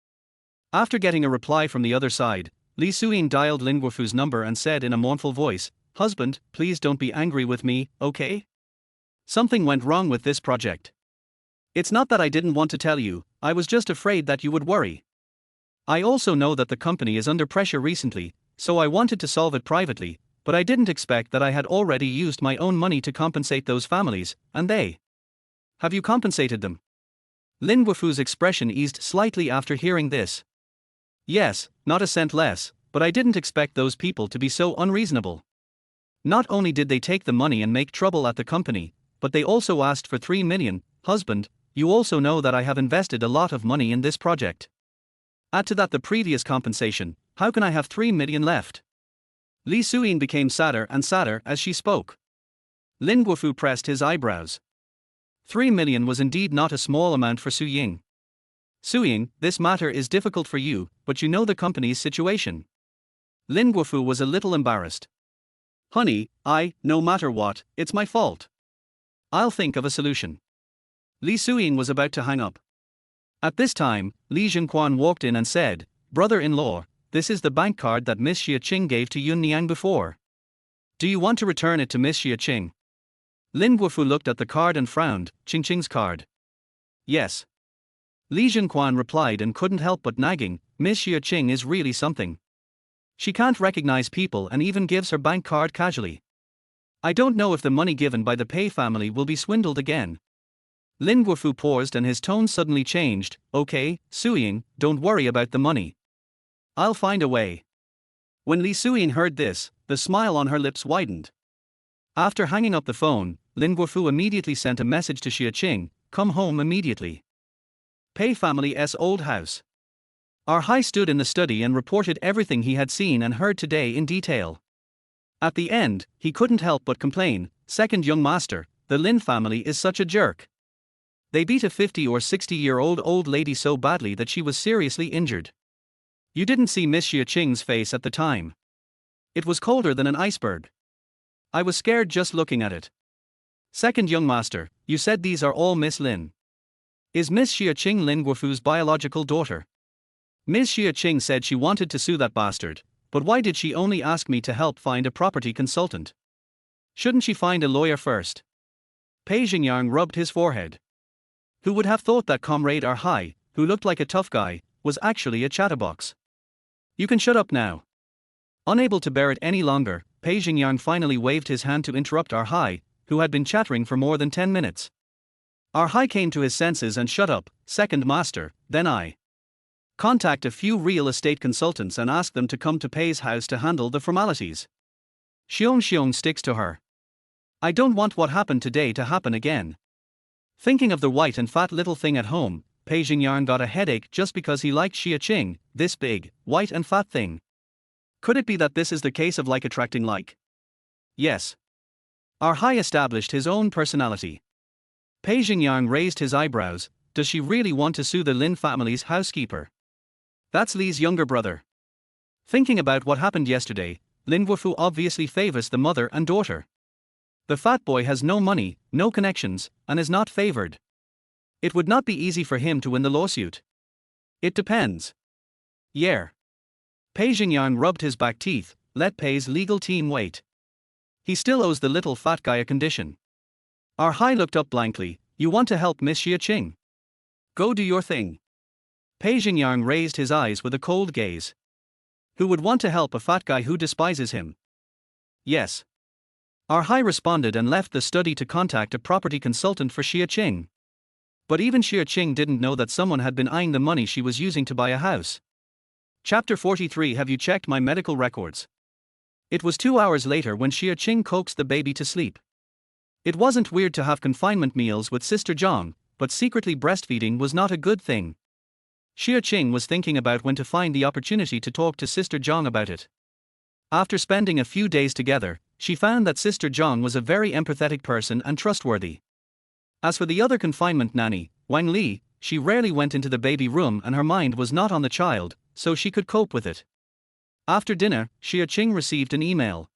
A: After getting a reply from the other side, Li Suyin dialed Lin Guofu's number and said in a mournful voice, "Husband, please don't be angry with me, okay? Something went wrong with this project. It's not that I didn't want to tell you, I was just afraid that you would worry. I also know that the company is under pressure recently, so I wanted to solve it privately, but I didn't expect that I had already used my own money to compensate those families, and they. Have you compensated them?" Lin Guofu's expression eased slightly after hearing this. Yes, not a cent less, but I didn't expect those people to be so unreasonable. Not only did they take the money and make trouble at the company, but they also asked for 3 million. Husband, you also know that I have invested a lot of money in this project. Add to that the previous compensation, how can I have 3 million left? Li Suyin became sadder and sadder as she spoke. Lin Guofu pressed his eyebrows. 3 million was indeed not a small amount for Su Ying. Su Ying, this matter is difficult for you, but you know the company's situation. Lin Guofu was a little embarrassed. Honey, no matter what, it's my fault. I'll think of a solution. Li Suyin was about to hang up. At this time, Li Zhenquan walked in and said, "Brother-in-law, this is the bank card that Miss Xia Qing gave to Yun Niang before. Do you want to return it to Miss Xia Qing?" Lin Guofu looked at the card and frowned. Qing Qing's card. Yes. Li Zhenquan replied and couldn't help but nagging, Miss Xia Qing is really something. She can't recognize people and even gives her bank card casually. I don't know if the money given by the Pei family will be swindled again. Lin Guofu paused and his tone suddenly changed. Okay, Su Ying, don't worry about the money. I'll find a way. When Li Suyin heard this, the smile on her lips widened. After hanging up the phone, Lin Guofu immediately sent a message to Xia Qing, "Come home immediately." Pei family's old house. Our Hai stood in the study and reported everything he had seen and heard today in detail. At the end, he couldn't help but complain, "Second young master, the Lin family is such a jerk. They beat a 50 or 60-year-old old lady so badly that she was seriously injured. You didn't see Miss Xia Qing's face at the time. It was colder than an iceberg. I was scared just looking at it. Second young master, you said these are all Miss Lin. Is Miss Xia Qing Lin Guofu's biological daughter? Miss Xia Qing said she wanted to sue that bastard, but why did she only ask me to help find a property consultant? Shouldn't she find a lawyer first?" Pei Xingyang rubbed his forehead. Who would have thought that Comrade Hai, who looked like a tough guy, was actually a chatterbox? You can shut up now. Unable to bear it any longer, Pei Xingyang finally waved his hand to interrupt Hai, who had been chattering for more than 10 minutes. Hai came to his senses and shut up. "Second master, then I contact a few real estate consultants and ask them to come to Pei's house to handle the formalities. Xiong sticks to her. I don't want what happened today to happen again." Thinking of the white and fat little thing at home, Pei Xingyang got a headache just because he liked Xia Qing, this big, white and fat thing. Could it be that this is the case of like attracting like? Yes. Hai established his own personality. Pei Xingyang raised his eyebrows. Does she really want to sue the Lin family's housekeeper? That's Li's younger brother. Thinking about what happened yesterday, Lin Guofu obviously favors the mother and daughter. The fat boy has no money, no connections, and is not favored. It would not be easy for him to win the lawsuit. It depends. Yeah. Pei Xingyang rubbed his back teeth. Let Pei's legal team wait. He still owes the little fat guy a condition. Our Hai looked up blankly. You want to help Miss Xia Qing? Go do your thing. Pei Xingyang raised his eyes with a cold gaze. Who would want to help a fat guy who despises him? Yes. Our Hai responded and left the study to contact a property consultant for Xia Qing. But even Xia Qing didn't know that someone had been eyeing the money she was using to buy a house. Chapter 43. Have you checked my medical records? It was 2 hours later when Xia Qing coaxed the baby to sleep. It wasn't weird to have confinement meals with Sister Zhang, but secretly breastfeeding was not a good thing. Xia Qing was thinking about when to find the opportunity to talk to Sister Zhang about it. After spending a few days together, she found that Sister Zhang was a very empathetic person and trustworthy. As for the other confinement nanny, Wang Li, she rarely went into the baby room and her mind was not on the child, so she could cope with it. After dinner, Xia Qing received an email.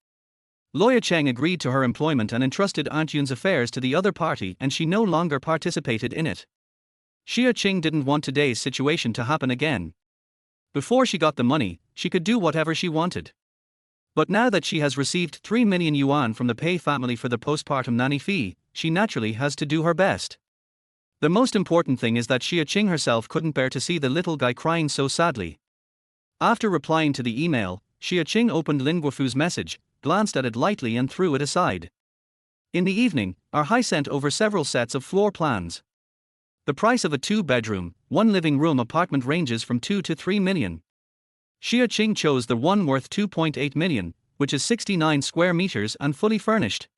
A: Lawyer Cheng agreed to her employment and entrusted Aunt Yun's affairs to the other party and she no longer participated in it. Xia Qing didn't want today's situation to happen again. Before she got the money, she could do whatever she wanted. But now that she has received 3 million yuan from the Pei family for the postpartum nanny fee, she naturally has to do her best. The most important thing is that Xia Qing herself couldn't bear to see the little guy crying so sadly. After replying to the email, Xia Qing opened Lin Guofu's message, glanced at it lightly and threw it aside. In the evening, our Hai sent over several sets of floor plans. The price of a 2-bedroom, 1 living room apartment ranges from 2 to 3 million. Xia Qing chose the one worth 2.8 million, which is 69 square meters and fully furnished.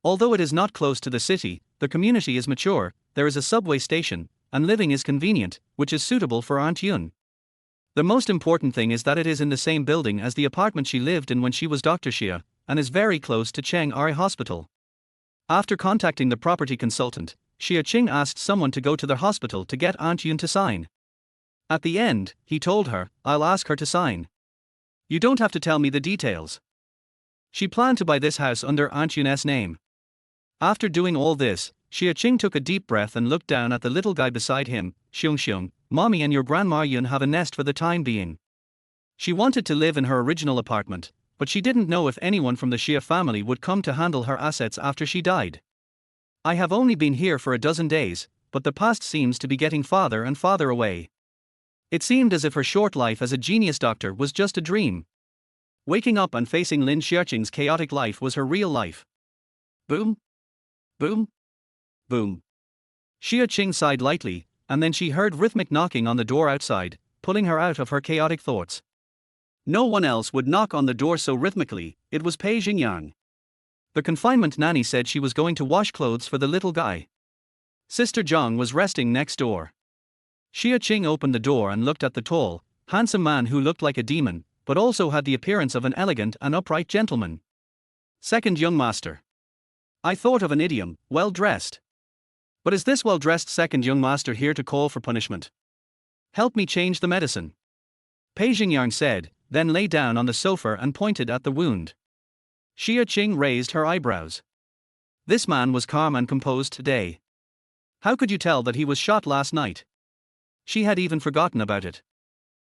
A: Although it is not close to the city, the community is mature, there is a subway station, and living is convenient, which is suitable for Aunt Yun. The most important thing is that it is in the same building as the apartment she lived in when she was Dr. Xia, and is very close to Cheng Ari Hospital. After contacting the property consultant, Xia Qing asked someone to go to the hospital to get Aunt Yun to sign. At the end, he told her, I'll ask her to sign. You don't have to tell me the details. She planned to buy this house under Aunt Yun's name. After doing all this, Xia Qing took a deep breath and looked down at the little guy beside him. Xiong, Mommy and your Grandma Yun have a nest for the time being. She wanted to live in her original apartment, but she didn't know if anyone from the Xia family would come to handle her assets after she died. I have only been here for a dozen days, but the past seems to be getting farther and farther away. It seemed as if her short life as a genius doctor was just a dream. Waking up and facing Lin Xiaoqing's chaotic life was her real life. Boom. Boom. Boom. Xia Qing sighed lightly, and then she heard rhythmic knocking on the door outside, pulling her out of her chaotic thoughts. No one else would knock on the door so rhythmically. It was Pei Xingyang. The confinement nanny said she was going to wash clothes for the little guy. Sister Zhang was resting next door. Xia Qing opened the door and looked at the tall, handsome man who looked like a demon, but also had the appearance of an elegant and upright gentleman. Second young master. I thought of an idiom, well-dressed. But is this well-dressed second young master here to call for punishment? Help me change the medicine. Pei Xingyang said, then lay down on the sofa and pointed at the wound. Xia Qing raised her eyebrows. This man was calm and composed today. How could you tell that he was shot last night? She had even forgotten about it.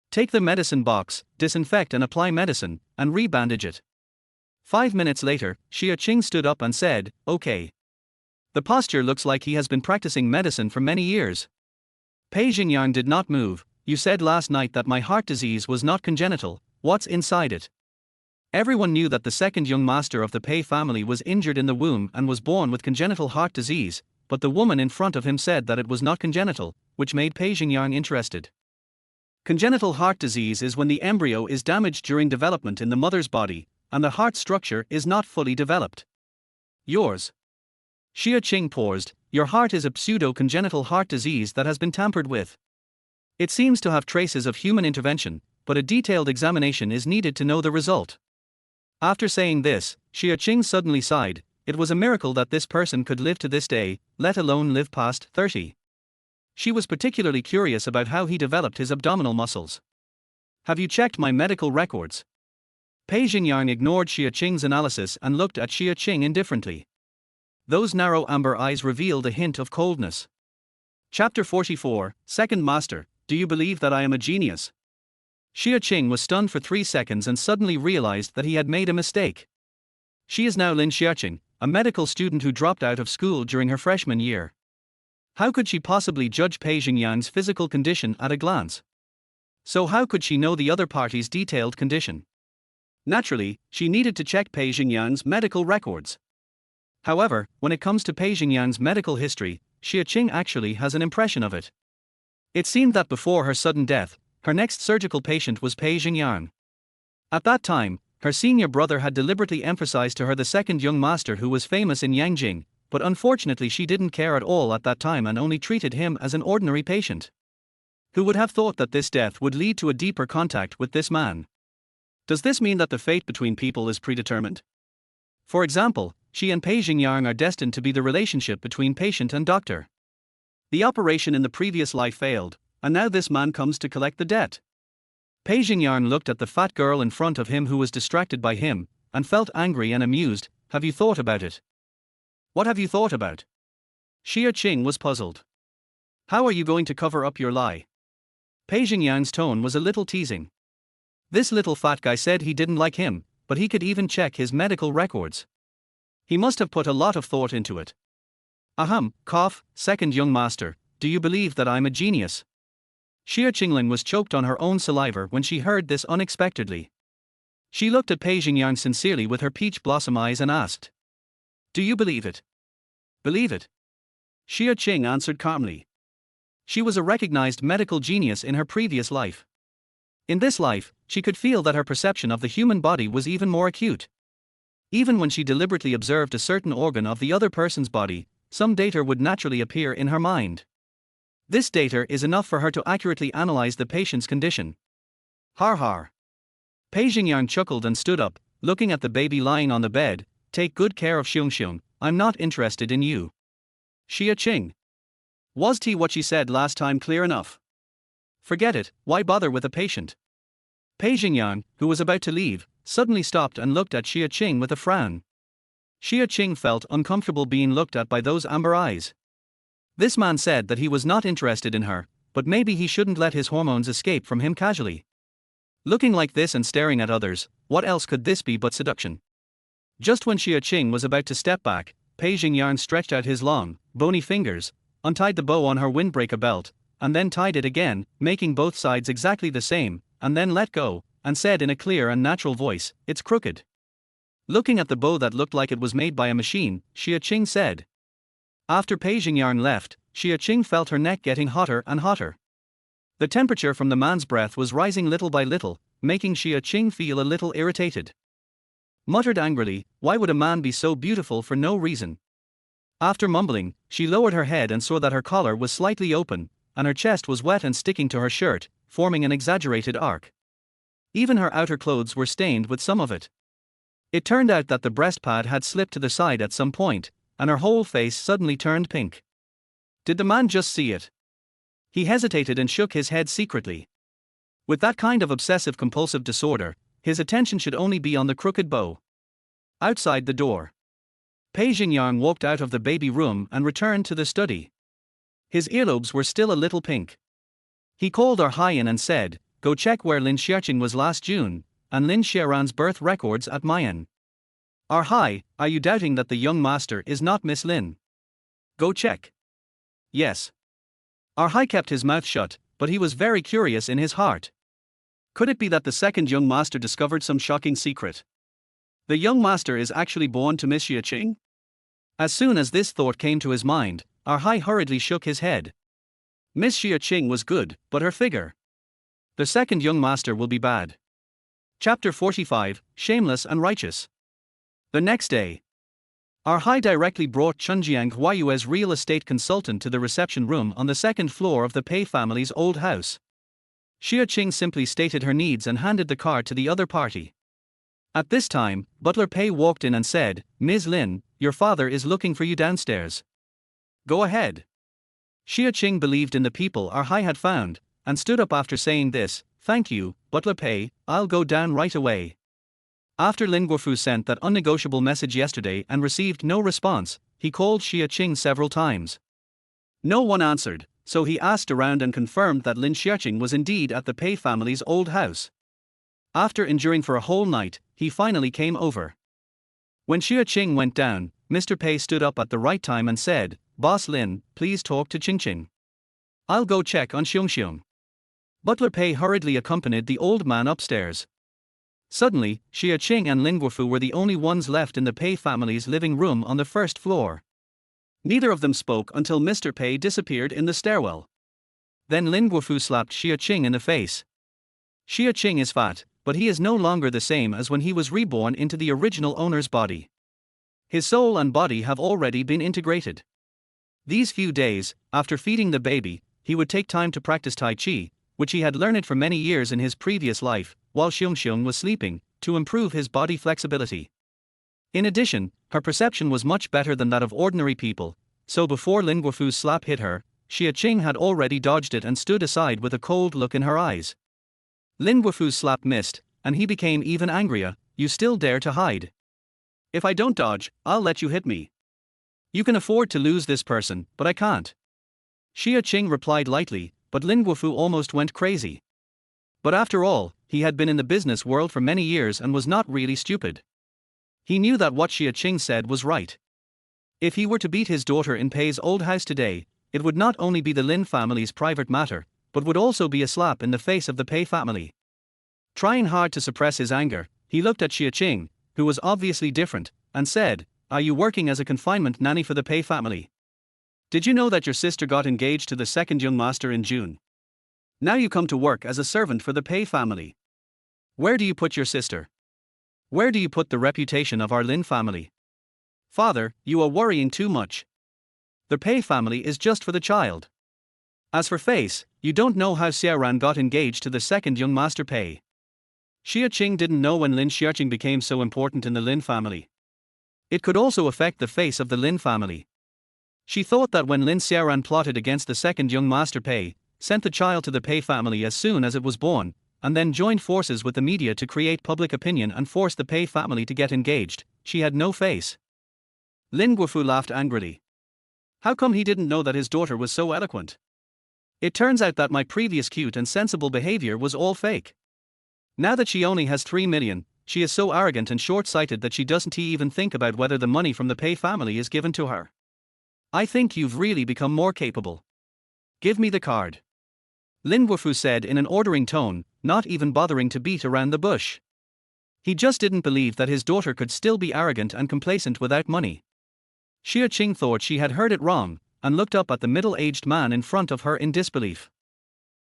A: Take the medicine box, disinfect and apply medicine, and rebandage it. 5 minutes later, Xia Qing stood up and said, okay. The posture looks like he has been practicing medicine for many years. Pei Xingyang did not move. You said last night that my heart disease was not congenital. What's inside it? Everyone knew that the second young master of the Pei family was injured in the womb and was born with congenital heart disease, but the woman in front of him said that it was not congenital, which made Pei Xingyang interested. Congenital heart disease is when the embryo is damaged during development in the mother's body, and the heart structure is not fully developed. Yours. Xia Qing paused. Your heart is a pseudo-congenital heart disease that has been tampered with. It seems to have traces of human intervention, but a detailed examination is needed to know the result. After saying this, Xia Qing suddenly sighed. It was a miracle that this person could live to this day, let alone live past 30. She was particularly curious about how he developed his abdominal muscles. Have you checked my medical records? Pei Xingyang ignored Xia Qing's analysis and looked at Xia Qing indifferently. Those narrow amber eyes revealed a hint of coldness. Chapter 44, Second Master, do you believe that I am a genius? Xia Qing was stunned for 3 seconds and suddenly realized that he had made a mistake. She is now Lin Xiaqing, a medical student who dropped out of school during her freshman year. How could she possibly judge Pei Xingyang's physical condition at a glance? So how could she know the other party's detailed condition? Naturally, she needed to check Pei Xingyang's medical records. However, when it comes to Pei Xingyang's medical history, Xia Qing actually has an impression of it. It seemed that before her sudden death, her next surgical patient was Pei Xingyang. At that time, her senior brother had deliberately emphasized to her the second young master who was famous in Yangjing, but unfortunately she didn't care at all at that time and only treated him as an ordinary patient. Who would have thought that this death would lead to a deeper contact with this man? Does this mean that the fate between people is predetermined? For example, she and Pei Xingyang are destined to be the relationship between patient and doctor. The operation in the previous life failed, and now this man comes to collect the debt. Pei Xingyang looked at the fat girl in front of him who was distracted by him, and felt angry and amused. Have you thought about it? What have you thought about? Xia Qing was puzzled. How are you going to cover up your lie? Pei Xingyang's tone was a little teasing. This little fat guy said he didn't like him, but he could even check his medical records. He must have put a lot of thought into it. Ahem, cough, second young master, do you believe that I'm a genius? Xia Qingling was choked on her own saliva when she heard this unexpectedly. She looked at Pei Xingyang sincerely with her peach blossom eyes and asked, do you believe it? Believe it? Xia Qing answered calmly. She was a recognized medical genius in her previous life. In this life, she could feel that her perception of the human body was even more acute. Even when she deliberately observed a certain organ of the other person's body, some data would naturally appear in her mind. This data is enough for her to accurately analyze the patient's condition. Har har. Pei Xingyang chuckled and stood up, looking at the baby lying on the bed. Take good care of Xiong. I'm not interested in you. Xia Qing. Was what she said last time clear enough? Forget it, why bother with a patient? Pei Xingyang, who was about to leave, suddenly stopped and looked at Xia Qing with a frown. Xia Qing felt uncomfortable being looked at by those amber eyes. This man said that he was not interested in her, but maybe he shouldn't let his hormones escape from him casually. Looking like this and staring at others, what else could this be but seduction? Just when Xia Qing was about to step back, Pei Xingyang stretched out his long, bony fingers, untied the bow on her windbreaker belt, and then tied it again, making both sides exactly the same, and then let go, and said in a clear and natural voice, it's crooked. Looking at the bow that looked like it was made by a machine, Xia Qing said. After Pei Xingyang left, Xia Qing felt her neck getting hotter and hotter. The temperature from the man's breath was rising little by little, making Xia Qing feel a little irritated. Muttered angrily, why would a man be so beautiful for no reason? After mumbling, she lowered her head and saw that her collar was slightly open, and her chest was wet and sticking to her shirt, forming an exaggerated arc. Even her outer clothes were stained with some of it. It turned out that the breast pad had slipped to the side at some point, and her whole face suddenly turned pink. Did the man just see it? He hesitated and shook his head secretly. With that kind of obsessive-compulsive disorder, his attention should only be on the crooked bow. Outside the door, Pei Xingyang walked out of the baby room and returned to the study. His earlobes were still a little pink. He called Arhayan and said, go check where Lin Xiaqing was last June, and Lin Xiaoran's birth records at Mayan. Arhai, are you doubting that the young master is not Miss Lin? Go check. Yes. Arhai kept his mouth shut, but he was very curious in his heart. Could it be that the second young master discovered some shocking secret? The young master is actually born to Miss Xia Qing? As soon as this thought came to his mind, Arhai hurriedly shook his head. Miss Xia Qing was good, but her figure. The second young master will be bad. Chapter 45, Shameless and Righteous. The next day, Arhai directly brought Chunjiang Huayue's real estate consultant to the reception room on the second floor of the Pei family's old house. Xia Qing simply stated her needs and handed the card to the other party. At this time, Butler Pei walked in and said, Ms. Lin, your father is looking for you downstairs. Go ahead. Xia Qing believed in the people Arhai had found, and stood up after saying this, "Thank you, butler Pei, I'll go down right away." After Lin Guofu sent that unnegotiable message yesterday and received no response, he called Xia Qing several times. No one answered, so he asked around and confirmed that Lin Xiaoqing was indeed at the Pei family's old house. After enduring for a whole night, he finally came over. When Xia Qing went down, Mr. Pei stood up at the right time and said, "Boss Lin, please talk to Qing. I'll go check on Xiong." Butler Pei hurriedly accompanied the old man upstairs. Suddenly, Xia Qing and Lin Guofu were the only ones left in the Pei family's living room on the first floor. Neither of them spoke until Mr. Pei disappeared in the stairwell. Then Lin Guofu slapped Xia Qing in the face. Xia Qing is fat, but he is no longer the same as when he was reborn into the original owner's body. His soul and body have already been integrated. These few days, after feeding the baby, he would take time to practice Tai Chi, which he had learned for many years in his previous life, while Xiong was sleeping, to improve his body flexibility. In addition, her perception was much better than that of ordinary people, so before Lin Guofu's slap hit her, Xia Qing had already dodged it and stood aside with a cold look in her eyes. Lin Guofu's slap missed, and he became even angrier. "You still dare to hide? If I don't dodge, I'll let you hit me. You can afford to lose this person, but I can't." Xia Qing replied lightly, but Lin Guofu almost went crazy. But after all, he had been in the business world for many years and was not really stupid. He knew that what Xia Qing said was right. If he were to beat his daughter in Pei's old house today, it would not only be the Lin family's private matter, but would also be a slap in the face of the Pei family. Trying hard to suppress his anger, he looked at Xia Qing, who was obviously different, and said, "Are you working as a confinement nanny for the Pei family? Did you know that your sister got engaged to the second young master in June? Now you come to work as a servant for the Pei family. Where do you put your sister? Where do you put the reputation of our Lin family? Father, you are worrying too much. The Pei family is just for the child. As for face, you don't know how Xiaoran got engaged to the second young master Pei." Xia Qing didn't know when Lin Xiaoqing became so important in the Lin family. It could also affect the face of the Lin family. She thought that when Lin Xiaoran plotted against the second young master Pei, sent the child to the Pei family as soon as it was born, and then joined forces with the media to create public opinion and force the Pei family to get engaged, she had no face. Lin Guofu laughed angrily. How come he didn't know that his daughter was so eloquent? It turns out that my previous cute and sensible behavior was all fake. Now that she only has 3 million, she is so arrogant and short-sighted that she doesn't even think about whether the money from the Pei family is given to her. I think you've really become more capable. Give me the card. Lin Guofu said in an ordering tone, not even bothering to beat around the bush. He just didn't believe that his daughter could still be arrogant and complacent without money. Xia Qing thought she had heard it wrong, and looked up at the middle-aged man in front of her in disbelief.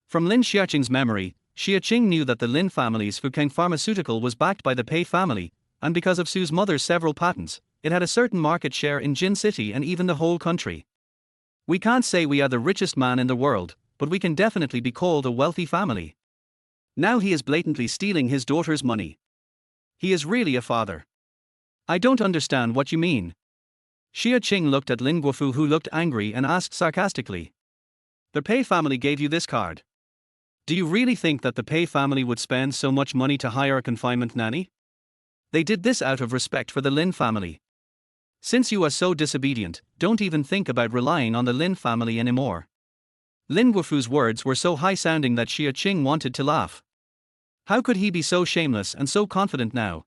A: From Lin Xiaoqing's memory, Xia Qing knew that the Lin family's Fukang pharmaceutical was backed by the Pei family, and because of Su's mother's several patents, it had a certain market share in Jin City and even the whole country. We can't say we are the richest man in the world, but we can definitely be called a wealthy family. Now he is blatantly stealing his daughter's money. He is really a father. I don't understand what you mean. Xia Qing looked at Lin Guofu, who looked angry, and asked sarcastically. The Pei family gave you this card. Do you really think that the Pei family would spend so much money to hire a confinement nanny? They did this out of respect for the Lin family. Since you are so disobedient, don't even think about relying on the Lin family anymore. Lin Guofu's words were so high-sounding that Xia Qing wanted to laugh. How could he be so shameless and so confident now?